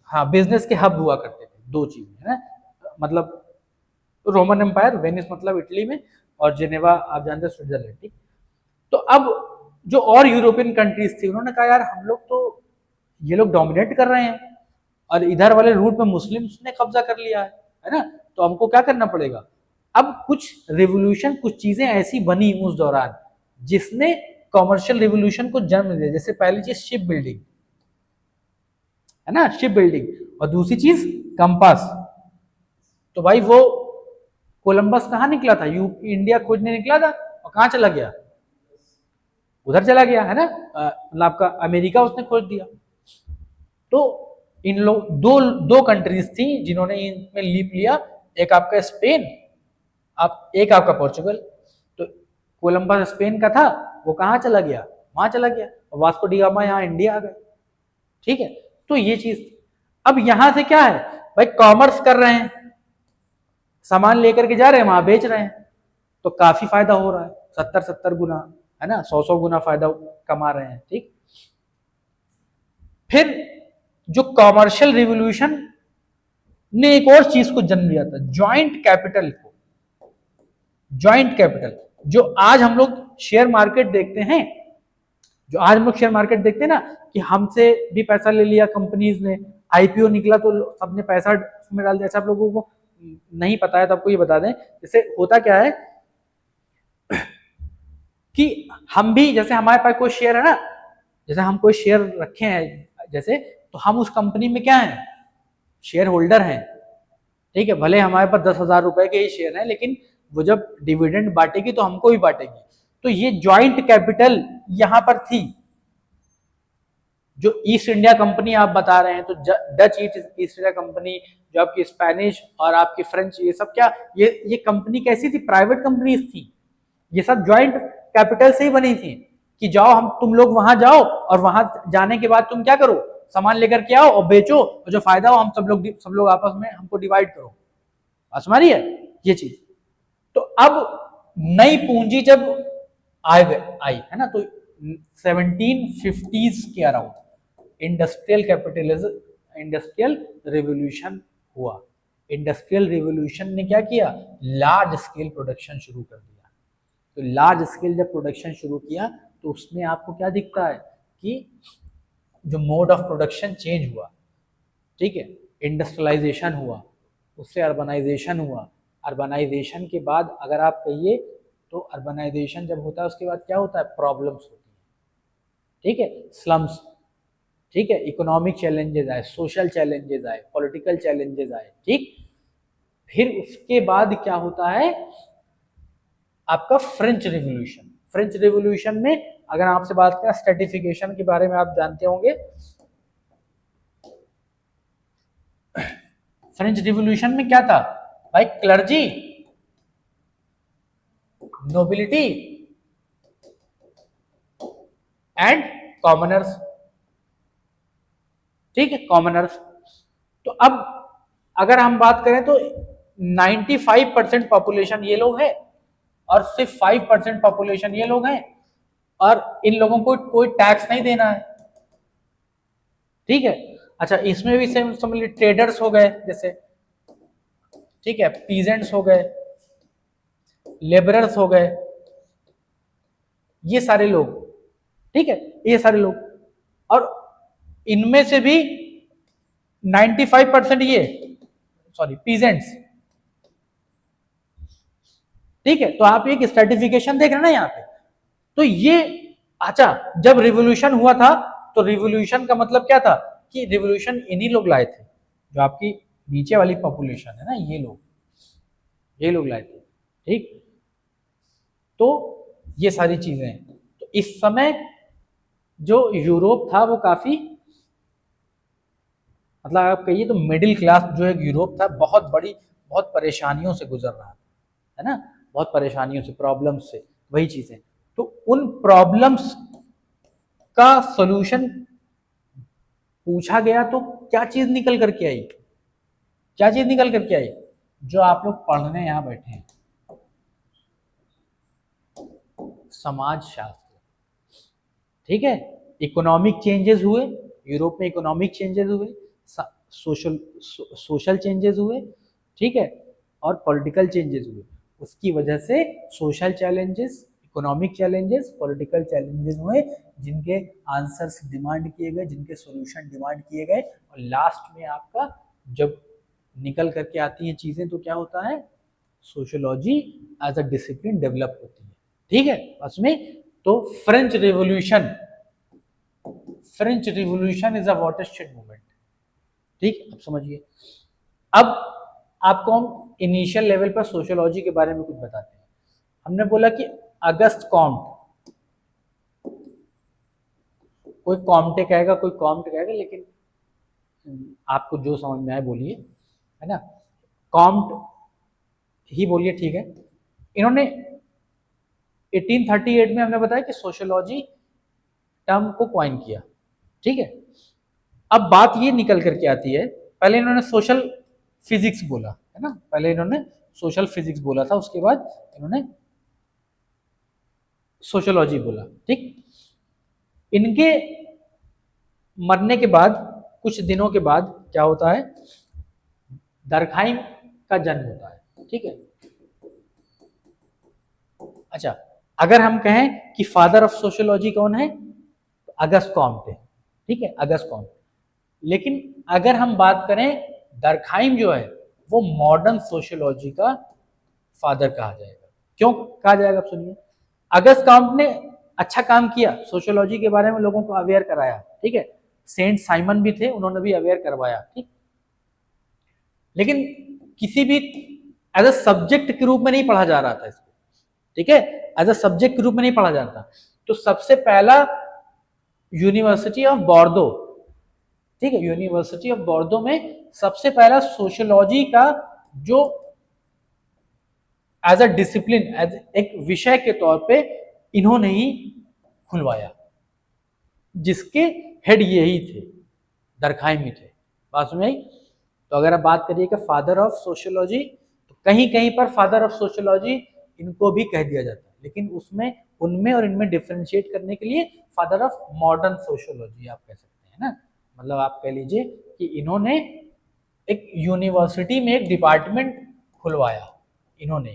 हाँ, बिजनेस के हब हुआ करते थे, दो चीज है ना, मतलब रोमन एम्पायर, वेनिस मतलब इटली में, और जेनेवा आप जानते हैं स्विट्जरलैंड, ठीक। तो अब जो और यूरोपियन कंट्रीज थी उन्होंने कहा यार हम लोग तो, ये लोग डोमिनेट कर रहे हैं और इधर वाले रूट में मुस्लिम्स ने कब्जा कर लिया है ना, तो हमको क्या करना पड़ेगा। अब कुछ रिवोल्यूशन, कुछ चीजें ऐसी बनी उस दौरान जिसने कॉमर्शियल रिवोल्यूशन को जन्म दिया। जैसे पहली चीज शिप बिल्डिंग, है ना, शिप बिल्डिंग, और दूसरी चीज कंपास। तो भाई वो कोलंबस कहाँ निकला था, इंडिया खोजने निकला था, और कहाँ चला गया, उधर चला गया, है ना, मतलब आपका अमेरिका उसने खोज दिया। तो इन लोग दो दो कंट्रीज थी जिन्होंने इनमें लीप लिया, एक आपका स्पेन, एक आपका पोर्चुगल। तो कोलंबस स्पेन का था, वो कहाँ चला गया, वहां चला गया, और वास्को डी गामा यहाँ इंडिया आ गए, ठीक है। तो ये चीज थी। अब यहां से क्या है भाई, कॉमर्स कर रहे हैं, सामान लेकर के जा रहे हैं, वहां बेच रहे हैं, तो काफी फायदा हो रहा है, 70-70 गुना, है ना, 100-100 गुना फायदा कमा रहे हैं, ठीक। फिर जो कॉमर्शियल रिवोल्यूशन ने एक और चीज को जन्म दिया था, ज्वाइंट कैपिटल को। ज्वाइंट कैपिटल, जो आज हम लोग शेयर मार्केट देखते हैं, जो आज हम लोग शेयर मार्केट देखते हैं ना, कि हमसे भी पैसा ले लिया कंपनीज ने, आईपीओ निकला तो सबने पैसा उसमें डाल दिया। अच्छा, आप लोगों को नहीं पता है तो आपको ये बता दें, जैसे होता क्या है कि हम भी, जैसे हमारे पास कोई शेयर है ना, जैसे हम कोई शेयर रखे हैं जैसे, तो हम उस कंपनी में क्या है, शेयर होल्डर हैं, ठीक है। भले हमारे पास 10,000 रुपए के ही शेयर है, लेकिन वो जब डिविडेंड बांटेगी तो हमको भी बांटेगी। तो ये ज्वाइंट कैपिटल यहां पर थी। जो ईस्ट इंडिया कंपनी आप बता रहे हैं, तो डच ईस्ट इंडिया कंपनी, जो आपकी स्पेनिश और आपकी फ्रेंच, ये सब क्या, ये कंपनी कैसी थी, प्राइवेट कंपनीज थी। ये सब ज्वाइंट कैपिटल से ही बनी थी, कि जाओ, हम तुम लोग वहां जाओ, और वहां जाने के बाद तुम क्या करो, सामान लेकर के आओ और बेचो, और जो फायदा हो हम सब लोग आपस में हमको डिवाइड करो। समझ है ये चीज। तो अब नई पूंजी जब आई है ना, तो 1750s के around industrial capitalism, industrial revolution हुआ। इंडस्ट्रियल रिवोल्यूशन ने क्या किया, लार्ज स्केल प्रोडक्शन शुरू कर दिया। तो लार्ज स्केल जब प्रोडक्शन शुरू किया, तो उसमें आपको क्या दिखता है कि जो मोड ऑफ प्रोडक्शन चेंज हुआ, ठीक है, इंडस्ट्रियलाइजेशन हुआ, उससे अर्बनाइजेशन हुआ। अर्बनाइजेशन के बाद अगर आप कहिए तो अर्बनाइजेशन जब होता है उसके बाद क्या होता है, प्रॉब्लम्स होती है, ठीक है, स्लम्स, ठीक है, इकोनॉमिक चैलेंजेस आए, सोशल चैलेंजेस आए, पॉलिटिकल चैलेंजेस आए, ठीक। फिर उसके बाद क्या होता है आपका फ्रेंच रिवोल्यूशन। फ्रेंच रिवोल्यूशन में अगर आपसे बात करें स्ट्रेटिफिकेशन के बारे में, आप जानते होंगे, फ्रेंच रिवोल्यूशन में क्या था भाई, क्लर्जी, नोबिलिटी एंड कॉमनर्स, ठीक है, कॉमनर्स। तो अब अगर हम बात करें तो 95% पॉपुलेशन ये लोग हैं, और सिर्फ 5% पॉपुलेशन ये लोग हैं, और इन लोगों को कोई टैक्स नहीं देना है, ठीक है। अच्छा, इसमें भी सेम समझ, ट्रेडर्स हो गए जैसे, ठीक है, पीजेंट्स हो गए, लेबरर्स हो गए, ये सारे लोग, ठीक है, ये सारे लोग, और इनमें से भी 95% ये, सॉरी, पीजेंट्स, ठीक है। तो आप एक स्ट्रेटिफिकेशन देख रहे हैं ना यहाँ पे। तो ये, अच्छा, जब रिवोल्यूशन हुआ था, तो रिवोल्यूशन का मतलब क्या था कि रिवोल्यूशन इन्हीं लोग लाए थे, जो आपकी नीचे वाली पॉपुलेशन है ना, ये लोग लाए थे, ठीक। तो ये सारी चीजें हैं। तो इस समय जो यूरोप था वो काफी, मतलब आप कहिए तो मिडिल क्लास जो एक यूरोप था, बहुत बड़ी, बहुत परेशानियों से गुजर रहा है ना, बहुत परेशानियों से, प्रॉब्लम्स से, वही चीजें। तो उन प्रॉब्लम्स का सॉल्यूशन पूछा गया, तो क्या चीज निकल करके आई, क्या चीज निकल करके आई, जो आप लोग पढ़ने यहां बैठे हैं, समाज शास्त्र, ठीक है। इकोनॉमिक चेंजेस हुए, यूरोप में इकोनॉमिक चेंजेस हुए, सोशल चेंजेस हुए, ठीक है, और पॉलिटिकल चेंजेस हुए। उसकी वजह से social challenges, economic challenges, political challenges हुए, जिनके आंसर्स डिमांड किए गए, जिनके सॉल्यूशन डिमांड किए गए, और लास्ट में आपका जब निकल करके आती हैं चीजें तो क्या होता है, sociology as a discipline develop होती है, ठीक है। उसमें तो French Revolution, French Revolution is a watershed movement, ठीक, अब समझिए। अब आपको हम इनिशियल लेवल पर सोशियोलॉजी के बारे में कुछ बताते हैं। हमने बोला कि अगस्त कॉम्ट, कोई कॉम्टे कहेगा, कोई कॉम्ट कहेगा, लेकिन आपको जो समझ में आए बोलिए, है ना, कॉम्ट ही बोलिए, ठीक है। इन्होंने 1838 में हमने बताया कि सोशियोलॉजी टर्म को क्वाइन किया, ठीक है। अब बात ये निकल करके आती है, पहले इन्होंने सोशल फिजिक्स बोला, है ना, पहले इन्होंने सोशल फिजिक्स बोला था, उसके बाद इन्होंने सोशियोलॉजी बोला, ठीक। इनके मरने के बाद कुछ दिनों के बाद क्या होता है, दरखाइम का जन्म होता है, ठीक है। अच्छा, अगर हम कहें कि फादर ऑफ सोशियोलॉजी कौन है, तो अगस्त कॉम्ट है, ठीक है, अगस्त कॉम्ट। लेकिन अगर हम बात करें, दरखाइम जो है वो मॉडर्न सोशियोलॉजी का फादर कहा जाएगा। क्यों कहा जाएगा, आप सुनिए। अगस्त कॉम्ट ने अच्छा काम किया, सोशियोलॉजी के बारे में लोगों को अवेयर कराया, ठीक है। सेंट साइमन भी थे, उन्होंने भी अवेयर करवाया, ठीक। लेकिन किसी भी एज अ सब्जेक्ट के रूप में नहीं पढ़ा जा रहा था इसको, ठीक है, एज अ सब्जेक्ट के रूप में नहीं पढ़ा जाता। तो सबसे पहला यूनिवर्सिटी ऑफ बोर्डो, ठीक है, यूनिवर्सिटी ऑफ बोर्डो में सबसे पहला सोशियोलॉजी का जो एज अ डिसिप्लिन, एज एक विषय के तौर पे इन्होंने ही खुलवाया, जिसके हेड यही थे, दरखाइम ही थे। बात समझ आई। तो अगर आप बात करिएगा फादर ऑफ सोशियोलॉजी, तो कहीं कहीं पर फादर ऑफ सोशियोलॉजी इनको भी कह दिया जाता है, लेकिन उसमें उनमें और इनमें डिफ्रेंशिएट करने के लिए फादर ऑफ मॉडर्न सोशियोलॉजी आप कह सकते हैं ना। मतलब आप कह लीजिए कि इन्होंने एक यूनिवर्सिटी में एक डिपार्टमेंट खुलवाया, इन्होंने।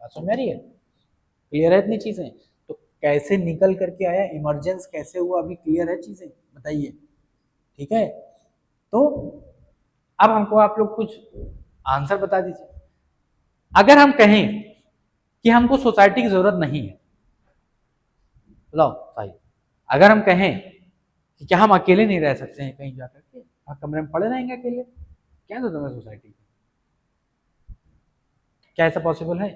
बात समझ आ रही है, क्लियर है इतनी चीजें। तो कैसे निकल करके आया, इमरजेंस कैसे हुआ, अभी क्लियर है चीजें, बताइए, ठीक है। तो अब हमको आप लोग कुछ आंसर बता दीजिए। अगर हम कहें कि हमको सोसाइटी की जरूरत नहीं है, लो भाई, अगर हम कहें कि क्या हम अकेले नहीं रह सकते हैं कहीं जाकर के, हाँ, कमरे में पड़े रहेंगे अकेले, क्या जरूरत है सोसाइटी की, क्या ऐसा पॉसिबल है?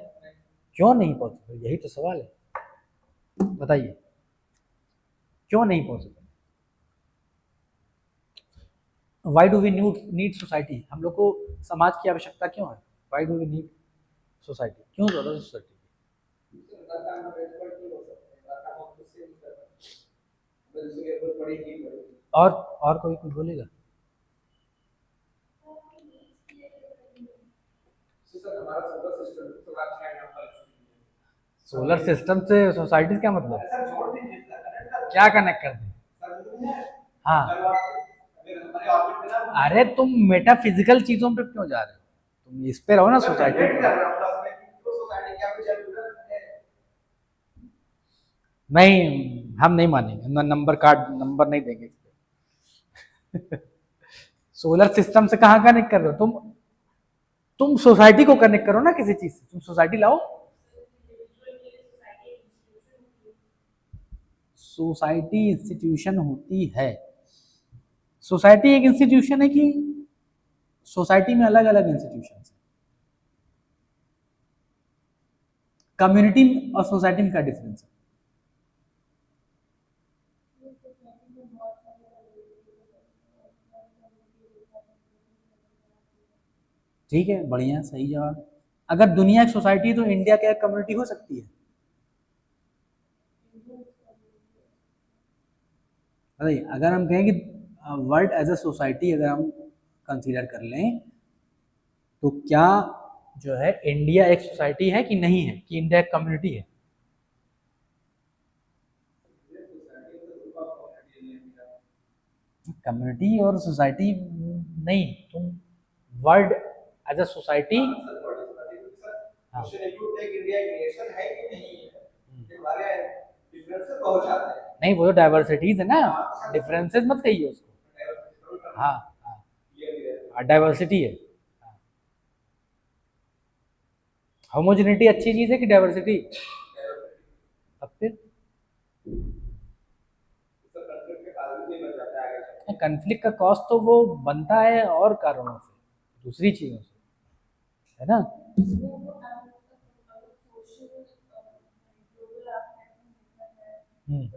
क्यों नहीं पॉसिबल, यही तो सवाल है, बताइए क्यों नहीं possible. Why do we need society, हम लोग को समाज की आवश्यकता क्यों है, why do we need society, क्यों जरूरत है सोसाइटी की? और कोई कुछ बोलेगा? सोलर सिस्टम से सोसाइटी क्या मतलब, क्या कनेक्ट कर दे? हाँ, अरे तुम मेटाफिजिकल चीजों पे क्यों जा रहे हो, तुम इस पे रहो ना, सोसाइटी पे। नहीं, हम नहीं मानेंगे, नंबर कार्ड नंबर नहीं देंगे इस पे। सोलर सिस्टम से कहाँ कनेक्ट कर रहे हो तुम सोसाइटी को कनेक्ट करो ना किसी चीज से, तुम सोसाइटी लाओ। सोसाइटी इंस्टीट्यूशन होती है, सोसाइटी एक इंस्टीट्यूशन है कि सोसाइटी में अलग अलग इंस्टीट्यूशन है, कम्युनिटी और सोसाइटी में क्या डिफरेंस है? ठीक है, बढ़िया, सही जवाब। अगर दुनिया एक सोसाइटी है तो इंडिया क्या एक कम्युनिटी हो सकती है? अरे अगर हम कहें कि वर्ल्ड एज अ सोसाइटी अगर हम कंसीडर कर लें, तो क्या जो है इंडिया एक सोसाइटी है कि नहीं है, कि इंडिया एक कम्युनिटी है? कम्युनिटी और सोसाइटी नहीं, तुम वर्ल्ड एज अ सोसाइटी। हाँ। क्वेश्चन ये होता है कि इंडिया एक नेशन है कि नहीं है, ये हमारे डिफरेंसेस बहुत ज्यादा है। नहीं, वो तो डाइवर्सिटीज है ना, हाँ, डिफरेंसेस मत कहिए उसको। जरूर करना हाँ हाँ, क्लियर है। डाइवर्सिटी है। होमोजेनिटी अच्छी चीज है कि डाइवर्सिटी? अब फिर तो कंफ्लिक्ट के कारण भी बन जाता है आगे। कन्फ्लिक्ट का कॉस्ट तो वो बनता है और कारणों से, दूसरी चीजों से, है ना। हम्म।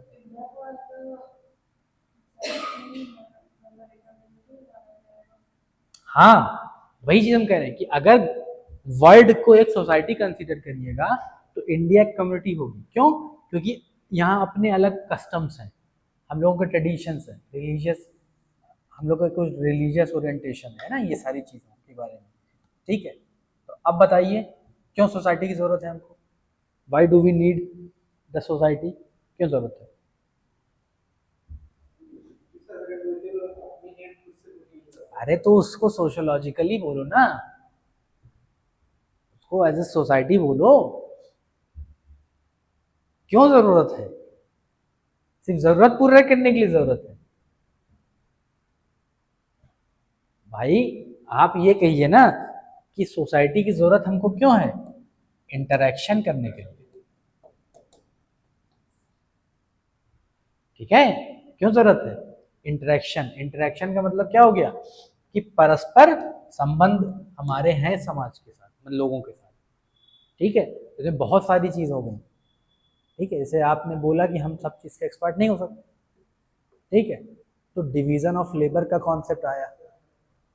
हाँ, वही चीज हम कह रहे हैं कि अगर वर्ल्ड को एक सोसाइटी कंसीडर करिएगा तो इंडिया एक कम्युनिटी होगी। क्यों? क्योंकि यहाँ अपने अलग कस्टम्स हैं, हम लोगों के ट्रेडिशंस हैं, रिलीजियस, हम लोग का कुछ रिलीजियस ओरिएंटेशन है ना, ये सारी चीज़ों के बारे में। ठीक है, तो अब बताइए क्यों सोसाइटी की ज़रूरत है हमको? Why do we need the society? क्यों ज़रूरत है? अरे तो उसको सोशियोलॉजिकली बोलो ना, उसको एज ए सोसाइटी बोलो। क्यों ज़रूरत है? सिर्फ ज़रूरत पूरा करने के लिए ज़रूरत है? भाई आप ये कहिए ना कि सोसाइटी की ज़रूरत हमको क्यों है? इंटरेक्शन करने के लिए। ठीक है, क्यों जरूरत है? इंटरेक्शन। इंटरेक्शन का मतलब क्या हो गया कि परस्पर संबंध हमारे हैं समाज के साथ, मतलब लोगों के साथ। ठीक है, तो बहुत सारी चीज हो गई। ठीक है, जैसे आपने बोला कि हम सब चीज के एक्सपर्ट नहीं हो सकते। ठीक है, तो डिवीजन ऑफ लेबर का कॉन्सेप्ट आया,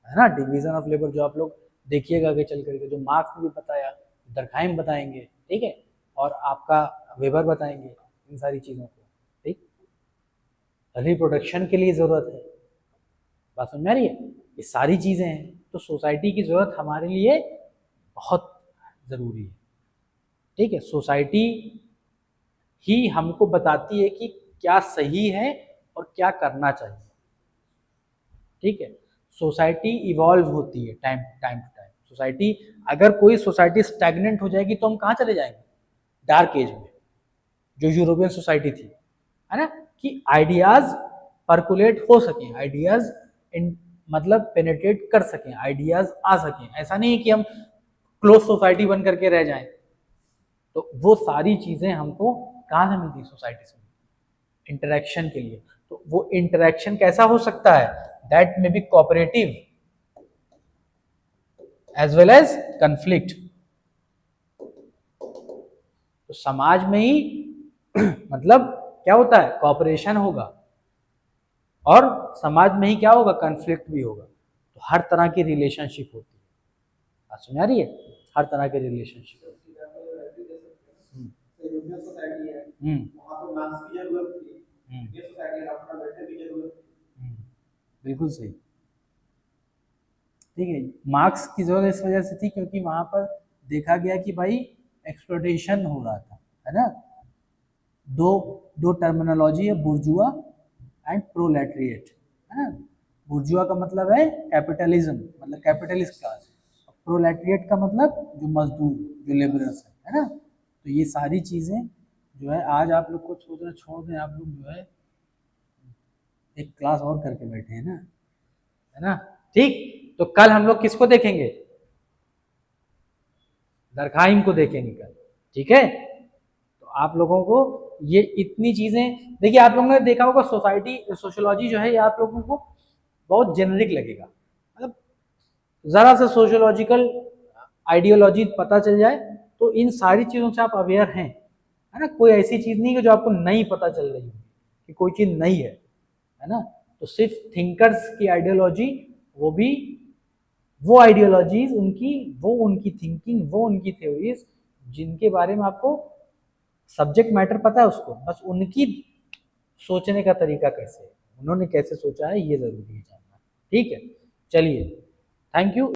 है ना। डिवीजन ऑफ लेबर जो आप लोग देखिएगा आगे चल करके, जो मार्क्स ने भी बताया, दरखाइम बताएंगे। ठीक है, और आपका वेबर बताएंगे इन सारी चीजों को। ठीक, रिप्रोडक्शन के लिए ज़रूरत है, बात समझ आ रही है? ये सारी चीज़ें हैं, तो सोसाइटी की ज़रूरत हमारे लिए बहुत ज़रूरी है। ठीक है, सोसाइटी ही हमको बताती है कि क्या सही है और क्या करना चाहिए। ठीक है, सोसाइटी इवॉल्व होती है time time to time. Society, अगर कोई सोसाइटी स्टैग्नेंट हो जाएगी तो हम कहाँ चले जाएंगे? डार्क एज में, जो यूरोपियन सोसाइटी थी, है ना, कि आइडियाज परकुलेट हो सकें, आइडियाज मतलब पेनेट्रेट कर सकें, आइडियाज आ सकें। ऐसा नहीं है कि हम क्लोज सोसाइटी बन करके रह जाएं। तो वो सारी चीजें हमको कहाँ से मिलती है? सोसाइटी से, इंटरेक्शन के लिए। तो वो इंटरेक्शन कैसा हो सकता है? That may be cooperative as well as conflict. तो समाज में ही मतलब क्या होता है? कॉपरेशन होगा, और समाज में ही क्या होगा? कन्फ्लिक्ट भी होगा। तो हर तरह की रिलेशनशिप होती है, बात समझ आ रही है? हर तरह की रिलेशनशिप होती यूरोपियन सोसाइटी है, है। वहाँ पे मार्क्स की जरूरत थी, ये सोसाइटी है अपना बैठने की जरूरत थी। बिल्कुल सही। ठीक है, मार्क्स की जरूरत इस वजह से थी क्योंकि वहां पर देखा गया कि भाई एक्सप्लॉयटेशन हो रहा था, है ना। दो दो टर्मिनोलॉजी है, बुर्जुआ एंड प्रोलेटरिएट, है ना। बुर्जुआ का मतलब है कैपिटलिज्म, मतलब कैपिटलिस्ट क्लास। प्रोलेटरिएट का मतलब जो मजदूर, जो लेबरर्स है ना। तो ये सारी चीज़ें जो है आज आप लोग को सोचना छोड़ दें, आप लोग जो है एक क्लास और करके बैठे हैं ना, है ना। ठीक, तो कल हम लोग किसको देखेंगे? दरखाइम को देखेंगे कल। ठीक है, तो आप लोगों को ये इतनी चीजें देखिए, आप लोगों ने देखा होगा सोसाइटी सोशियोलॉजी जो है ये आप लोगों को बहुत जेनरिक लगेगा, मतलब जरा सा सोशियोलॉजिकल आइडियोलॉजी पता चल जाए तो इन सारी चीजों से आप अवेयर हैं, है ना। कोई ऐसी चीज नहीं है जो आपको नहीं पता चल रही है कि कोई चीज नहीं है ना। तो सिर्फ थिंकर्स की आइडियोलॉजी, वो भी वो आइडियोलॉजीज उनकी, वो उनकी थिंकिंग, वो उनकी थ्योरीज जिनके बारे में आपको सब्जेक्ट मैटर पता है, उसको बस उनकी सोचने का तरीका कैसे है, उन्होंने कैसे सोचा है, ये जरूरी है जानना। ठीक है, चलिए, थैंक यू।